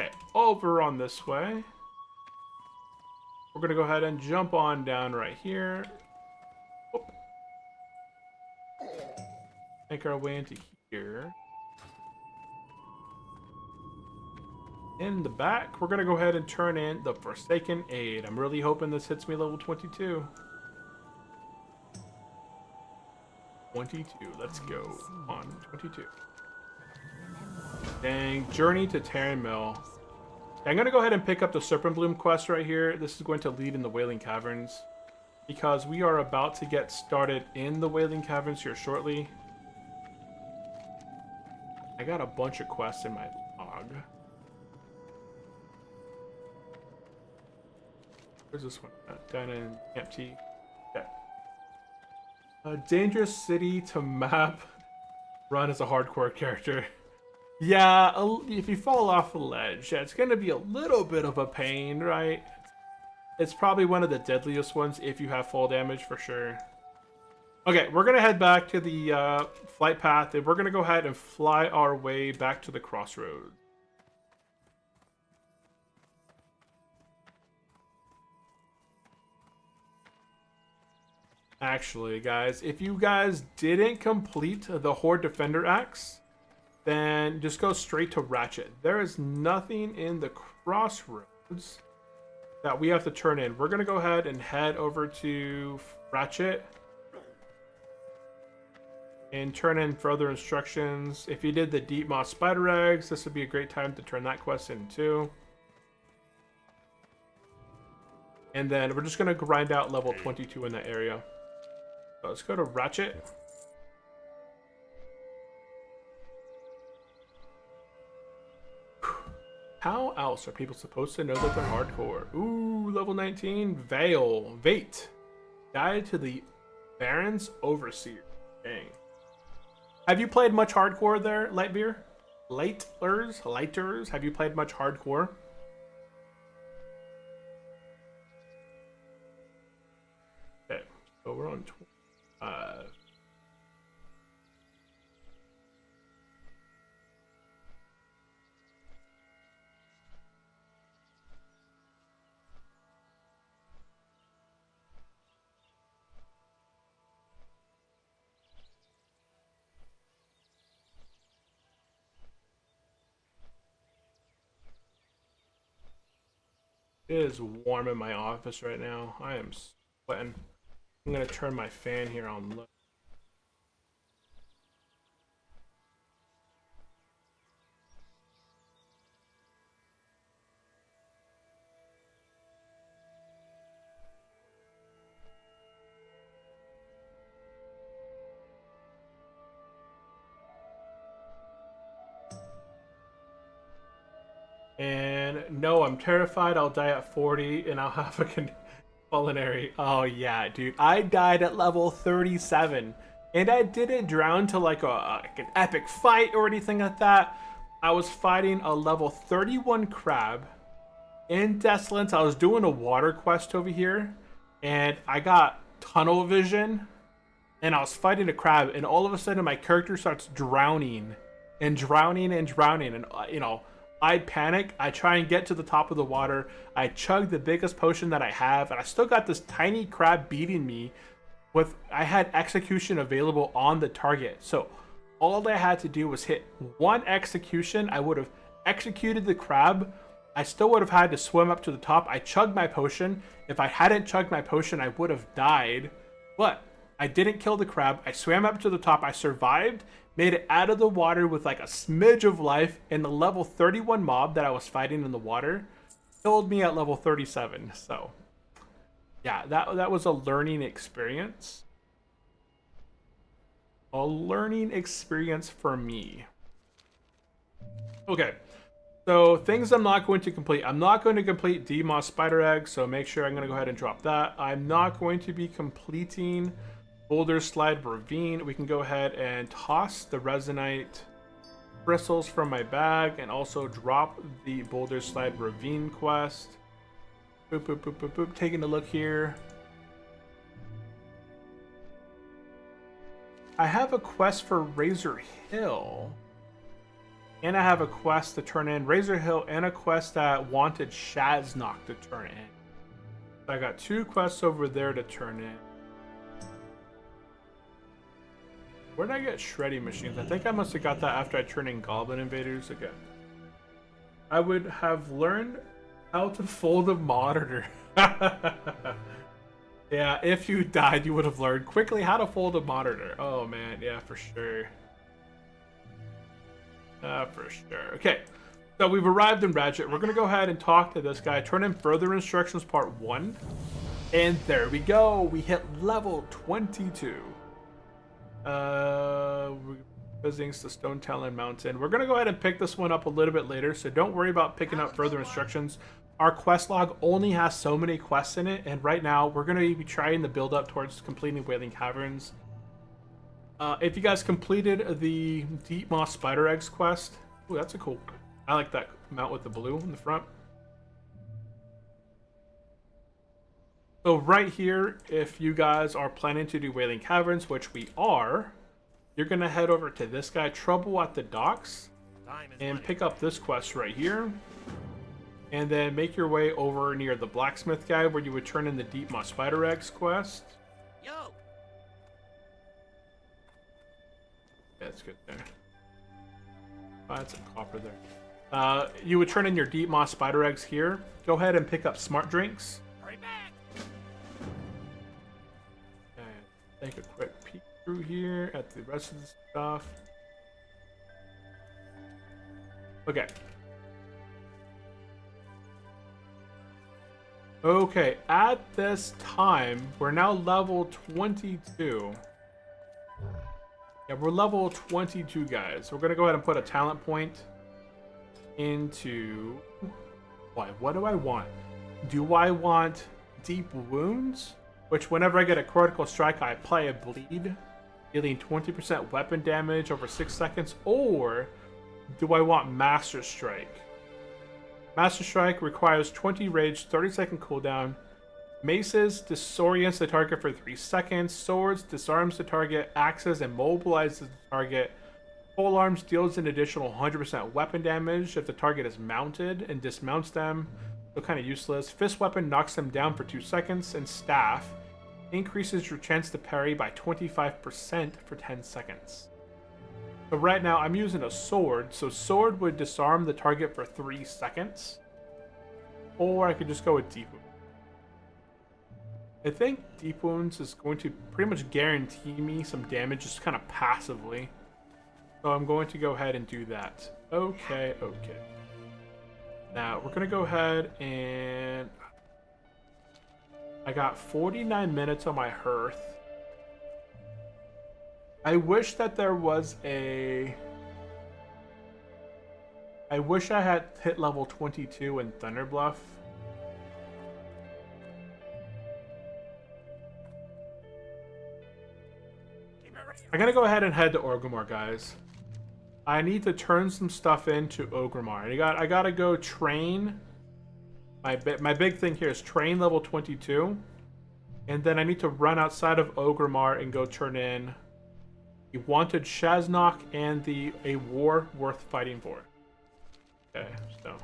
Okay, over on this way. We're going to go ahead and jump on down right here. Whoop. Make our way into here. In the back, we're going to go ahead and turn in the Forsaken Aid. I'm really hoping this hits me level 22. 22, let's go. On 22. Dang, Journey to Terran Mill. I'm going to go ahead and pick up the Serpent Bloom quest right here. This is going to lead in the Wailing Caverns, because we are about to get started in the Wailing Caverns here shortly. I got a bunch of quests in my log. Where's this one? Down in Camp T. Okay. A dangerous city to map Run as a hardcore character. Yeah, if you fall off a ledge, yeah, it's going to be a little bit of a pain, right? It's probably one of the deadliest ones if you have fall damage for sure. Okay, we're going to head back to the flight path, and we're going to go ahead and fly our way back to the crossroads. Actually, guys, if you guys didn't complete the Horde Defender Axe, then just go straight to Ratchet. There is nothing in the crossroads that we have to turn in. We're going to go ahead and head over to Ratchet and turn in further instructions. If you did the Deep Moss Spider Eggs, this would be a great time to turn that quest in too. And then we're just going to grind out level 22 in that area. So let's go to Ratchet. How else are people supposed to know that they're hardcore? Ooh, level 19. Vate. Guide to the Barrens Overseer. Dang. Have you played much hardcore there, Lightbeer? Lighters? Have you played much hardcore? Okay, so we're on 25. It is warm in my office right now. I am sweating. I'm gonna turn my fan here on low. And no, I'm terrified I'll die at 40 and I'll have a culinary. Oh yeah, dude. I died at level 37 and I didn't drown to like an epic fight or anything like that. I was fighting a level 31 crab in Desolence. I was doing a water quest over here and I got tunnel vision and I was fighting a crab and all of a sudden my character starts drowning and drowning and drowning and you know, I panic. I try and get to the top of the water. I chug the biggest potion that I have, and I still got this tiny crab beating me. I had execution available on the target, so all I had to do was hit one execution. I would have executed the crab. I still would have had to swim up to the top. I chugged my potion. If I hadn't chugged my potion, I would have died. But I didn't kill the crab. I swam up to the top. I survived. Made it out of the water with like a smidge of life, and the level 31 mob that I was fighting in the water killed me at level 37. So yeah, that was a learning experience. A learning experience for me. Okay, so things I'm not going to complete. I'm not going to complete D-Moss Spider Egg, so make sure I'm going to go ahead and drop that. I'm not going to be completing Boulder Slide Ravine. We can go ahead and toss the Resonite crystals from my bag and also drop the Boulder Slide Ravine quest. Boop, boop, boop, boop, boop. Taking a look here. I have a quest for Razor Hill. And I have a quest to turn in. Razor Hill and a quest that wanted Shaznok to turn in. So I got two quests over there to turn in. Where did I get shredding machines? I think I must have got that after I turned in Goblin Invaders again. I would have learned how to fold a monitor. Yeah, if you died, you would have learned quickly how to fold a monitor. Oh man, yeah, for sure. For sure. Okay, so we've arrived in Ratchet. We're gonna go ahead and talk to this guy. Turn in further instructions part 1. And there we go. We hit level 22. We're visiting the Stone Talon Mountain. We're gonna go ahead and pick this one up a little bit later, so don't worry about picking up further instructions. Our quest log only has so many quests in it, and right now we're gonna be trying to build up towards completing Wailing Caverns. If you guys completed the Deep Moss Spider Eggs quest, ooh, that's a cool. I like that mount with the blue in the front. So right here, if you guys are planning to do Wailing Caverns, which we are, you're gonna head over to this guy, Trouble at the Docks, and pick up this quest right here. And then make your way over near the blacksmith guy where you would turn in the Deep Moss Spider Eggs quest. Yo. Yeah, that's good there. That's some copper there. You would turn in your Deep Moss Spider Eggs here. Go ahead and pick up Smart Drinks. Hurry back. And take a quick peek through here at the rest of the stuff. Okay. Okay, at this time, we're now level 22. Yeah, we're level 22, guys. We're gonna go ahead and put a talent point into... What do I want? Do I want Deep Wounds? Which, whenever I get a critical strike, I apply a bleed, dealing 20% weapon damage over 6 seconds. Or do I want Master Strike? Master Strike requires 20 rage, 30-second cooldown. Maces disorients the target for 3 seconds. Swords disarms the target. Axes immobilizes the target. Polearms deals an additional 100% weapon damage if the target is mounted and dismounts them. So kind of useless. Fist weapon knocks them down for 2 seconds. And staff increases your chance to parry by 25% for 10 seconds. So right now I'm using a sword, so sword would disarm the target for 3 seconds. Or I could just go with Deep Wounds. I think Deep Wounds is going to pretty much guarantee me some damage just kind of passively. So I'm going to go ahead and do that. Okay. Now we're going to go ahead and... I got 49 minutes on my hearth. I wish that there was a... I wish I had hit level 22 in Thunderbluff. I'm gonna go ahead and head to Orgrimmar, guys. I need to turn some stuff into Orgrimmar. I gotta go train. My big thing here is train level 22. And then I need to run outside of Orgrimmar and go turn in the Wanted Shaznok and a war worth fighting for. Okay, so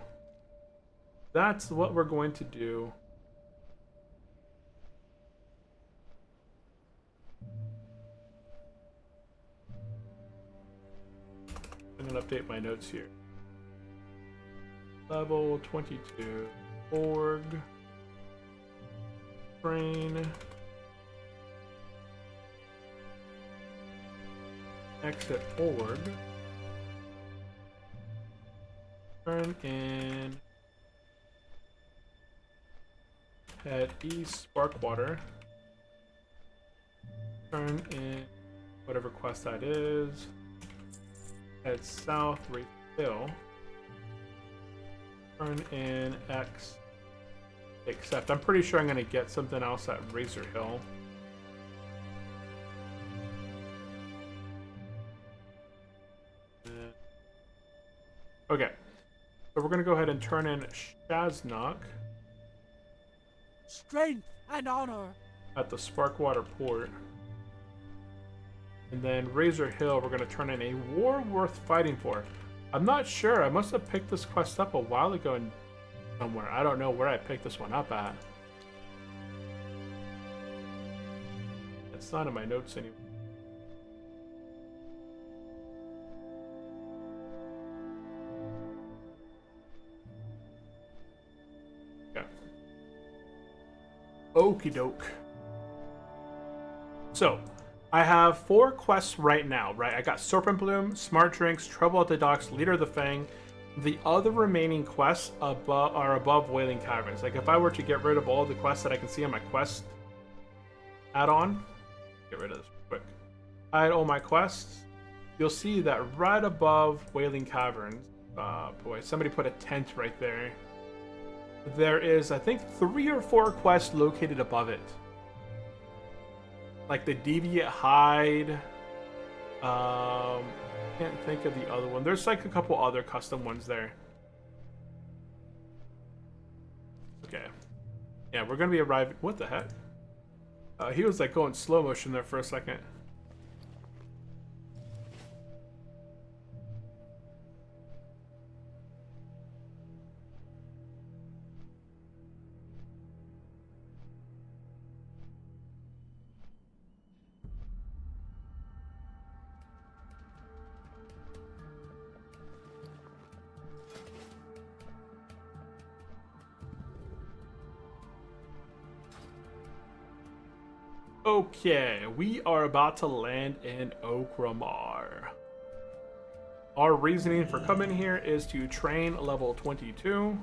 that's what we're going to do. I'm gonna update my notes here. Level 22, org, train. Exit org. Turn in. Head east, Sparkwater. Turn in whatever quest that is. Head south, Wraith Hill. Turn in X. Except I'm pretty sure I'm gonna get something else at Razor Hill. Okay, so we're gonna go ahead and turn in Shaznok. Strength and honor. At the Sparkwater Port. And then Razor Hill, we're gonna turn in a war worth fighting for. I'm not sure, I must have picked this quest up a while ago and somewhere. I don't know where I picked this one up at. It's not in my notes anymore. Okie doke. So, I have 4 quests right now, right? I got Serpent Bloom, Smart Drinks, Trouble at the Docks, Leader of the Fang. The other remaining quests are above Wailing Caverns. Like, if I were to get rid of all the quests that I can see on my quest add-on, get rid of this real quick. Hide all my quests. You'll see that right above Wailing Caverns, boy, somebody put a tent right there. There is, I think, 3 or 4 quests located above it. Like the Deviate Hide, Can't think of the other one. There's like a couple other custom ones there. Okay. Yeah, we're gonna be arriving. What the heck? He was like going slow motion there for a second. Okay, we are about to land in Okramar. Our reasoning for coming here is to train level 22.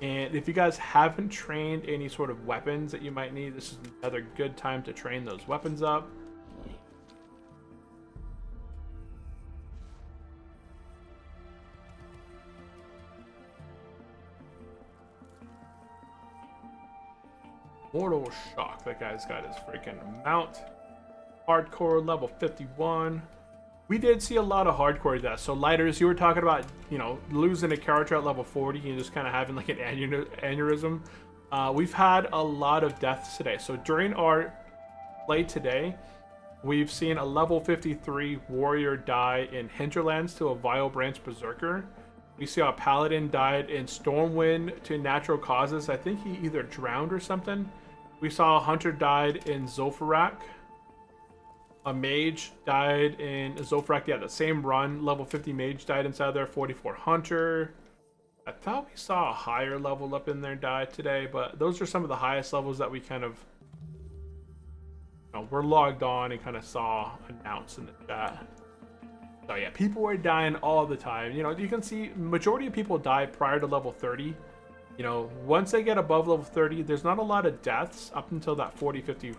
And if you guys haven't trained any sort of weapons that you might need, this is another good time to train those weapons up. Mortal Shock. That guy's got his freaking mount. Hardcore level 51. We did see a lot of hardcore deaths. So Lighters, you were talking about, you know, losing a character at level 40 and just kind of having like an aneurysm. We've had a lot of deaths today. So during our play today, we've seen a level 53 warrior die in Hinterlands to a Vile Branch Berserker. We saw a paladin died in Stormwind to natural causes. I think he either drowned or something. We saw a hunter died in Zul'Farrak. A mage died in Zul'Farrak. Yeah, the same run. Level 50 mage died inside there. 44 hunter. I thought we saw a higher level up in there die today, but those are some of the highest levels that we kind of, you know, were logged on and kind of saw announced in the chat. So yeah, people were dying all the time. You know, you can see majority of people die prior to level 30. You know, once they get above level 30, there's not a lot of deaths up until that 40, 50.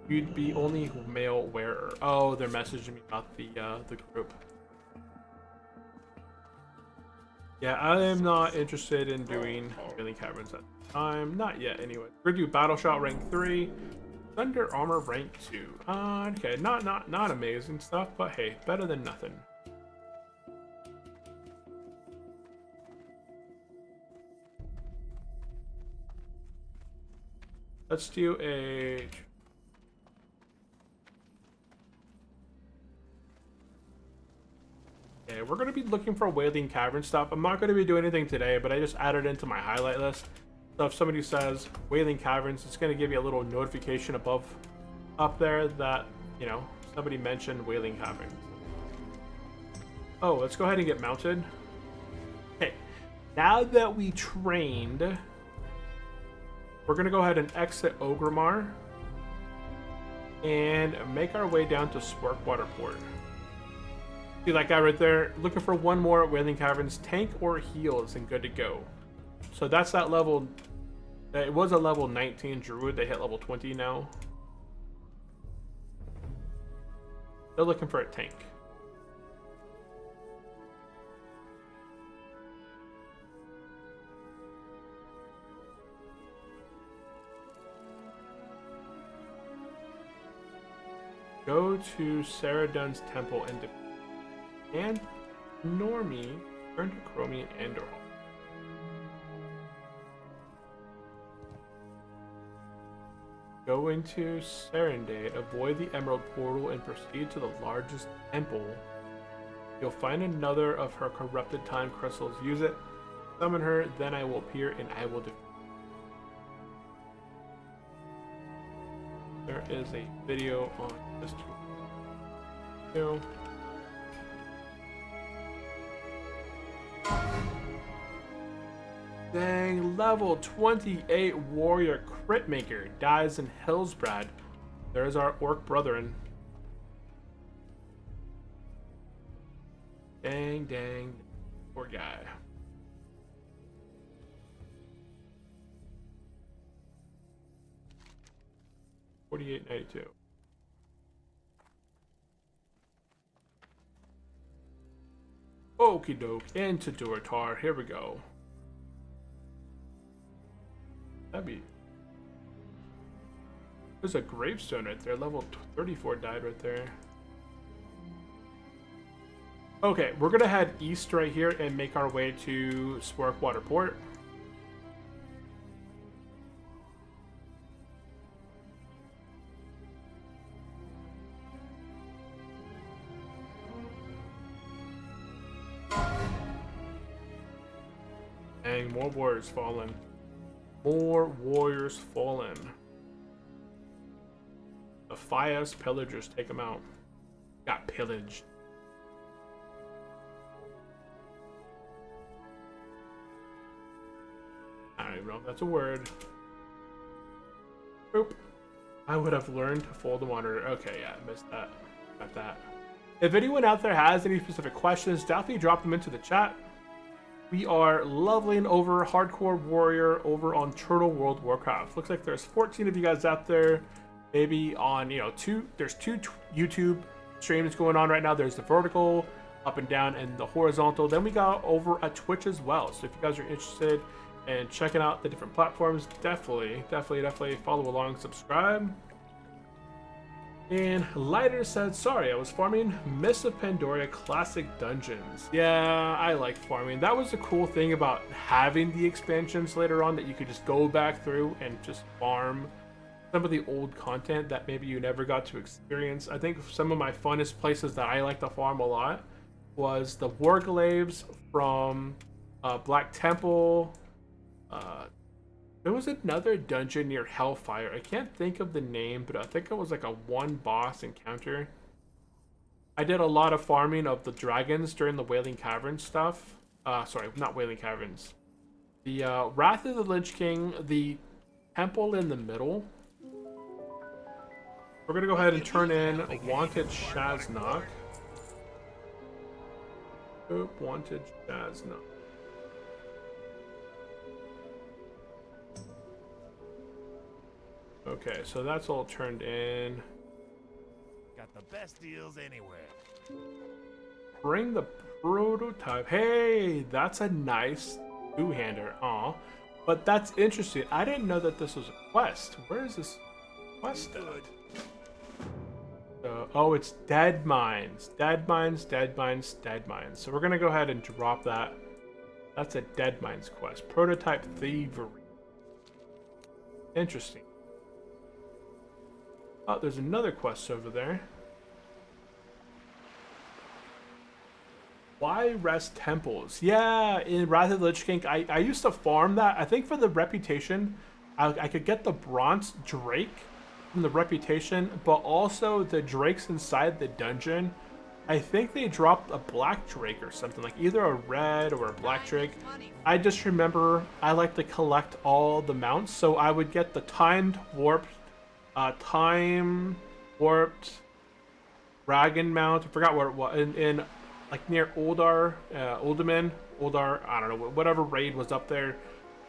You'd be only male wearer. Oh, they're messaging me about the group. Yeah, I am not interested in doing Wailing Caverns at the time. Not yet, anyway. We're gonna do Battle Shot rank 3. Thunder Armor rank 2. Okay, not amazing stuff, but hey, better than nothing. Let's do a... Okay, we're going to be looking for Wailing Cavern stuff. I'm not going to be doing anything today, but I just added it into my highlight list. So if somebody says Wailing Caverns, it's going to give you a little notification up there that, you know, somebody mentioned Wailing Caverns. Oh, let's go ahead and get mounted. Okay, now that we trained... We're going to go ahead and exit Ogrimmar and make our way down to Sparkwater Port. See that guy right there? Looking for one more Wailing Caverns. Tank or heals and good to go. So that's that level. It was a level 19 Druid. They hit level 20 now. They're looking for a tank. Go to Saradun's temple and Normie turn to Chromie and Andorhal. Go into Serendate, avoid the Emerald Portal, and proceed to the largest temple. You'll find another of her corrupted time crystals. Use it, summon her, then I will appear and I will defeat. There is a video on this tool. Dang, level 28 warrior crit maker dies in Hillsbrad. There's our orc brethren. Dang, poor guy. $48.92. Okie doke, into Durotar. Here we go. That'd be... There's a gravestone right there. Level 34 died right there. Okay, we're gonna head east right here and make our way to Sparkwater Port. Dang, more warriors fallen. More warriors fallen. The Fias pillagers, take them out. Got pillaged. I don't even know if that's a word. Oop. I would have learned to fold the monitor. Okay, yeah, I missed that. Got that. If anyone out there has any specific questions, definitely drop them into the chat. We are leveling over Hardcore Warrior over on Turtle World Warcraft. Looks like there's 14 of you guys out there. Maybe on, there's two YouTube streams going on right now. There's the vertical, up and down, and the horizontal. Then we got over at Twitch as well. So if you guys are interested in checking out the different platforms, definitely follow along, subscribe. And Lighter said, sorry, I was farming Miss of Pandora Classic Dungeons. Yeah, I like farming. That was the cool thing about having the expansions later on, that you could just go back through and just farm some of the old content that maybe you never got to experience. I think some of my funnest places that I like to farm a lot was the Warglaives from Black Temple. There was another dungeon near Hellfire. I can't think of the name, but I think it was like a one boss encounter. I did a lot of farming of the dragons during the Wailing Caverns stuff. Sorry, not Wailing Caverns. The Wrath of the Lich King, the temple in the middle. We're gonna go ahead and turn in Wanted Shaznok. Oop, Wanted Shaznok. Okay, so that's all turned in. Got the best deals anywhere. Bring the prototype. Hey, that's a nice two-hander. Aw. But that's interesting. I didn't know that this was a quest. Where is this quest at? Oh, it's Dead Mines. Dead Mines, Dead Mines, Dead Mines. So we're going to go ahead and drop that. That's a Dead Mines quest. Prototype Thievery. Interesting. Oh, there's another quest over there. Why rest temples? Yeah, in Wrath of the Lich King, I used to farm that. I think for the reputation, I could get the bronze drake from the reputation, but also the drakes inside the dungeon. I think they dropped a black drake or something, like either a red or a black drake. I just remember I like to collect all the mounts, so I would get the time warped dragon mount. I forgot where it was, in like near Uldar, I don't know, whatever raid was up there.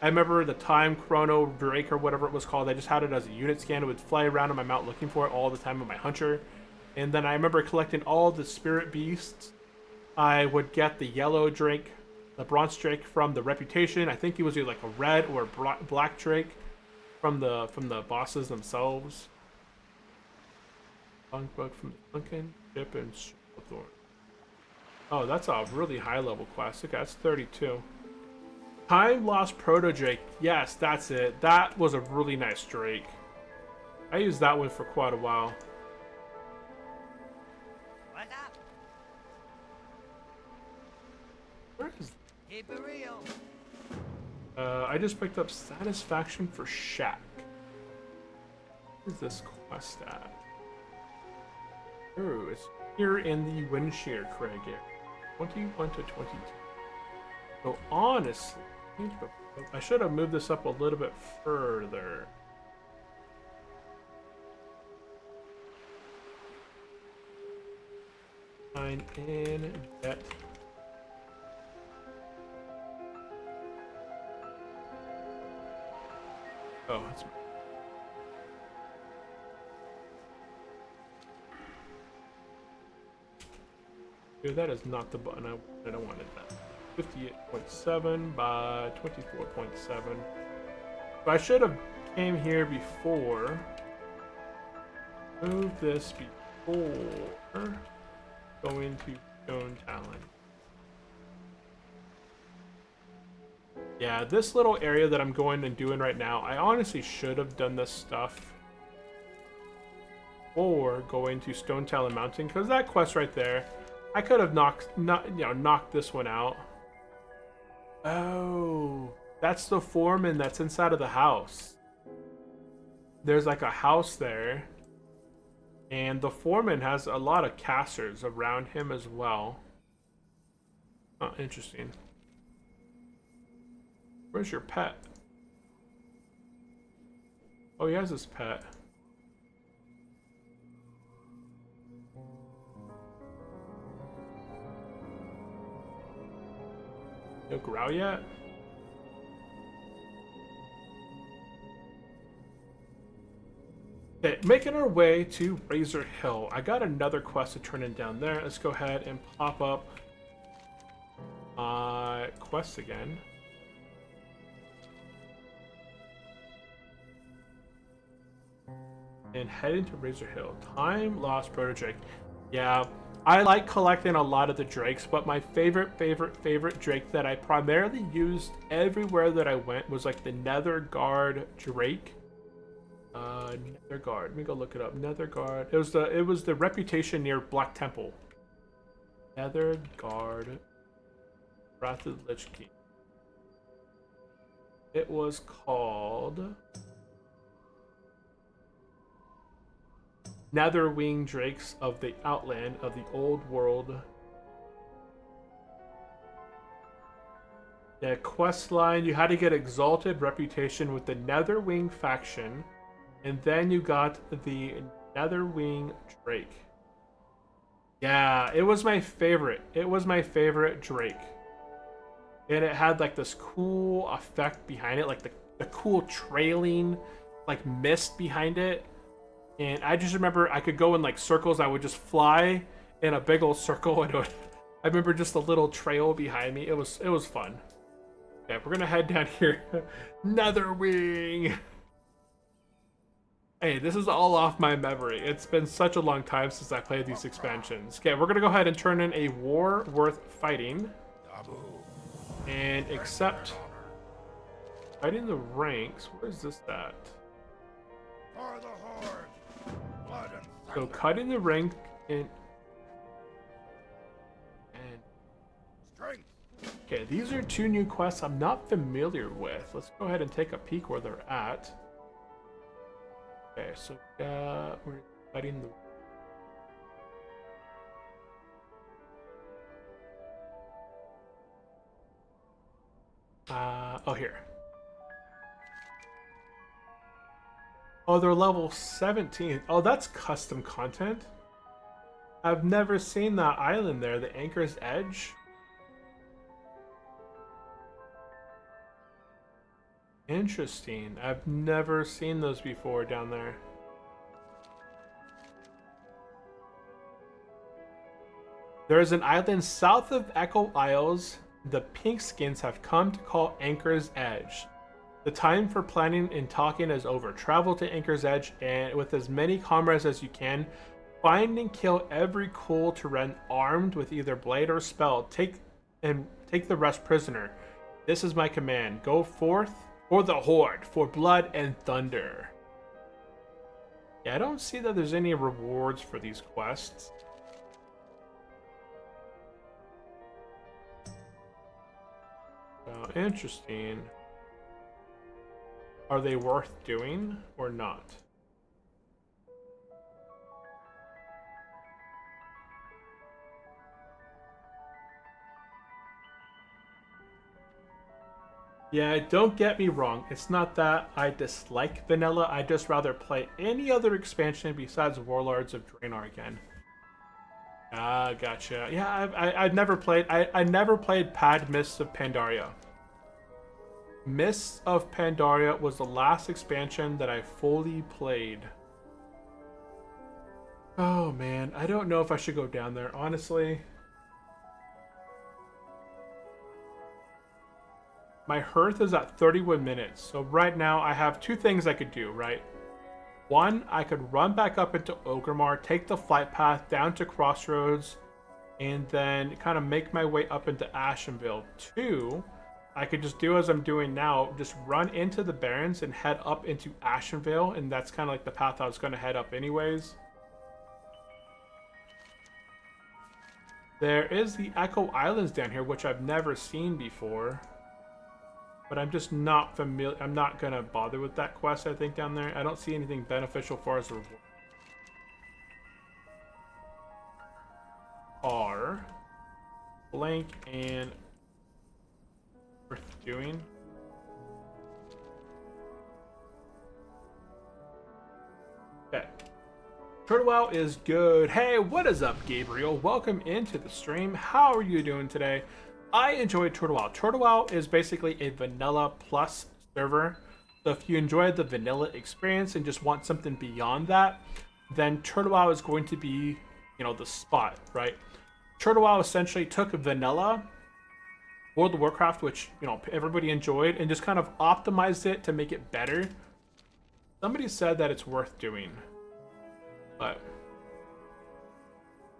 I remember the time chrono drake or whatever it was called. I just had it as a unit scan. It would fly around on my mount looking for it all the time on my hunter. And then I remember collecting all the spirit beasts. I would get the yellow drake, the bronze drake from the reputation. I think he was either like a red or a black drake from the bosses themselves. Longbook from the Sunken Ship and Thorn. Oh, that's a really high level quest. Okay, that's 32. Time Lost Proto Drake. Yes, that's it. That was a really nice drake. I used that one for quite a while. What up? Where is? Keep it real. I just picked up Satisfaction for Shack. Where's this quest at? Oh, it's here in the Windshear Crag area. 21 to 22. So honestly, I should have moved this up a little bit further. Sign in debt. Oh, that's. Dude, that is not the button I wanted. That 58.7 by 24.7. So I should have came here before. Move this before going to Stone Talon. Yeah, this little area that I'm going and doing right now, I honestly should have done this stuff or going to Stone Talon Mountain, because that quest right there, I could have knocked this one out. Oh, that's the foreman that's inside of the house. There's like a house there, and the foreman has a lot of casters around him as well. Oh, interesting. Where's your pet? Oh, he has his pet. No growl yet? Okay, making our way to Razor Hill. I got another quest to turn in down there. Let's go ahead and pop up quest again. And head into Razor Hill. Time Lost Proto Drake. Yeah, I like collecting a lot of the drakes, but my favorite drake that I primarily used everywhere that I went was like the Nether Guard Drake. Nether Guard. Let me go look it up. Nether Guard. It was the reputation near Black Temple. Nether Guard. Wrath of the Lich King. It was called Netherwing Drakes of the Outland of the Old World. Yeah, quest line, you had to get Exalted Reputation with the Netherwing faction, and then you got the Netherwing Drake. Yeah, it was my favorite. It was my favorite Drake. And it had like this cool effect behind it, like the cool trailing like mist behind it. And I just remember I could go in like circles. I would just fly in a big old circle, and I remember just a little trail behind me. It was fun. Okay, we're gonna head down here. Netherwing. Hey, this is all off my memory. It's been such a long time since I played these expansions. Okay, we're gonna go ahead and turn in a war worth fighting, and accept fighting the ranks. Where's this at? For the Horde. Blood and So cutting the rank and strength. okay, these are two new quests I'm not familiar with. Let's go ahead and take a peek where they're at. Okay, so we're cutting the oh, here. Oh, they're level 17. Oh, that's custom content. I've never seen that island there, the Anchor's Edge. Interesting. I've never seen those before down there. There is an island south of Echo Isles the Pinkskins have come to call Anchor's Edge. The time for planning and talking is over. Travel to Anchor's Edge and with as many comrades as you can, find and kill every cool Tyran armed with either blade or spell. Take the rest prisoner. This is my command. Go forth for the Horde, for blood and thunder. Yeah, I don't see that there's any rewards for these quests. Oh, interesting. Are they worth doing or not? Yeah, don't get me wrong. It's not that I dislike vanilla. I just rather play any other expansion besides Warlords of Draenor again. Ah, gotcha. Yeah, I've never played. I never played Pad Mists of Pandaria. Mists of Pandaria was the last expansion that I fully played. Oh man, I don't know if I should go down there, honestly. My hearth is at 31 minutes, so right now I have two things I could do, right? One, I could run back up into Orgrimmar, take the flight path down to Crossroads, and then kind of make my way up into Ashenvale. 2, I could just do as I'm doing now, just run into the Barrens and head up into Ashenvale, and that's kind of like the path I was going to head up anyways. There is the Echo Islands down here, which I've never seen before. But I'm just not familiar. I'm not going to bother with that quest, I think, down there. I don't see anything beneficial for as a reward. R. Blank and worth doing. Okay. Turtle WoW is good. Hey, what is up, Gabriel? Welcome into the stream. How are you doing today? I enjoy Turtle WoW. Turtle WoW is basically a vanilla plus server. So if you enjoy the vanilla experience and just want something beyond that, then Turtle WoW is going to be, you know, the spot, right? Turtle WoW essentially took vanilla World of Warcraft, which, you know, everybody enjoyed, and just kind of optimized it to make it better. Somebody said that it's worth doing, but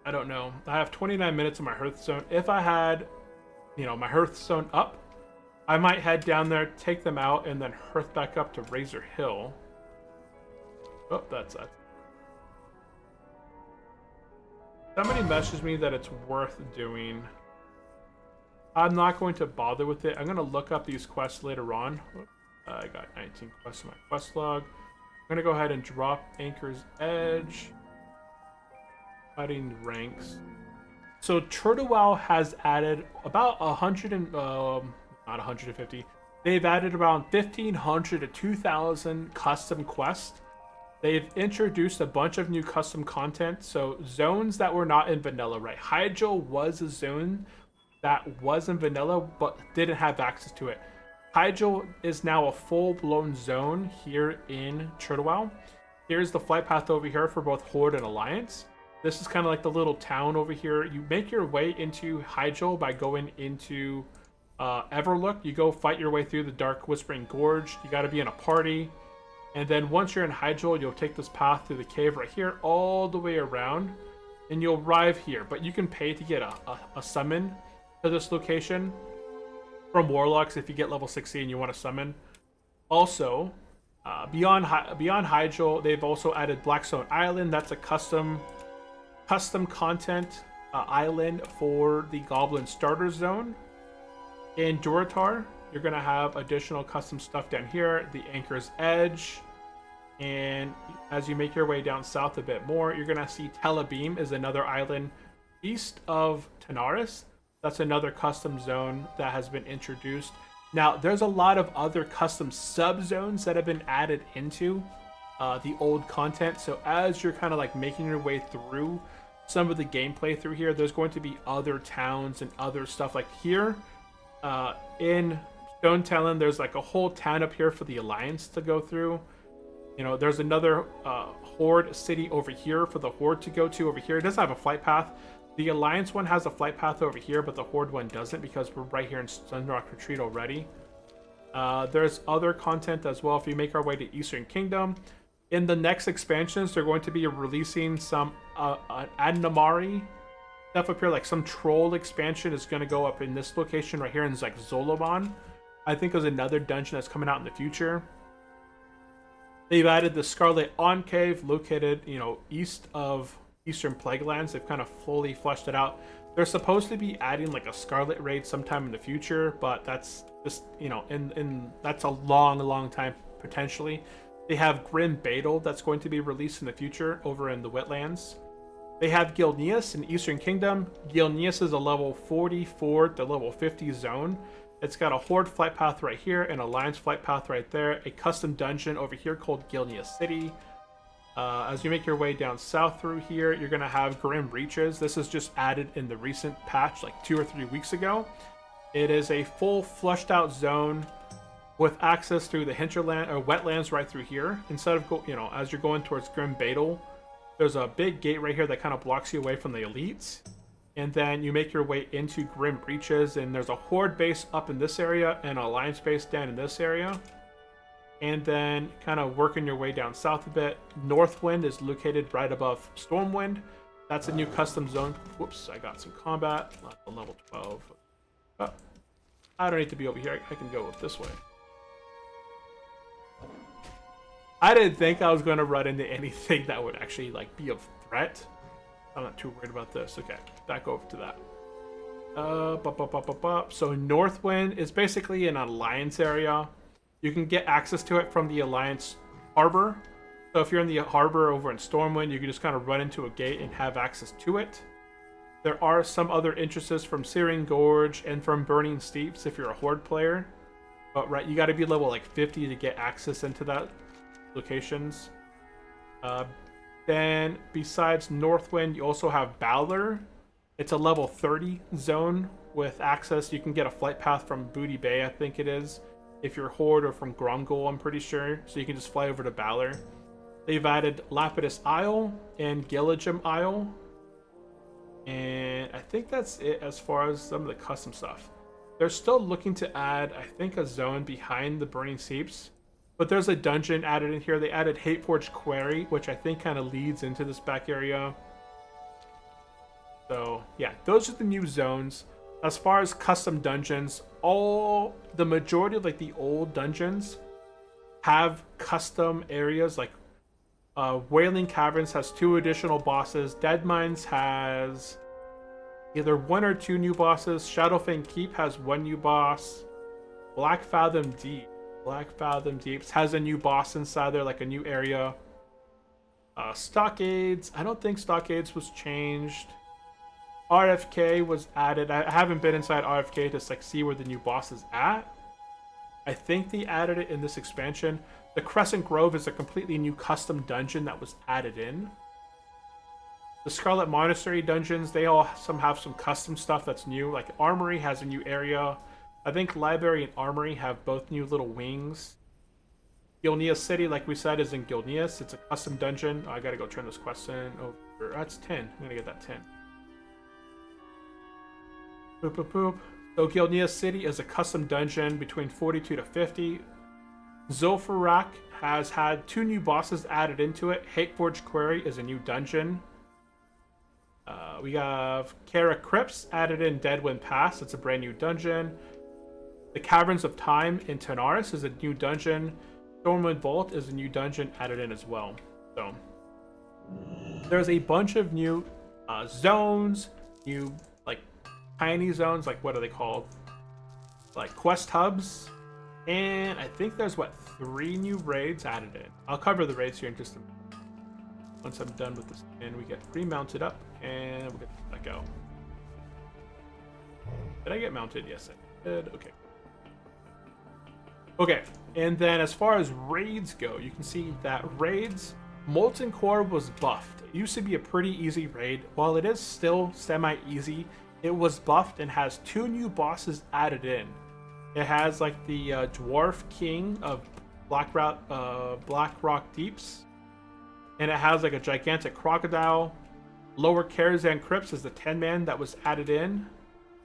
I don't know. I have 29 minutes in my Hearthstone. If I had, you know, my Hearthstone up, I might head down there, take them out, and then Hearth back up to Razor Hill. Oh, that's that. Somebody messaged me that it's worth doing. I'm not going to bother with it. I'm going to look up these quests later on. I got 19 quests in my quest log. I'm going to go ahead and drop Anchor's Edge. Fighting ranks. So Turtle WoW has added about 100 and not 150. They've added around 1,500 to 2,000 custom quests. They've introduced a bunch of new custom content. So zones that were not in vanilla, right? Hyjal was a zone that was in vanilla but didn't have access to it. Hyjal is now a full-blown zone here in Turtle WoW. Here's the flight path over here for both Horde and Alliance. This is kind of like the little town over here. You make your way into Hyjal by going into Everlook. You go fight your way through the Dark Whispering Gorge. You got to be in a party. And then once you're in Hyjal, you'll take this path through the cave right here all the way around. And you'll arrive here. But you can pay to get a summon to this location from Warlocks if you get level 60 and you want to summon. Also, beyond Hyjal, they've also added Blackstone Island. That's a custom content island for the Goblin Starter Zone. In Durotar, you're going to have additional custom stuff down here, the Anchor's Edge. And as you make your way down south a bit more, you're going to see Telebeam is another island east of Tanaris. That's another custom zone that has been introduced. Now, there's a lot of other custom sub-zones that have been added into the old content. So as you're kind of like making your way through some of the gameplay through here, there's going to be other towns and other stuff. Like here in Stone Talon, there's like a whole town up here for the Alliance to go through. You know, there's another Horde city over here for the Horde to go to over here. It doesn't have a flight path. The Alliance one has a flight path over here, but the Horde one doesn't because we're right here in Sunrock Retreat already. There's other content as well if you make our way to Eastern Kingdom. In the next expansions, they're going to be releasing some Adnamari stuff up here, like some troll expansion is going to go up in this location right here in like Zoloban. I think there's another dungeon that's coming out in the future. They've added the Scarlet Enclave located, you know, east of Eastern Plaguelands. They've kind of fully fleshed it out. They're supposed to be adding like a Scarlet raid sometime in the future, but that's just, you know, in that's a long time potentially. They have Grim Badal that's going to be released in the future over in the Wetlands. They have Gilneas in Eastern Kingdom. Gilneas is a level 44 to level 50 zone. It's got a Horde flight path right here, an Alliance flight path right there, a custom dungeon over here called Gilneas City. As you make your way down south through here, you're going to have Grim Reaches. This is just added in the recent patch, like 2 or 3 weeks ago. It is a full flushed out zone with access through the hinterland or wetlands right through here. Instead of as you're going towards Grim Badal, there's a big gate right here that kind of blocks you away from the elites. And then you make your way into Grim Breaches, and there's a Horde base up in this area and an Alliance base down in this area. And then kind of working your way down south a bit, Northwind is located right above Stormwind. That's a new custom zone. Whoops, I got some combat. Not on level 12. Oh, I don't need to be over here. I can go up this way. I didn't think I was going to run into anything that would actually like be of threat. I'm not too worried about this. Okay, back over to that. So Northwind is basically an alliance area. You can get access to it from the alliance harbor. So if you're in the harbor over in Stormwind, you can just kind of run into a gate and have access to it. There are some other entrances from Searing Gorge and from Burning Steeps if you're a Horde player. But right, you got to be level like 50 to get access into that locations. Then besides Northwind, you also have Balor. It's a level 30 zone with access. You can get a flight path from Booty Bay, I think it is, if you're Horde, or from Gromgol, I'm pretty sure. So you can just fly over to Balor. They've added Lapidus Isle and Gilligim Isle. And I think that's it as far as some of the custom stuff. They're still looking to add, I think, a zone behind the Burning Steeps. But there's a dungeon added in here. They added Hateforge Quarry, which I think kind of leads into this back area. So, yeah, those are the new zones. As far as custom dungeons, the majority of like the old dungeons have custom areas. Like Wailing Caverns has 2 additional bosses. Dead Mines has either 1 or 2 new bosses. Shadowfang Keep has 1 new boss. Black Fathom Deeps has a new boss inside there, like a new area. Stockades, I don't think Stockades was changed. RFK was added. I haven't been inside RFK to like see where the new boss is at. I think they added it in this expansion. The Crescent Grove is a completely new custom dungeon that was added in. The Scarlet Monastery dungeons, they all have some custom stuff that's new. Like Armory has a new area. I think Library and Armory have both new little wings. Gilneas City, like we said, is in Gilneas. It's a custom dungeon. Oh, I gotta go turn this quest in over. That's 10. I'm gonna get that 10. Boop, boop, boop. So Gilneas City is a custom dungeon between 42 to 50. Zul'Farrak has had 2 new bosses added into it. Hateforge Quarry is a new dungeon. We have Kara Crypts added in Deadwind Pass. It's a brand new dungeon. The Caverns of Time in Tanaris is a new dungeon. Stormwind Vault is a new dungeon added in as well. So there's a bunch of new zones, new like tiny zones, like what are they called? Like quest hubs. And I think there's 3 new raids added in. I'll cover the raids here in just a minute. Once I'm done with this, and we get remounted up, and we'll get that go. Did I get mounted? Yes, I did. Okay. Okay, and then as far as raids go, you can see that raids, Molten Core was buffed. It used to be a pretty easy raid. While it is still semi-easy, it was buffed and has 2 new bosses added in. It has like the Dwarf King of Black Rock Deeps, and it has like a gigantic crocodile. Lower Karazhan Crypts is the 10-man that was added in.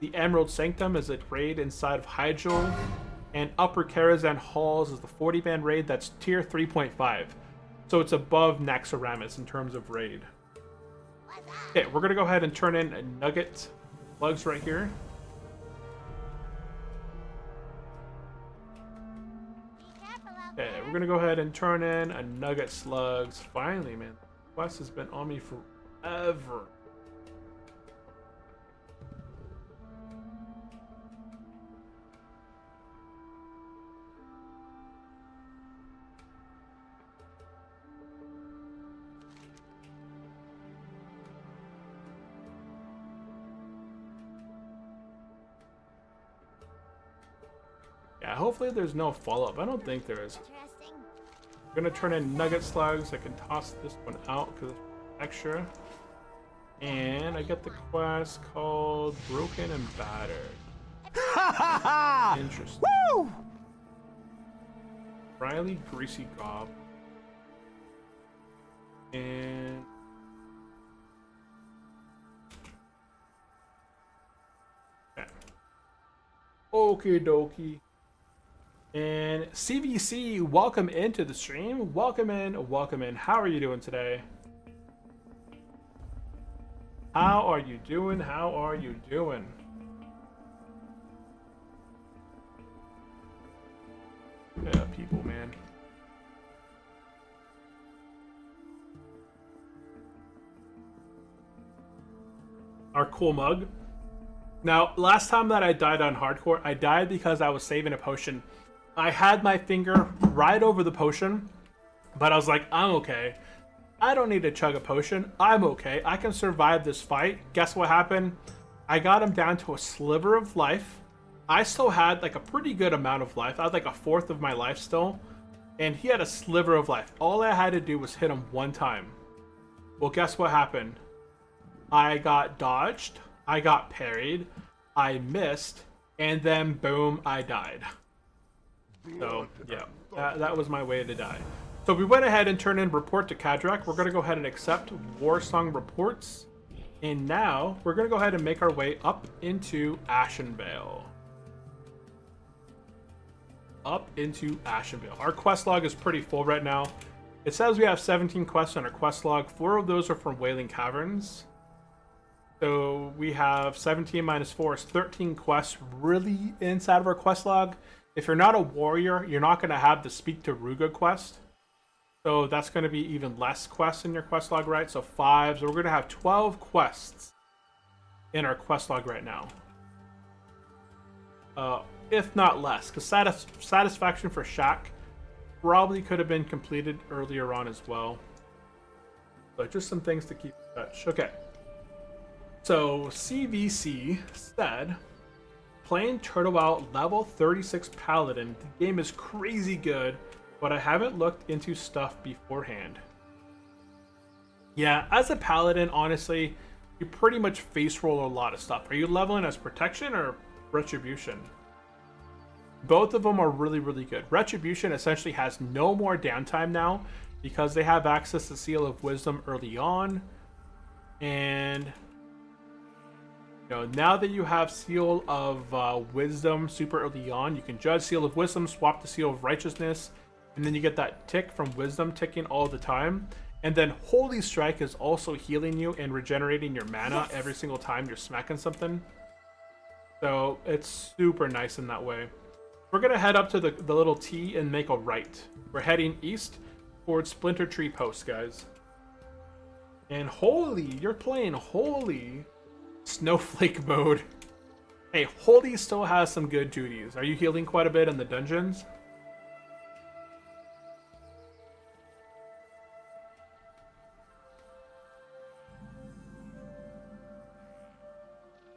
The Emerald Sanctum is a raid inside of Hyjal. And Upper Karazhan Halls is the 40-man raid that's tier 3.5. So it's above Naxxramas in terms of raid. Okay, we're going to go ahead and turn in a Nugget Slugs right here. Okay, we're going to go ahead and turn in a Nugget Slugs. Finally, man. The quest has been on me forever. Yeah, hopefully there's no follow-up. I don't think there is. I'm gonna turn in Nugget Slugs. I can toss this one out because it's extra. And I get the quest called Broken and Battered. Interesting. Woo! Riley Greasy Gob. And okay. Okie dokie. And CVC, welcome into the stream. Welcome in, welcome in. How are you doing today? How are you doing? How are you doing? Yeah, people, man. Our cool mug. Now, last time that I died on hardcore, I died because I was saving a potion. I had my finger right over the potion, but I was like, I'm okay. I don't need to chug a potion. I'm okay. I can survive this fight. Guess what happened? I got him down to a sliver of life. I still had like a pretty good amount of life. I had like a fourth of my life still. And he had a sliver of life. All I had to do was hit him one time. Well, guess what happened? I got dodged. I got parried. I missed. And then boom, I died. So, yeah. That was my way to die. So we went ahead and turned in report to Kadrak. We're going to go ahead and accept Warsong reports. And now we're going to go ahead and make our way up into Ashenvale. Up into Ashenvale. Our quest log is pretty full right now. It says we have 17 quests on our quest log. 4 of those are from Wailing Caverns. So we have 17 minus 4 is 13 quests really inside of our quest log. If you're not a warrior, you're not going to have the Speak to Ruga quest. So that's going to be even less quests in your quest log, right? So 5. So we're going to have 12 quests in our quest log right now. If not less. Because Satisfaction for Shack probably could have been completed earlier on as well. But just some things to keep in touch. Okay. So CVC said, playing Turtle Out level 36 Paladin. The game is crazy good, but I haven't looked into stuff beforehand. Yeah, as a Paladin, honestly, you pretty much face roll a lot of stuff. Are you leveling as Protection or Retribution? Both of them are really, really good. Retribution essentially has no more downtime now because they have access to Seal of Wisdom early on. And now that you have Seal of Wisdom super early on, you can judge Seal of Wisdom, swap to Seal of Righteousness, and then you get that tick from Wisdom ticking all the time. And then Holy Strike is also healing you and regenerating your mana every single time you're smacking something. So it's super nice in that way. We're going to head up to the little T and make a right. We're heading east towards Splinter Tree Post, guys. And holy, you're playing holy Snowflake mode. Hey, holy still has some good duties. Are you healing quite a bit in the dungeons?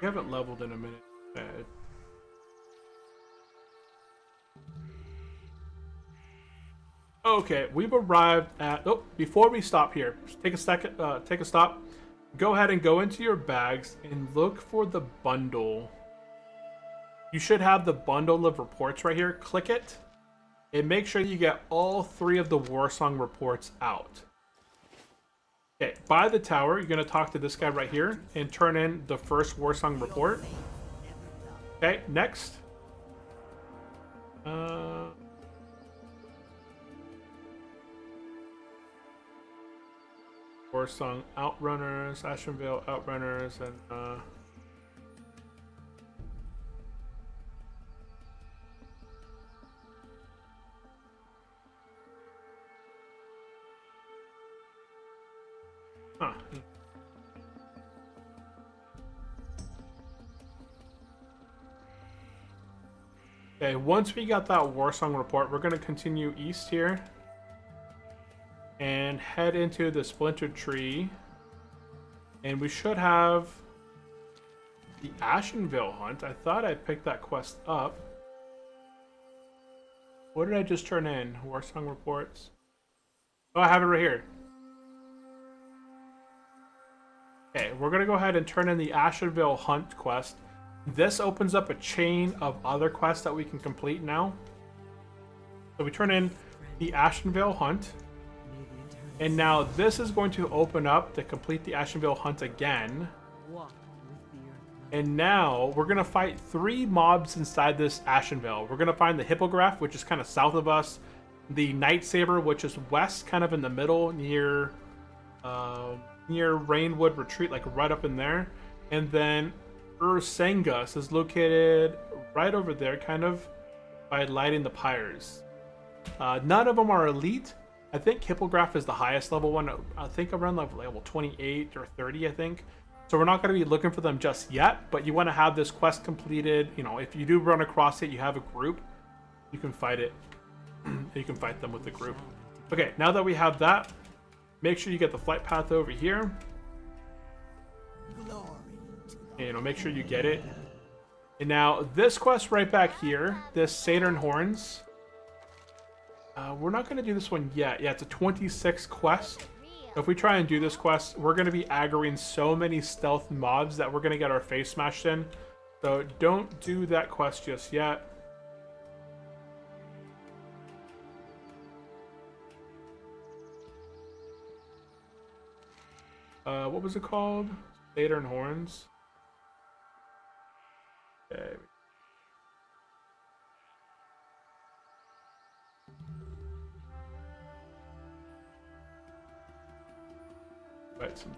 We haven't leveled in a minute. Okay, we've arrived at. Oh, before we stop here, take a second. Take a stop. Go ahead and go into your bags and look for the bundle. You should have the bundle of reports right here. Click it, and make sure you get all 3 of the Warsong reports out. Okay, by the tower, you're going to talk to this guy right here and turn in the first Warsong report. Okay, next. Warsong Outrunners, Ashenvale Outrunners, and huh. Okay, once we got that Warsong report, we're going to continue east here and head into the Splinter Tree. And we should have the Ashenvale hunt. I thought I picked that quest up. What did I just turn in? Warsong reports. Oh, I have it right here. Okay, we're going to go ahead and turn in the Ashenvale hunt quest. This opens up a chain of other quests that we can complete now. So we turn in the Ashenvale hunt. And now this is going to open up to complete the Ashenvale hunt again. And now we're going to fight 3 mobs inside this Ashenvale. We're going to find the Hippogriff, which is kind of south of us. The Night Saber, which is west, kind of in the middle near near Rainwood Retreat, like right up in there. And then Ursangus is located right over there, kind of by lighting the pyres. None of them are elite. I think Hippograph is the highest level one. I think around level 28 or 30, I think. So we're not going to be looking for them just yet, but you want to have this quest completed. You know, if you do run across it, you have a group, you can fight it. You can fight them with the group. Okay, now that we have that, make sure you get the flight path over here. And, you know, make sure you get it. And now this quest right back here, this Saturn Horns. We're not going to do this one yet. Yeah, it's a 26 quest. So if we try and do this quest, we're going to be aggroing so many stealth mobs that we're going to get our face smashed in. So don't do that quest just yet. What was it called? Saturn Horns. Okay. Right, some.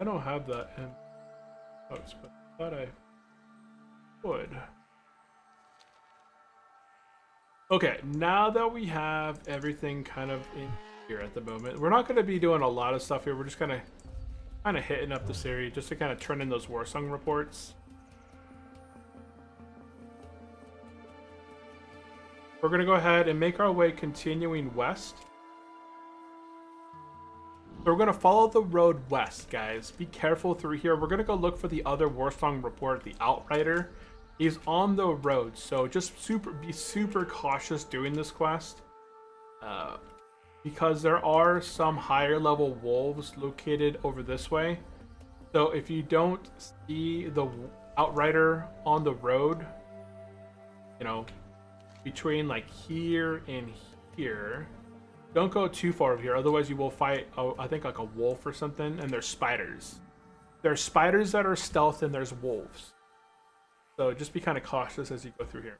I don't have that in notes, but I thought I would. Okay, now that we have everything kind of in here at the moment, we're not going to be doing a lot of stuff here. We're just kind of hitting up this area just to kind of turn in those Warsong reports. We're going to go ahead and make our way continuing west. So we're going to follow the road west, guys. Be careful through here. We're going to go look for the other Warsong report, the Outrider. He's on the road, so just be super cautious doing this quest. Because there are some higher level wolves located over this way. So if you don't see the Outrider on the road, you know, between like here and here, don't go too far over here, otherwise you will fight I think like a wolf or something. And there's spiders. There's spiders that are stealth, and there's wolves, so just be kind of cautious as you go through here.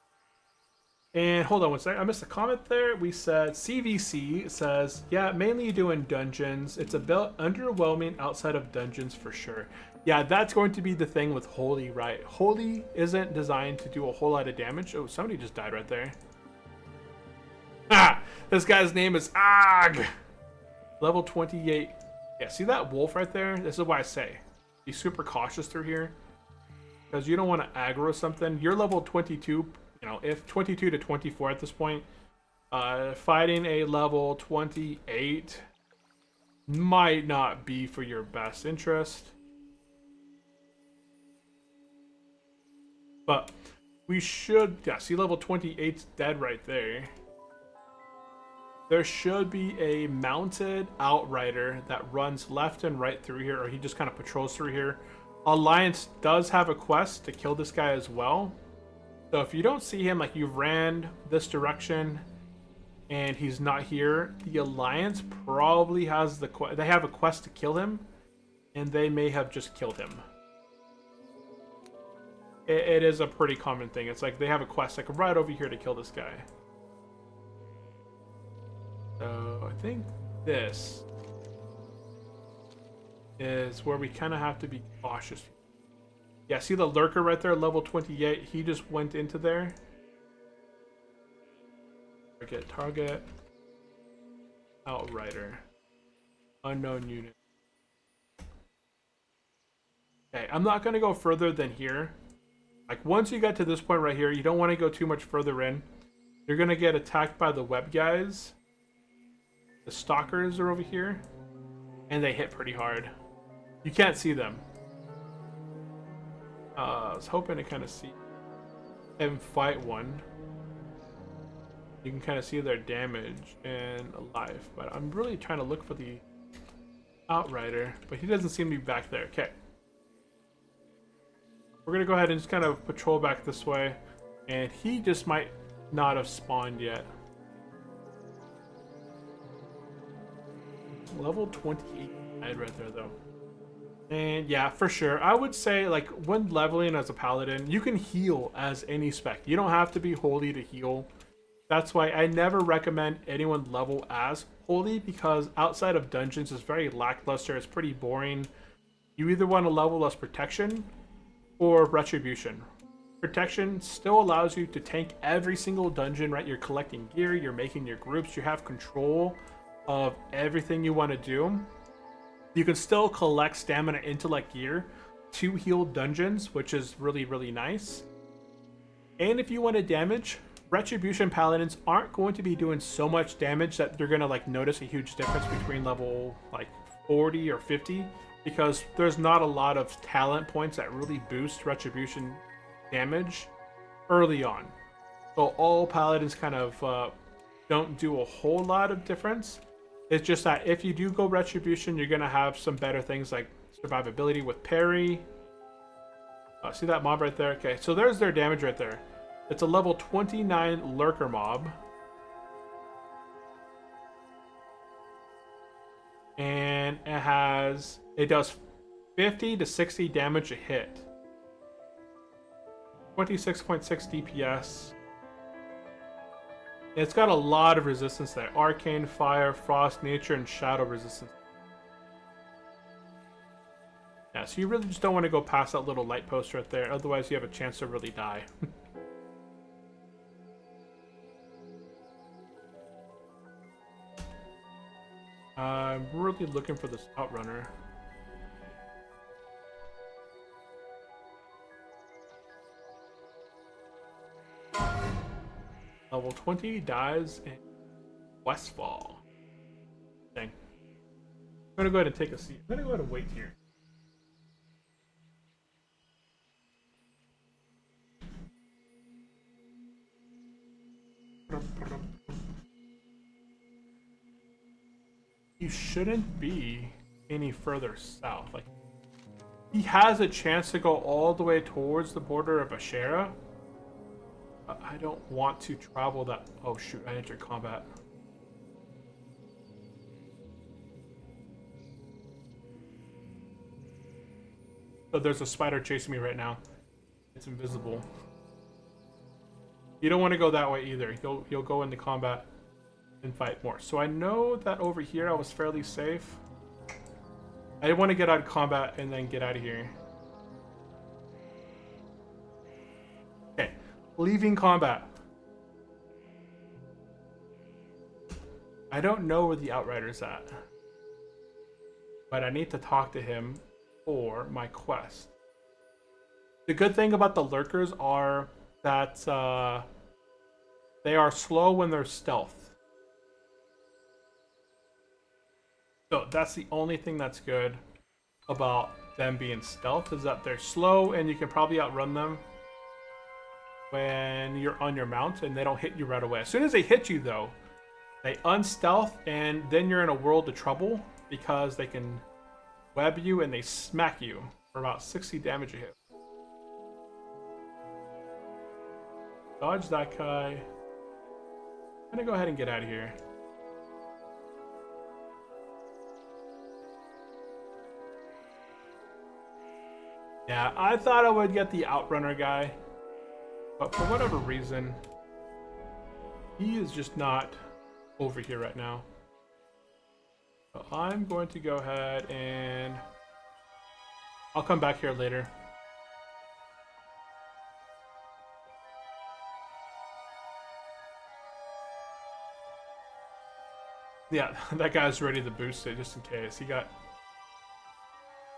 And hold on one second, I missed a comment there. We said CVC says, yeah, mainly doing dungeons. It's a bit underwhelming outside of dungeons for sure. Yeah, that's going to be the thing with Holy, right? Holy isn't designed to do a whole lot of damage. Oh, somebody just died right there. Ah, this guy's name is Ag. Level 28. Yeah, see that wolf right there? This is why I say, be super cautious through here, because you don't want to aggro something. You're level 22, you know, if 22 to 24 at this point. Fighting a level 28 might not be for your best interest. But we should, yeah, see level 28's dead right there. There should be a mounted Outrider that runs left and right through here, or he just kind of patrols through here. Alliance does have a quest to kill this guy as well. So if you don't see him, like you ran this direction and he's not here, the Alliance probably has they have a quest to kill him, and they may have just killed him. It is a pretty common thing. It's like they have a quest like right over here to kill this guy. So I think this is where we kind of have to be cautious. Yeah, see the lurker right there, level 28. He just went into there. Target. Outrider. Unknown unit. Okay, I'm not going to go further than here. Like, once you get to this point right here, you don't want to go too much further in. You're going to get attacked by the web guys. The stalkers are over here, and they hit pretty hard. You can't see them. I was hoping to kind of see them fight one. You can kind of see their damage and life, but I'm really trying to look for the Outrider, but he doesn't seem to be back there. Okay. We're going to go ahead and just kind of patrol back this way, and he just might not have spawned yet. Level 28 right there though. And yeah, for sure, I would say like when leveling as a paladin, you can heal as any spec. You don't have to be holy to heal. That's why I never recommend anyone level as holy, because outside of dungeons it's very lackluster, it's pretty boring. You either want to level as protection or retribution. Protection still allows you to tank every single dungeon, right? You're collecting gear, you're making your groups, you have control of everything you want to do. You can still collect stamina, intellect, gear to heal dungeons, which is really, really nice. And if you want to damage, Retribution Paladins aren't going to be doing so much damage that they're going to like notice a huge difference between level like 40 or 50, because there's not a lot of talent points that really boost Retribution damage early on. So all Paladins kind of don't do a whole lot of difference. It's just that if you do go Retribution, you're going to have some better things like survivability with parry. See that mob right there? Okay, so there's their damage right there. It's a level 29 lurker mob. And it does 50 to 60 damage a hit. 26.6 DPS. It's got a lot of resistance there. Arcane, Fire, Frost, Nature, and Shadow resistance. Yeah, so you really just don't want to go past that little light post right there, otherwise you have a chance to really die. I'm really looking for this outrunner. Level 20 dies in Westfall. Dang. I'm gonna go ahead and take a seat. I'm gonna go ahead and wait here. You shouldn't be any further south. Like, he has a chance to go all the way towards the border of Ashera. I don't want to travel that. Oh shoot, I entered combat. So there's a spider chasing me right now. It's invisible. You don't want to go that way either. You'll go into combat and fight more. So I know that over here I was fairly safe. I didn't want to get out of combat and then get out of here. Okay, leaving combat. I don't know where the Outrider's at, but I need to talk to him for my quest. The good thing about the lurkers are that they are slow when they're stealth. So that's the only thing that's good about them being stealth, is that they're slow and you can probably outrun them when you're on your mount and they don't hit you right away. As soon as they hit you though, they unstealth and then you're in a world of trouble because they can web you and they smack you for about 60 damage a hit. Dodge that guy. I'm gonna go ahead and get out of here. Yeah, I thought I would get the Outrunner guy, but for whatever reason, he is just not over here right now. So I'm going to go ahead and I'll come back here later. Yeah, that guy's ready to boost it just in case. He got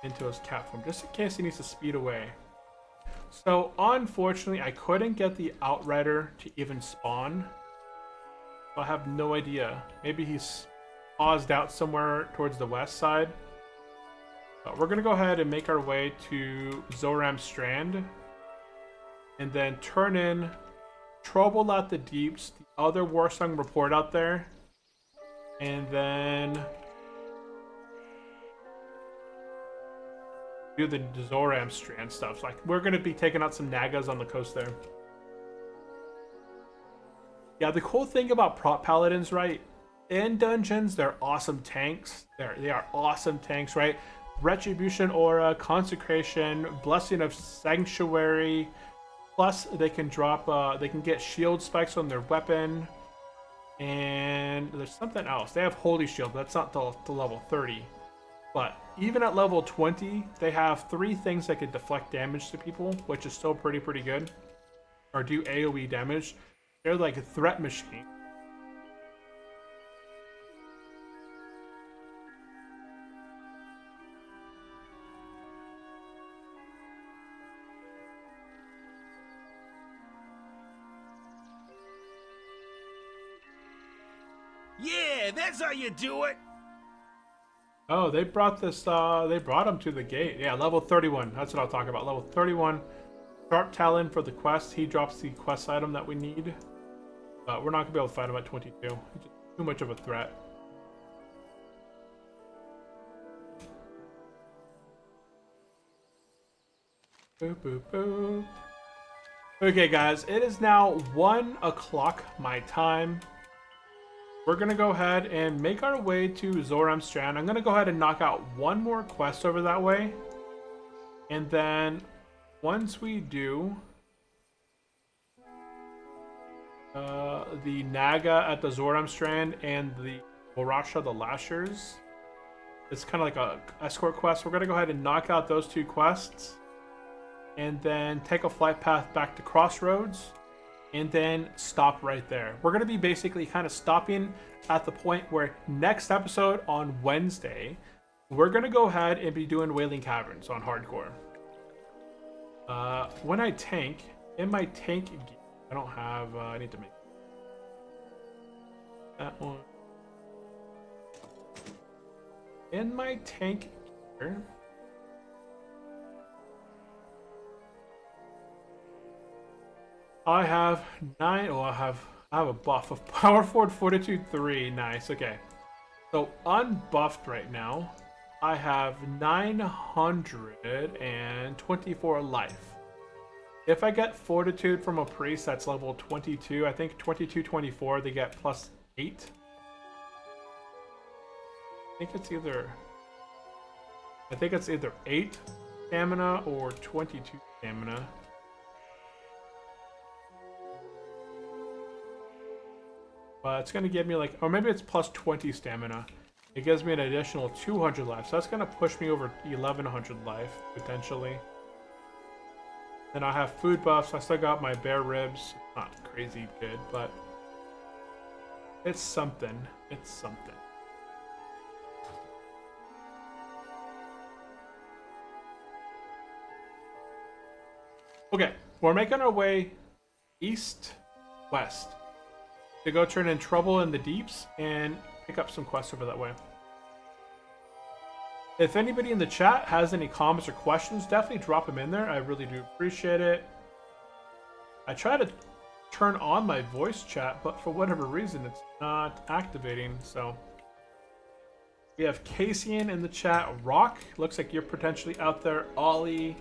into his cat form, just in case he needs to speed away. So unfortunately I couldn't get the Outrider to even spawn. I have no idea. Maybe he's paused out somewhere towards the west side. But we're gonna go ahead and make our way to Zoram Strand and then turn in Trouble at the Deeps, the other Warsong report out there, and then do the Zoram Strand stuff. Like, we're gonna be taking out some Nagas on the coast there. Yeah, the cool thing about prop paladins, right? In dungeons, they're awesome tanks. They are awesome tanks, right? Retribution Aura, Consecration, Blessing of Sanctuary. Plus, they can drop. They can get shield spikes on their weapon. And there's something else. They have Holy Shield, but that's not to level 30. But even at level 20, they have 3 things that could deflect damage to people, which is still pretty good. Or do AoE damage. They're like a threat machine. Yeah, that's how you do it. Oh, they brought this, they brought him to the gate. Yeah, level 31. That's what I'll talk about. Level 31. Sharp Talon for the quest. He drops the quest item that we need. But we're not going to be able to fight him at 22. He's just too much of a threat. Boop, boop, boop. Okay, guys. It is now 1 o'clock my time. We're going to go ahead and make our way to Zoram Strand. I'm going to go ahead and knock out one more quest over that way. And then once we do the Naga at the Zoram Strand and the Borasha the Lashers, it's kind of like a escort quest. We're going to go ahead and knock out those 2 quests. And then take a flight path back to Crossroads. And then stop right there. We're going to be basically kind of stopping at the point where next episode on Wednesday, we're going to go ahead and be doing Wailing Caverns on Hardcore. When I tank, in my tank gear, I don't have, I need to make that one. In my tank gear, I have 9. Oh, I have a buff of Power Forward Fortitude 3. Nice. Okay. So unbuffed right now, I have 924 life. If I get Fortitude from a priest that's level 22, I think 22, 24, they get plus 8. I think it's either 8 stamina or 22 stamina. It's going to give me like, or maybe it's plus 20 stamina. It gives me an additional 200 life. So that's going to push me over 1100 life, potentially. Then I have food buffs. I still got my bear ribs. Not crazy good, but it's something. It's something. Okay, we're making our way east-west to go turn in Trouble in the Deeps and pick up some quests over that way. If anybody in the chat has any comments or questions, definitely drop them in there. I really do appreciate it. I try to turn on my voice chat, but for whatever reason, it's not activating. So we have Cassian in the chat. Rock, looks like you're potentially out there. Ollie,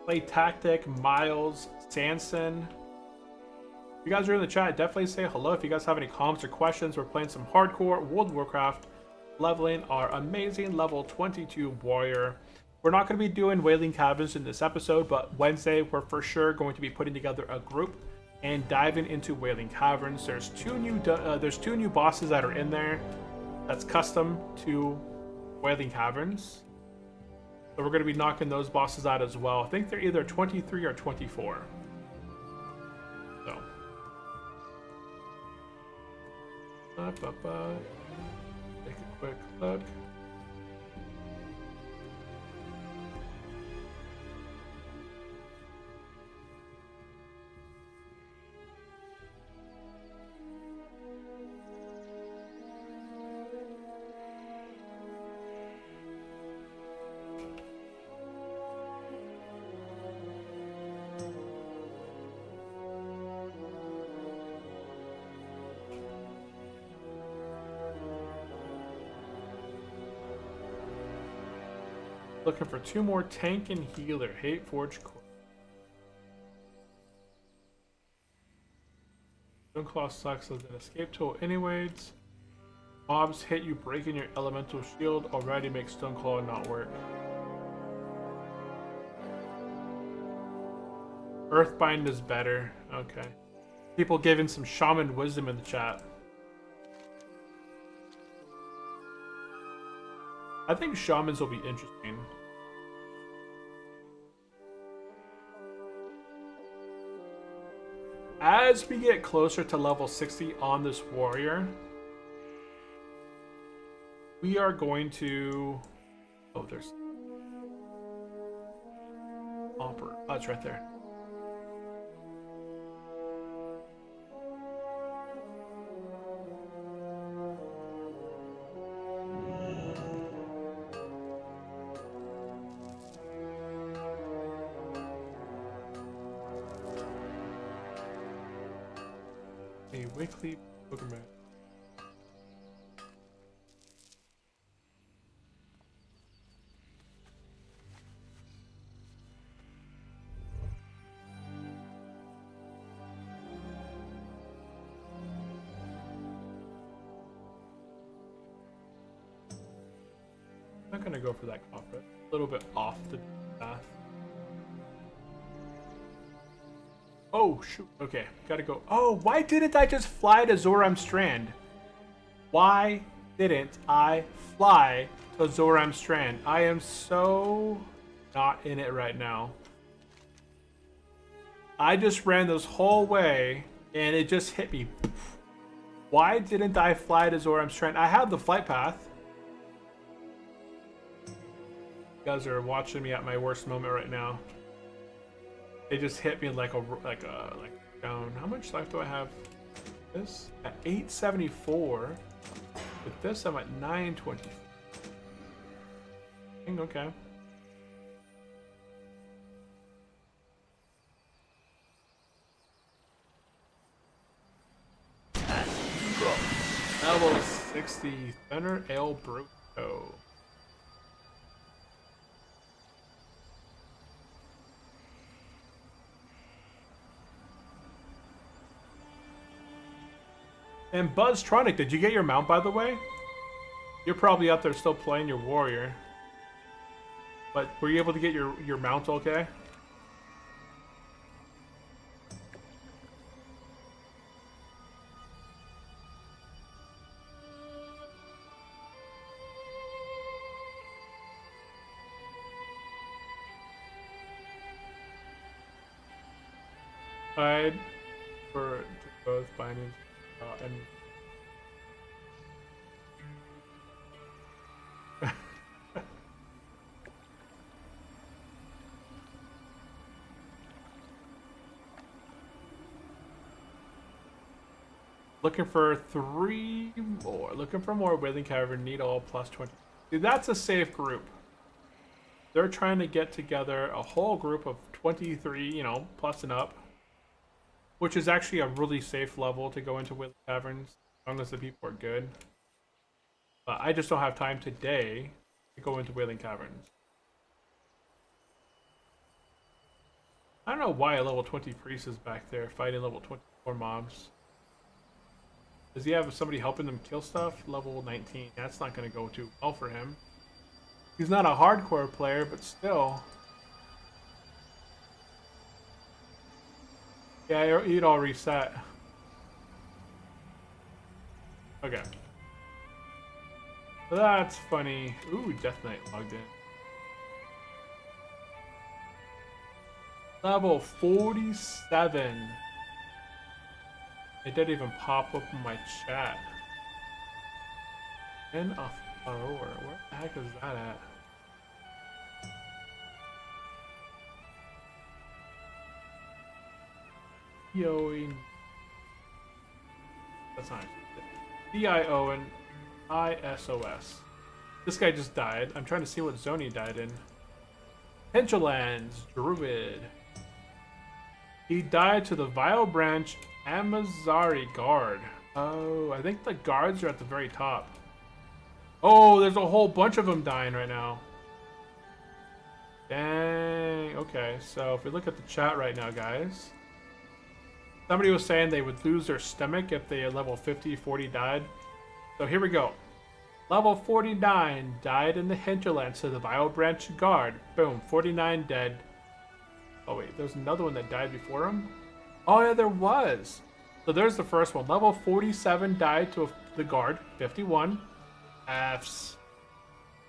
Play Tactic, Miles, Sanson. If you guys are in the chat, definitely say hello. If you guys have any comments or questions, we're playing some hardcore World of Warcraft, leveling our amazing level 22 warrior. We're not going to be doing Wailing Caverns in this episode, but Wednesday we're for sure going to be putting together a group and diving into Wailing Caverns. There's two new bosses that are in there that's custom to Wailing Caverns. So we're going to be knocking those bosses out as well. I think they're either 23 or 24. So. Take a quick look. Looking for 2 more tank and healer. Hate Forge Core. Stoneclaw sucks as an escape tool anyways. Mobs hit you breaking your elemental shield already makes Stoneclaw not work. Earthbind is better. Okay. People giving some shaman wisdom in the chat. I think shamans will be interesting. As we get closer to level 60 on this warrior, we are going to... Oh, there's... Hopper. Oh, it's right there. A weekly Pokemon. I'm not gonna go for that conference. A little bit off the path. Oh, shoot. Okay, gotta go. Oh, why didn't I just fly to Zoram Strand? Why didn't I fly to Zoram Strand? I am so not in it right now. I just ran this whole way, and it just hit me. Why didn't I fly to Zoram Strand? I have the flight path. You guys are watching me at my worst moment right now. They just hit me like down. How much life do I have? This at 874. With this, I'm at 920. Okay. Level 60 Thunder Ale Bruto. And Buzztronic, did you get your mount, by the way? You're probably out there still playing your warrior. But were you able to get your mount okay? I'd for both bindings and looking for 3 more. Looking for more Wailing Cavern. Need all plus 20. Dude, that's a safe group. They're trying to get together a whole group of 23, you know, plus and up. Which is actually a really safe level to go into Wailing Caverns, as long as the people are good. But I just don't have time today to go into Wailing Caverns. I don't know why a level 20 priest is back there fighting level 24 mobs. Does he have somebody helping them kill stuff? Level 19. That's not going to go too well for him. He's not a hardcore player, but still. Yeah, he'd all reset. Okay. So that's funny. Ooh, Death Knight logged in. Level 47. It didn't even pop up in my chat. In a thrower. Where the heck is that at? Yoing. That's not D-I-O-N-I-S-O-S. This guy just died. I'm trying to see what zone he died in. Hinterlands Druid. He died to the Vile Branch Amazari Guard. Oh, I think the guards are at the very top. Oh, there's a whole bunch of them dying right now. Dang. Okay, so if we look at the chat right now, guys. Somebody was saying they would lose their stomach if they at level 50, 40 died. So here we go. Level 49 died in the hinterlands to the Vile Branch Guard. Boom, 49 dead. Oh wait, there's another one that died before him? Oh yeah, there was. So there's the first one. Level 47 died to the guard. 51. Fs.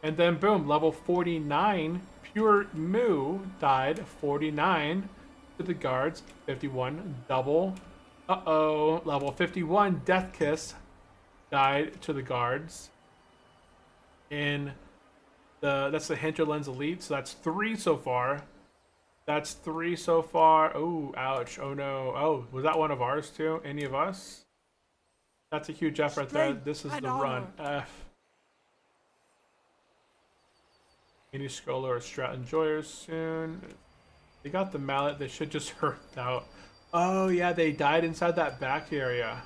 And then boom, level 49, Pure Moo died. 49 to the guards. 51 double. Uh-oh. Level 51, Death Kiss died to the guards. That's the Hinterlands Elite, so that's 3 so far. That's 3 so far. Oh, ouch. Oh no. Oh, was that one of ours too? Any of us? That's a huge F right there. This is the run. F. Any scroller or strat enjoyers soon. They got the mallet. They should just hurt out. Oh yeah, they died inside that back area.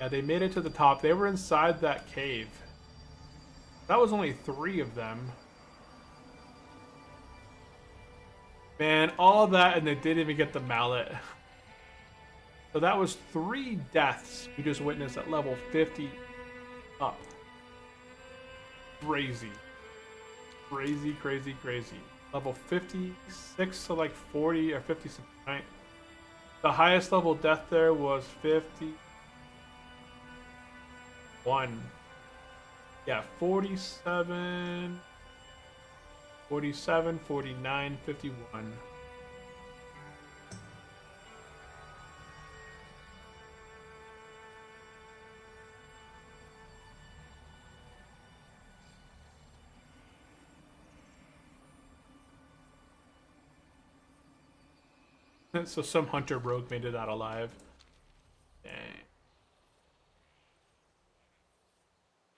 Yeah, they made it to the top. They were inside that cave. That was only 3 of them. Man, all of that and they didn't even get the mallet. So that was 3 deaths we just witnessed at level 50 up. Crazy. Crazy, crazy, crazy. Level 56 to like 40 or 56, right? The highest level death there was 51. Yeah, 47, 47, 49, 51. So some hunter rogue made it out alive. Dang.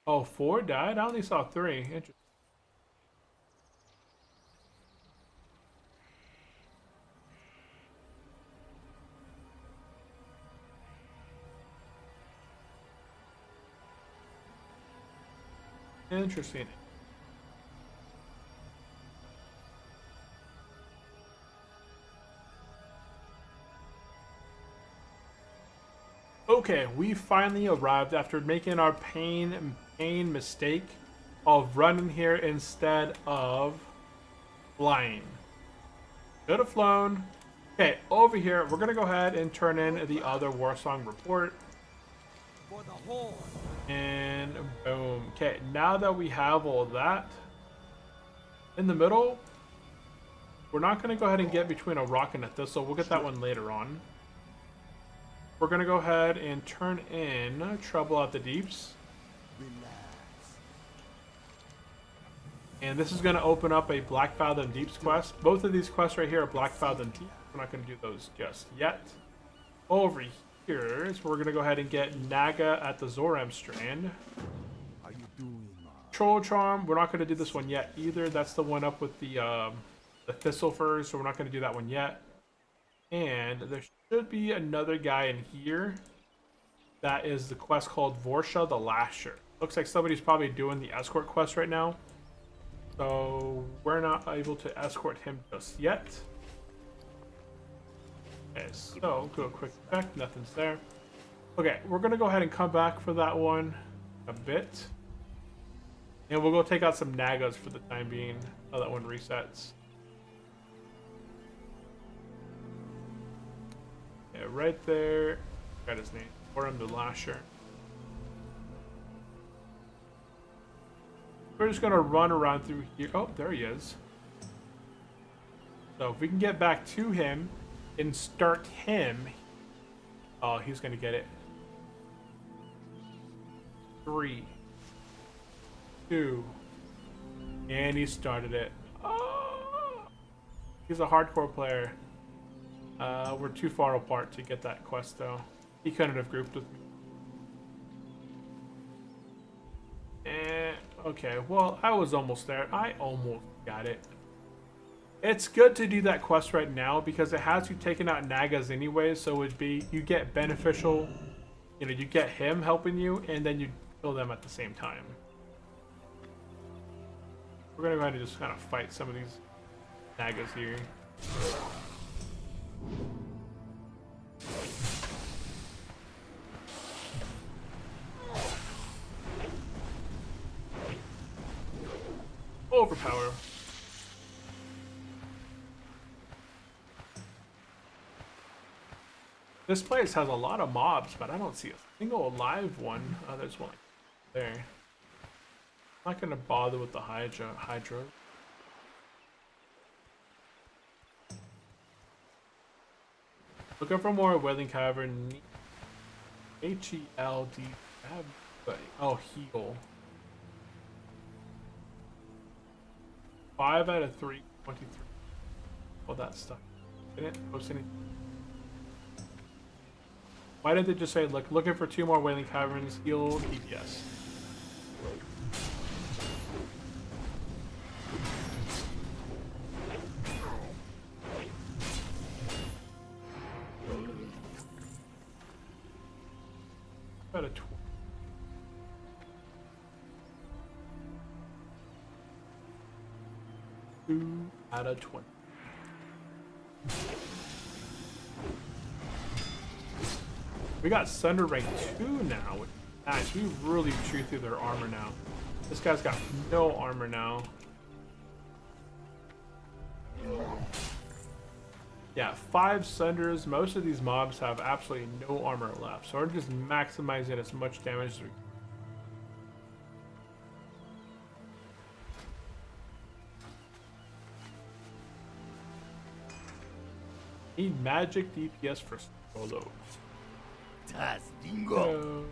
Oh, 4 died? I only saw 3. Interesting. Interesting. Okay, we finally arrived after making our pain mistake of running here instead of flying. Could have flown. Okay, over here, we're gonna go ahead and turn in the other Warsong report. For the Horde. And boom. Okay, now that we have all that in the middle, we're not gonna go ahead and get between a rock and a thistle. We'll get that one later on. We're gonna go ahead and turn in Trouble at the Deeps. And this is gonna open up a Black Fathom Deeps quest. Both of these quests right here are Black Fathom Deeps. We're not gonna do those just yet. Over here is where we're gonna go ahead and get Naga at the Zoram Strand. How you doing, Ma? Troll Charm, we're not gonna do this one yet either. That's the one up with the Thistle Furs, so we're not gonna do that one yet. And there should be another guy in here. That is the quest called Vorsha the Lasher. Looks like somebody's probably doing the escort quest right now. So we're not able to escort him just yet. Okay, so do a quick check. Nothing's there. Okay, we're gonna go ahead and come back for that one a bit. And we'll go take out some Nagas for the time being. Oh, that one resets. Yeah, right there. Got his name. Orim the Lasher. We're just gonna run around through here. Oh, there he is. So if we can get back to him and start him. Oh, he's gonna get it. 3, 2, and he started it. Oh, he's a hardcore player. We're too far apart to get that quest though. He couldn't have grouped with me. Okay, well, I was almost there. I almost got it. It's good to do that quest right now because it has you taking out Nagas anyway, so it would be, you get beneficial, you know, you get him helping you, and then you kill them at the same time. We're gonna go ahead and just kind of fight some of these Nagas here. Overpower. This place has a lot of mobs, but I don't see a single live one. Oh, there's one there. I'm not gonna bother with the Hydra. Looking for more Wailing Cavern. H-E-L-D. Oh, heal. 5 out of 3, 23. All that stuff. Didn't post anything. Why did they just say, look, looking for 2 more Wailing Caverns, heal DPS? About a 2 out of 20. We got Sunder rank 2 now, which is nice. We really chew through their armor now. This guy's got no armor now. Yeah, 5 Sunders. Most of these mobs have absolutely no armor left, so we're just maximizing as much damage as we can. Need magic DPS for solo. Das Dingo.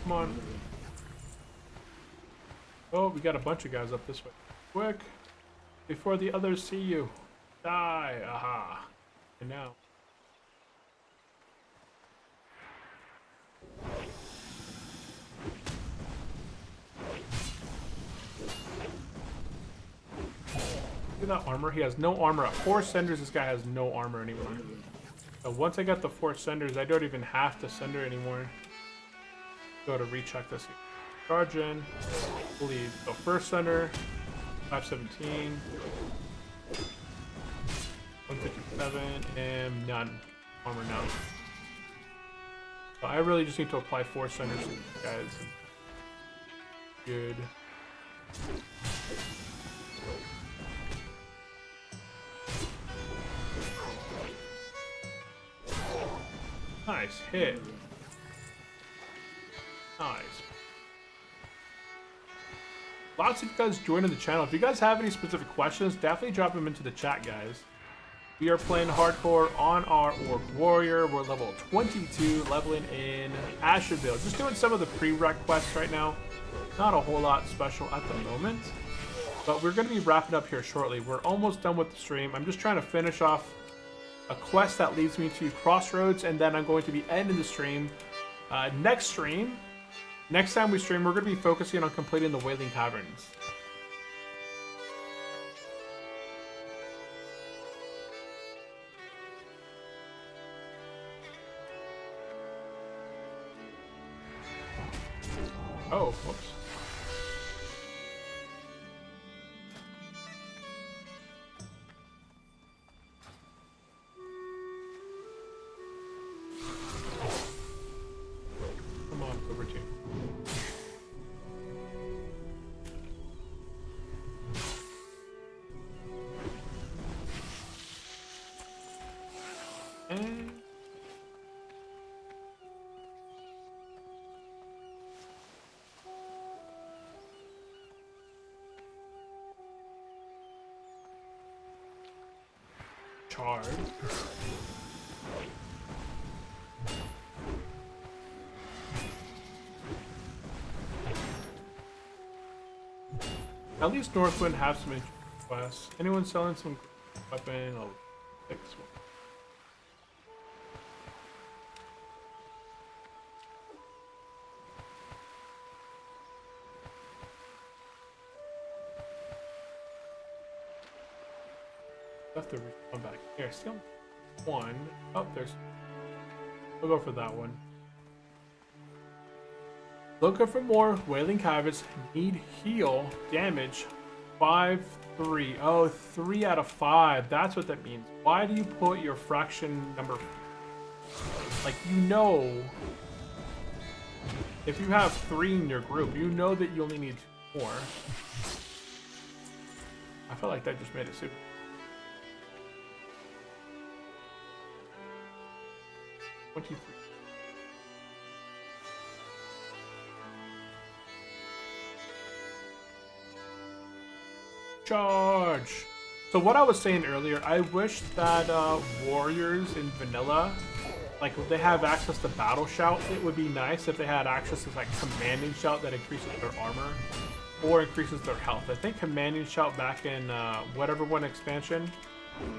Come on. Oh, we got a bunch of guys up this way. Quick! Before the others see you. Die! Aha! And now. Look at that armor. He has no armor. At 4 Senders, this guy has no armor anymore. So once I got the 4 Senders, I don't even have to Sender anymore. Go to recheck this. Charge in. Bleed. So first Sender, 517, 157, and none armor now. So I really just need to apply 4 Senders to these guys. Good. Nice hit. Nice. Lots of you guys joining the channel. If you guys have any specific questions, definitely drop them into the chat, guys. We are playing hardcore on our Orc Warrior. We're level 22, leveling in Asher build. Just doing some of the prereq quests right now. Not a whole lot special at the moment, but we're going to be wrapping up here shortly. We're almost done with the stream. I'm just trying to finish off a quest that leads me to Crossroads, and then I'm going to be ending the stream. Next time we stream, we're going to be focusing on completing the Wailing Caverns. Oh, whoops. Come on, over to you. And charge. At least Northwind have some quests. Anyone selling some weapon? I'll fix one. Left to come back here. Still one. Oh, there's. We'll go for that one. Looking for more Wailing Caverns. Need heal damage 5-3. Oh, 3 out of 5. That's what that means. Why do you put your fraction number? Like, you know, if you have 3 in your group, you know that you only need 2 more. I feel like that just made it super. 23. Charge! So what I was saying earlier, I wish that warriors in vanilla, like if they have access to battle shout, it would be nice if they had access to like commanding shout that increases their armor or increases their health. I think commanding shout back in whatever one expansion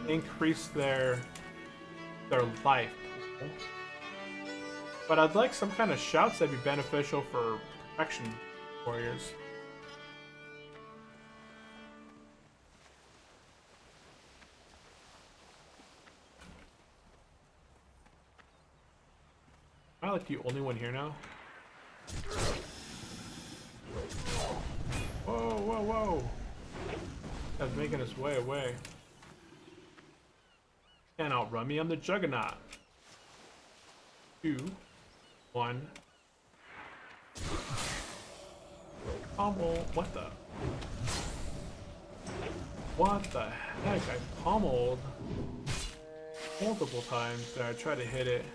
increased their life. But I'd like some kind of shouts that'd be beneficial for protection warriors. Am I like the only one here now? Whoa, whoa, whoa! That's making his way away. Can't outrun me, I'm the Juggernaut. 2, 1. Pummel. What the? What the heck? I pummeled multiple times there. I tried to hit it.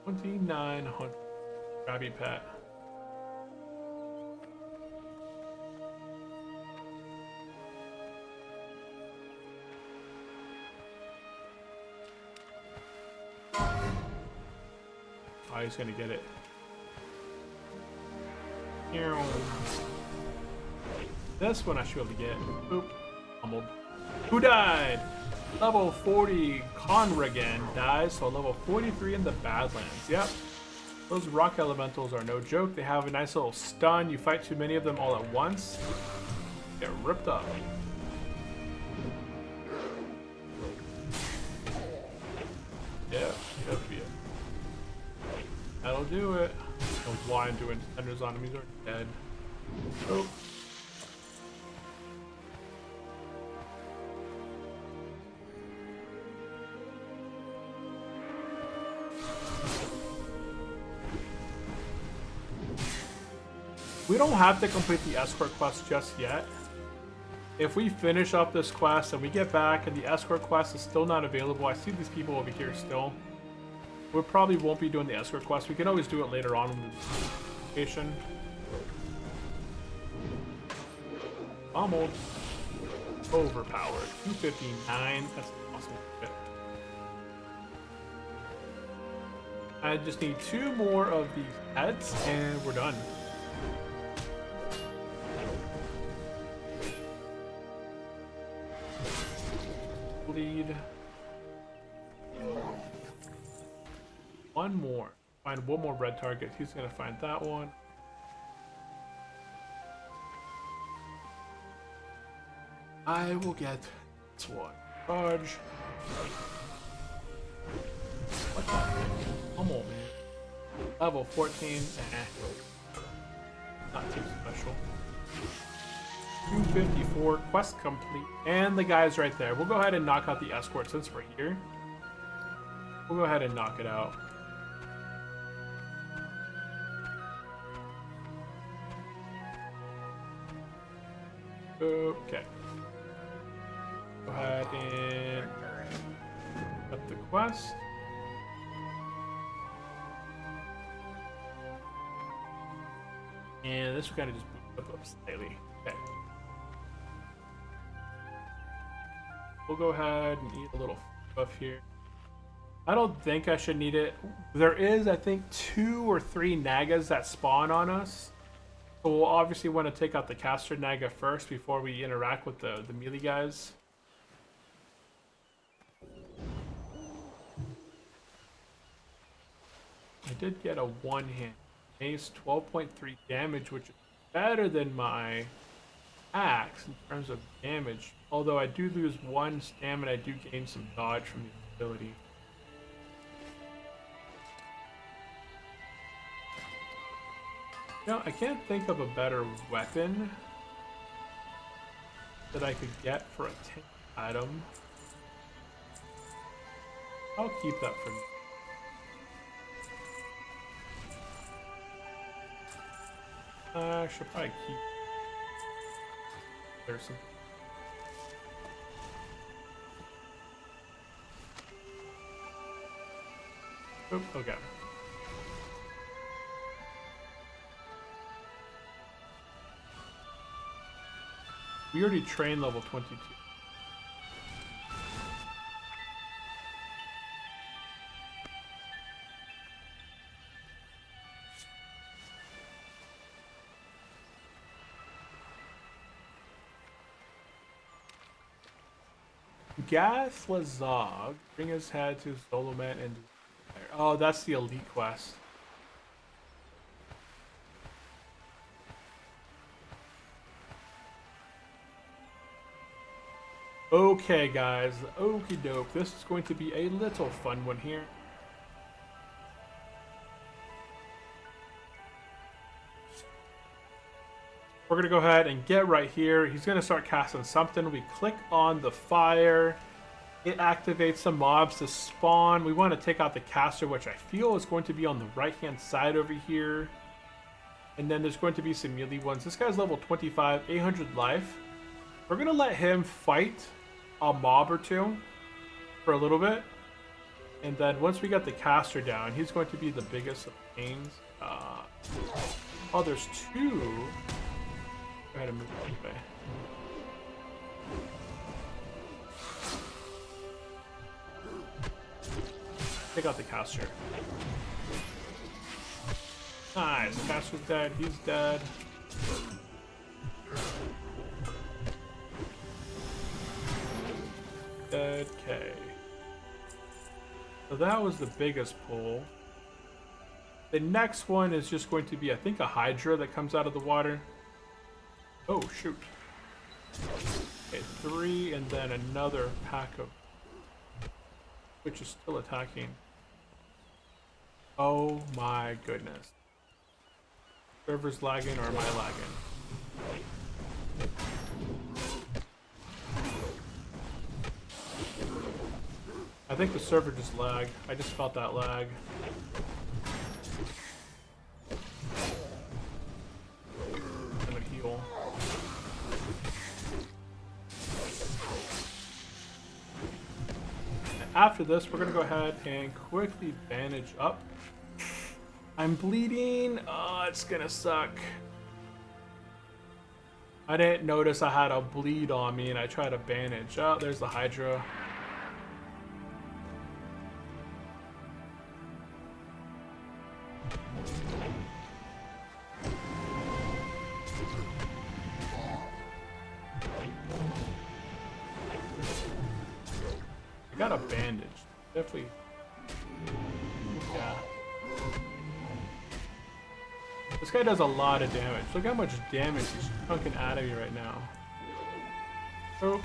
$2,900. Grabby pet. Oh, he's gonna get it. This one I should be able to get. Oop. Pummeled. Who died? Level 40 Conragan dies, so level 43 in the Badlands. Yep. Those rock elementals are no joke. They have a nice little stun. You fight too many of them all at once, get ripped up. Yeah. That'll do it. I don't know why I'm doing tenders on him. He's already dead. Oh. We don't have to complete the escort quest just yet. If we finish up this quest and we get back and the escort quest is still not available, I see these people over here still. We probably won't be doing the escort quest. We can always do it later on in the location. Pummeled. Overpowered. 259. That's awesome. I just need 2 more of these heads and we're done. Lead. 1 more. Find 1 more red target. He's gonna find that one. I will get this one. Charge. What the heck? Pummel, man. Level 14. Not too special. 254. Quest complete. And the guy's right there. We'll go ahead and knock out the escort since we're here. We'll go ahead and knock it out. Okay. Go ahead and up the quest. And this will kind of just boot up slightly. Okay. We'll go ahead and eat a little buff here. I don't think I should need it. There is, I think, 2 or 3 Nagas that spawn on us. So we'll obviously want to take out the caster Naga first before we interact with the melee guys. I did get a 1-hit mace, 12.3 damage, which is better than my axe in terms of damage. Although I do lose 1 stamina, I do gain some dodge from the ability. No, I can't think of a better weapon that I could get for a 10 item. I'll keep that for me. I should probably keep. There's some. Oop, okay. We already trained level 22. Gas Lazog, bring his head to Soloman and oh, that's the elite quest. Okay, guys, okie doke. This is going to be a little fun one here. We're gonna go ahead and get right here. He's gonna start casting something. We click on the fire. It activates some mobs to spawn. We want to take out the caster, which I feel is going to be on the right-hand side over here. And then there's going to be some melee ones. This guy's level 25, 800 life. We're gonna let him fight a mob or two for a little bit. And then once we get the caster down, he's going to be the biggest of pains. Oh, there's two. Go ahead and move out of the way. Take out the caster. Nice. The caster's dead. He's dead. Dead. Okay. So that was the biggest pull. The next one is just going to be, I think, a Hydra that comes out of the water. Oh, shoot. Okay, 3, and then another pack of... which is still attacking. Oh my goodness. Server's lagging, or am I lagging? I think the server just lagged. I just felt that lag. I'm gonna heal. After this, we're gonna go ahead and quickly bandage up. I'm bleeding. Oh, it's gonna suck. I didn't notice I had a bleed on me and I tried to bandage. Oh, there's the Hydra. I got a bandage. Definitely. Yeah. This guy does a lot of damage. Look how much damage he's chunking out of me right now. So,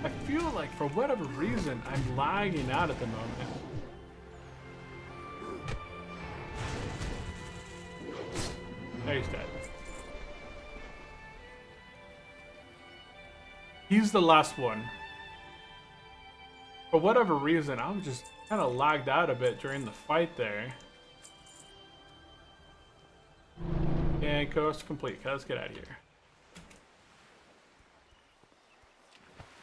I feel like for whatever reason, I'm lagging out at the moment. There, he's dead. He's the last one. For whatever reason, I was just kind of lagged out a bit during the fight there. And coast complete. Okay, let's get out of here.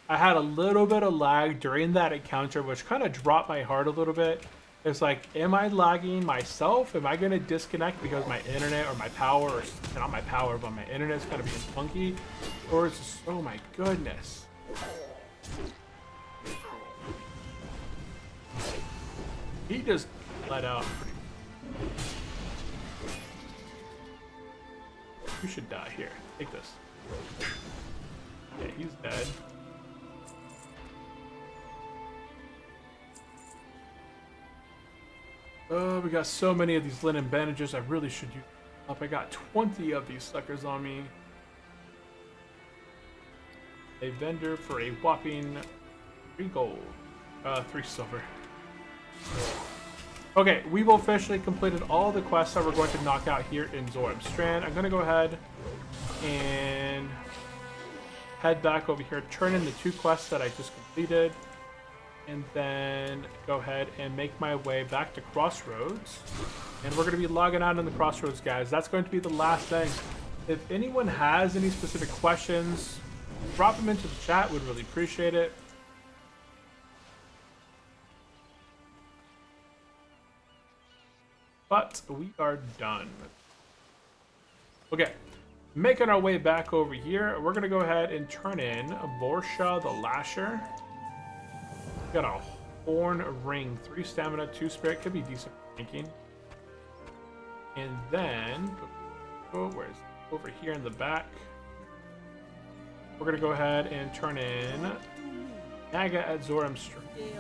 I had a little bit of lag during that encounter, which kind of dropped my heart a little bit. It's like, am I lagging myself? Am I going to disconnect because my internet or my power, or not my power, but my internet's kind of being funky? Or is this, oh my goodness. He just let out. You should die. Here, take this. Yeah, he's dead. Oh, we got so many of these linen bandages. I really should use up. I got 20 of these suckers on me. A vendor for a whopping 3 gold. 3 silver. Okay, we've officially completed all the quests that we're going to knock out here in Zoram Strand. I'm going to go ahead and head back over here, turn in the 2 quests that I just completed, and then go ahead and make my way back to Crossroads. And we're going to be logging out in the Crossroads, guys. That's going to be the last thing. If anyone has any specific questions, drop them into the chat. We'd really appreciate it. But we are done. Okay, making our way back over here, we're going to go ahead and turn in Borsha the Lasher. Got a Horn Ring, 3 stamina, 2 spirit, could be decent thinking. And then, where's over here in the back? We're going to go ahead and turn in Naga at Zoram Street.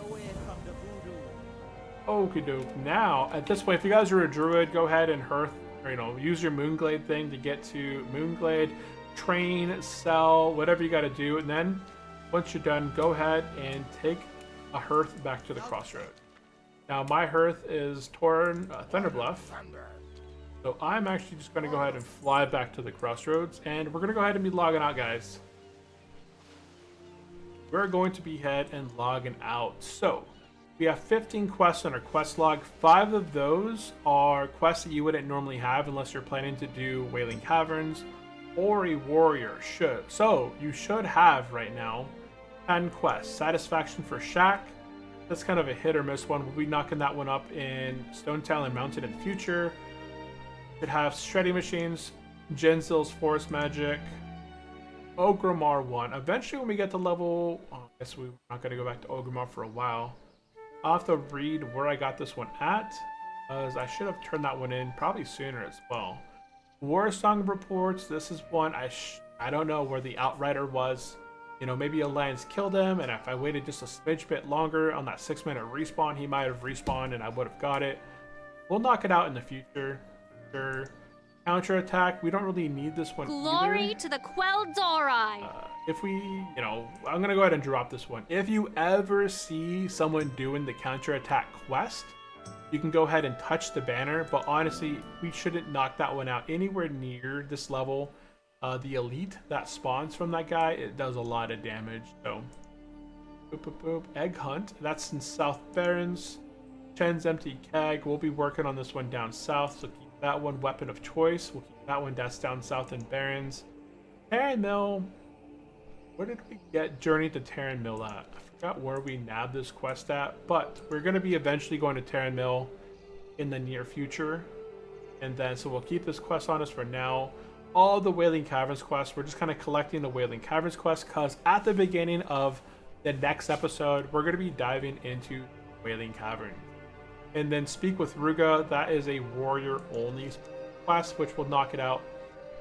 Okie doke. Now, at this point, if you guys are a druid, go ahead and hearth, or, use your Moonglade thing to get to Moonglade, train, sell, whatever you got to do. And then, once you're done, go ahead and take a hearth back to the Crossroad. Now, my hearth is Thunderbluff. So I'm actually just going to go ahead and fly back to the Crossroads. And we're going to go ahead and be logging out, guys. We're going to be head and logging out. So, we have 15 quests on our quest log. 5 of those are quests that you wouldn't normally have unless you're planning to do Wailing Caverns or a warrior should. So you should have right now 10 quests. Satisfaction for Shack. That's kind of a hit or miss one. We'll be knocking that one up in Stone Talon Mountain in the future. Should have Shredding Machines, Genzil's Forest Magic, Ogrimmar 1. Eventually when we get to level... I guess we're not going to go back to Ogrimmar for a while. I'll have to read where I got this one at, as I should have turned that one in probably sooner as well. War Song Reports, this is one I don't know where the Outrider was. Maybe Alliance killed him, and if I waited just a smidge bit longer on that 6-minute respawn, he might have respawned and I would have got it. We'll knock it out in the future. Sure. Counterattack, we don't really need this one Glory either. to the Quel'Dorei! If we, I'm going to go ahead and drop this one. If you ever see someone doing the counterattack quest, you can go ahead and touch the banner, but honestly, we shouldn't knock that one out anywhere near this level. The elite that spawns from that guy, it does a lot of damage, so. Boop, boop, boop. Egg Hunt, that's in South Barrens. Chen's Empty Keg, we'll be working on this one down south, so keep that one. Weapon of Choice, we'll keep that one, that's down south in Barrens. Terran Mill, where did we get Journey to Terran Mill at? I forgot where we nabbed this quest at, but we're going to be eventually going to Terran Mill in the near future. And then, so we'll keep this quest on us for now. All the Wailing Caverns quests, we're just kind of collecting the Wailing Caverns quests, because at the beginning of the next episode, we're going to be diving into Wailing Cavern. And then Speak with Ruga, that is a warrior-only quest, which will knock it out.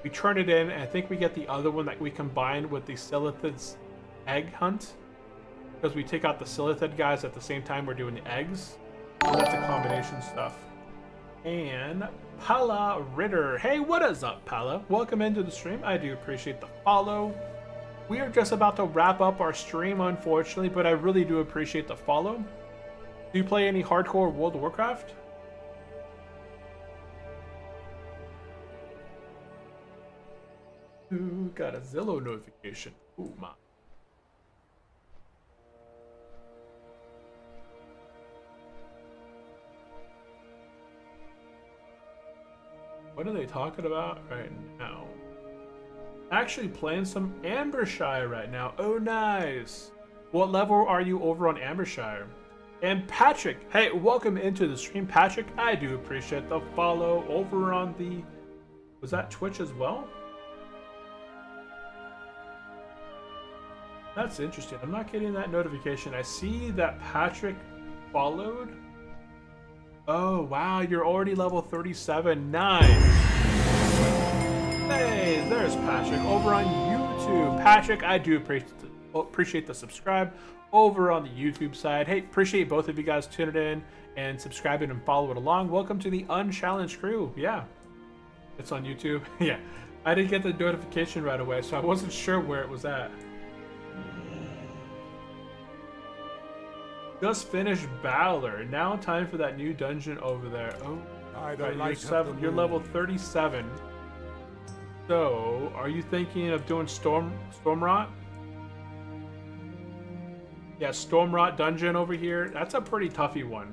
We turn it in, and I think we get the other one that we combined with the Silithid's Egg Hunt, because we take out the Silithid guys at the same time we're doing the eggs. So that's a combination stuff. And Pala Ritter. Hey, what is up, Pala? Welcome into the stream. I do appreciate the follow. We are just about to wrap up our stream, unfortunately, but I really do appreciate the follow. Do you play any hardcore World of Warcraft? Ooh, got a Zillow notification. Ooh, my. What are they talking about right now? Actually playing some Ambershire right now. Oh, nice. What level are you over on Ambershire? And Patrick, hey, welcome into the stream, Patrick. I do appreciate the follow over on the... Was that Twitch as well? That's interesting. I'm not getting that notification. I see that Patrick followed. Oh, wow. You're already level 37. Nice. Hey, there's Patrick over on YouTube. Patrick, I do appreciate the subscribe over on the YouTube side. Hey, appreciate both of you guys tuning in and subscribing and following along. Welcome to the Unchallenged crew. Yeah, it's on YouTube. Yeah, I didn't get the notification right away, so I wasn't sure where it was at. Just finished Valor. Now time for that new dungeon over there. Oh, right, you're level 37. So, are you thinking of doing Stormrot? Yeah, Stormrot Dungeon over here. That's a pretty toughy one.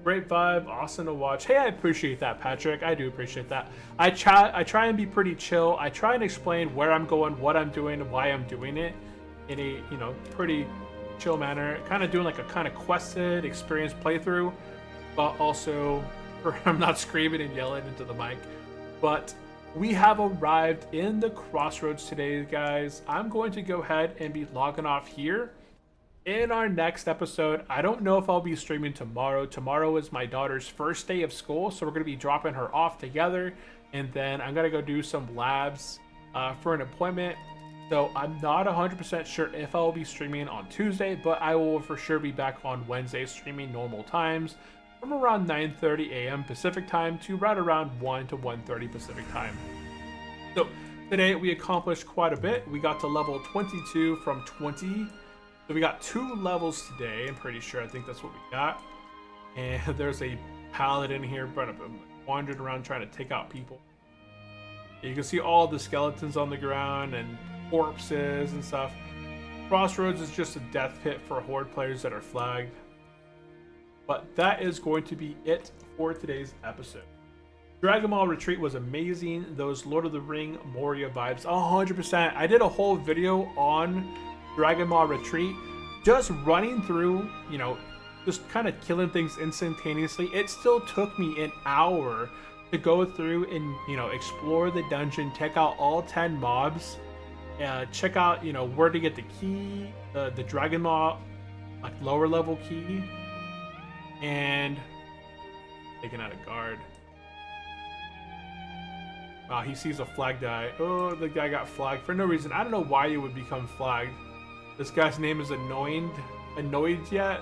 Great vibe, awesome to watch. Hey, I appreciate that, Patrick. I do appreciate that. I try and be pretty chill. I try and explain where I'm going, what I'm doing, and why I'm doing it in a, you know, pretty chill manner. Kind of doing like a kind of quested experience playthrough, but also I'm not screaming and yelling into the mic. But we have arrived in the crossroads today, guys. I'm going to go ahead and be logging off here. In our next episode, I don't know if I'll be streaming tomorrow. Tomorrow is my daughter's first day of school, so we're going to be dropping her off together. And then I'm going to go do some labs for an appointment. So I'm not 100% sure if I'll be streaming on Tuesday, but I will for sure be back on Wednesday streaming normal times from around 9:30 a.m. Pacific time to right around 1 to 1:30 Pacific time. So today we accomplished quite a bit. We got to level 22 from 20. So we got 2 levels today, I'm pretty sure. I think that's what we got. And there's a paladin here, but I'm wandering around trying to take out people. You can see all the skeletons on the ground and corpses and stuff. Crossroads is just a death pit for horde players that are flagged. But that is going to be it for today's episode. Dragon Ball Retreat was amazing. Those Lord of the Ring Moria vibes, 100%. I did a whole video on Dragon Ball Retreat, just running through, you know, just kind of killing things instantaneously. It still took me an hour to go through and, you know, explore the dungeon, check out all 10 mobs, check out, you know, where to get the key, the Dragon Ball, like lower level key, and taking out a guard. Wow, he sees a flag die. Oh, the guy got flagged for no reason. I don't know why you would become flagged. This guy's name is Annoyed yet?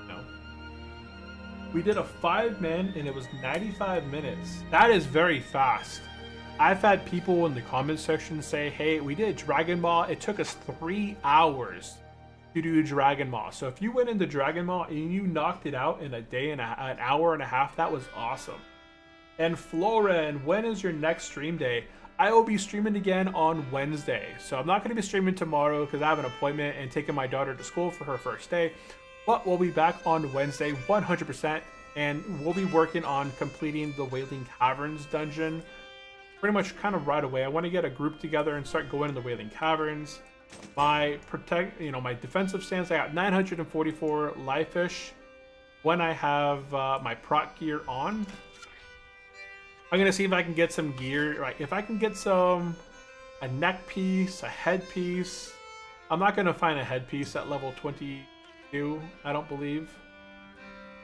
No. We did a 5-man and it was 95 minutes. That is very fast. I've had people in the comment section say, hey, we did Dragon Ball. It took us 3 hours to do Dragon Ball. So if you went into Dragon Ball and you knocked it out in a day and an hour and a half, that was awesome. And Florin, when is your next stream day? I will be streaming again on Wednesday. So I'm not going to be streaming tomorrow because I have an appointment and taking my daughter to school for her first day. But we'll be back on Wednesday 100%. And we'll be working on completing the Wailing Caverns dungeon pretty much kind of right away. I want to get a group together and start going to the Wailing Caverns. My my defensive stance, I got 944 life fish when I have my proc gear on. I'm gonna see if I can get some gear. Right, if I can get a neck piece, a head piece. I'm not gonna find a head piece at level 22. I don't believe.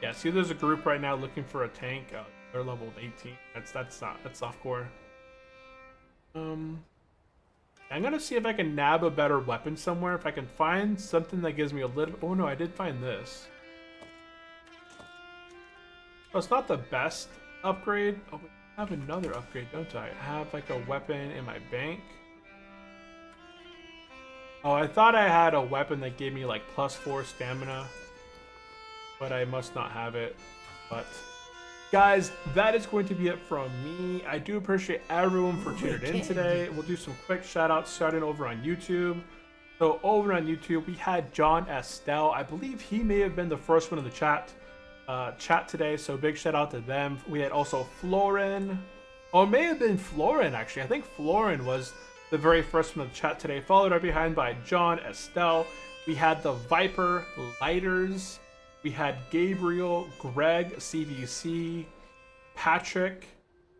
Yeah, see, there's a group right now looking for a tank. They're leveled 18. That's softcore. I'm gonna see if I can nab a better weapon somewhere. If I can find something that gives me a little. Oh no, I did find this. Oh, it's not the best upgrade. Oh, I have another upgrade, don't I? I have like a weapon in my bank. Oh, I thought I had a weapon that gave me like +4 stamina, but I must not have it. But guys, that is going to be it from me. I do appreciate everyone for tuning in today. We'll do some quick shout outs starting over on YouTube. So over on YouTube, we had John Estelle. I believe he may have been the first one in the chat today, so big shout out to them. We had also Florin. Oh, it may have been Florin actually. I think Florin was the very first one in the chat today, followed right behind by John Estelle. We had the Viper Lighters. We had Gabriel, Greg, CVC, Patrick,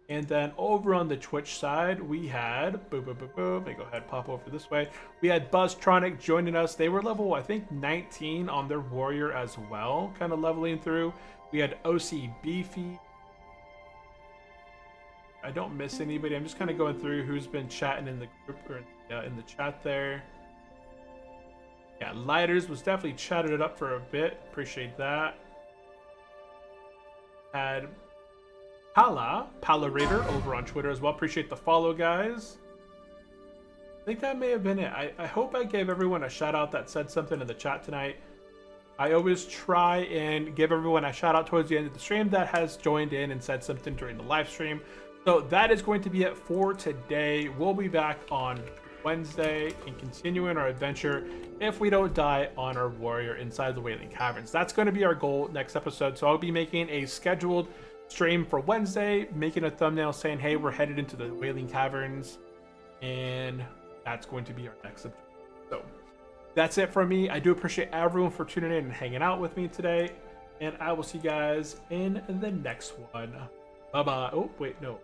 and then over on the Twitch side, we had, let me go ahead and pop over this way. We had Buzztronic joining us. They were level, I think, 19 on their warrior as well, kind of leveling through. We had OC Beefy. I don't miss anybody. I'm just kind of going through who's been chatting in the group or in the chat there. Yeah, Lighters was definitely chatted it up for a bit. Appreciate that. Had Palarator over on Twitter as well. Appreciate the follow, guys. I think that may have been it. I hope I gave everyone a shout out that said something in the chat tonight. I always try and give everyone a shout out towards the end of the stream that has joined in and said something during the live stream. So that is going to be it for today. We'll be back on Wednesday and continuing our adventure if we don't die on our warrior inside the Wailing Caverns. That's going to be our goal next episode. So I'll be making a scheduled stream for Wednesday, making a thumbnail saying, hey, we're headed into the Wailing Caverns, and that's going to be our next objective. So that's it from me. I do appreciate everyone for tuning in and hanging out with me today, and I will see you guys in the next one. Bye-bye. Oh, wait, no.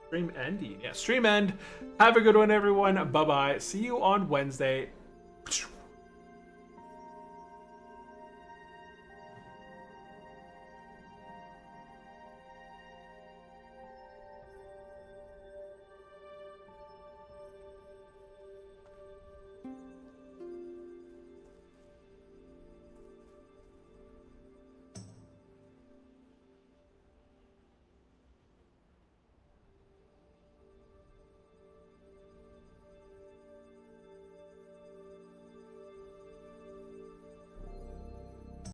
Stream ending. Yeah, stream end. Have a good one, everyone. Bye-bye. See you on Wednesday.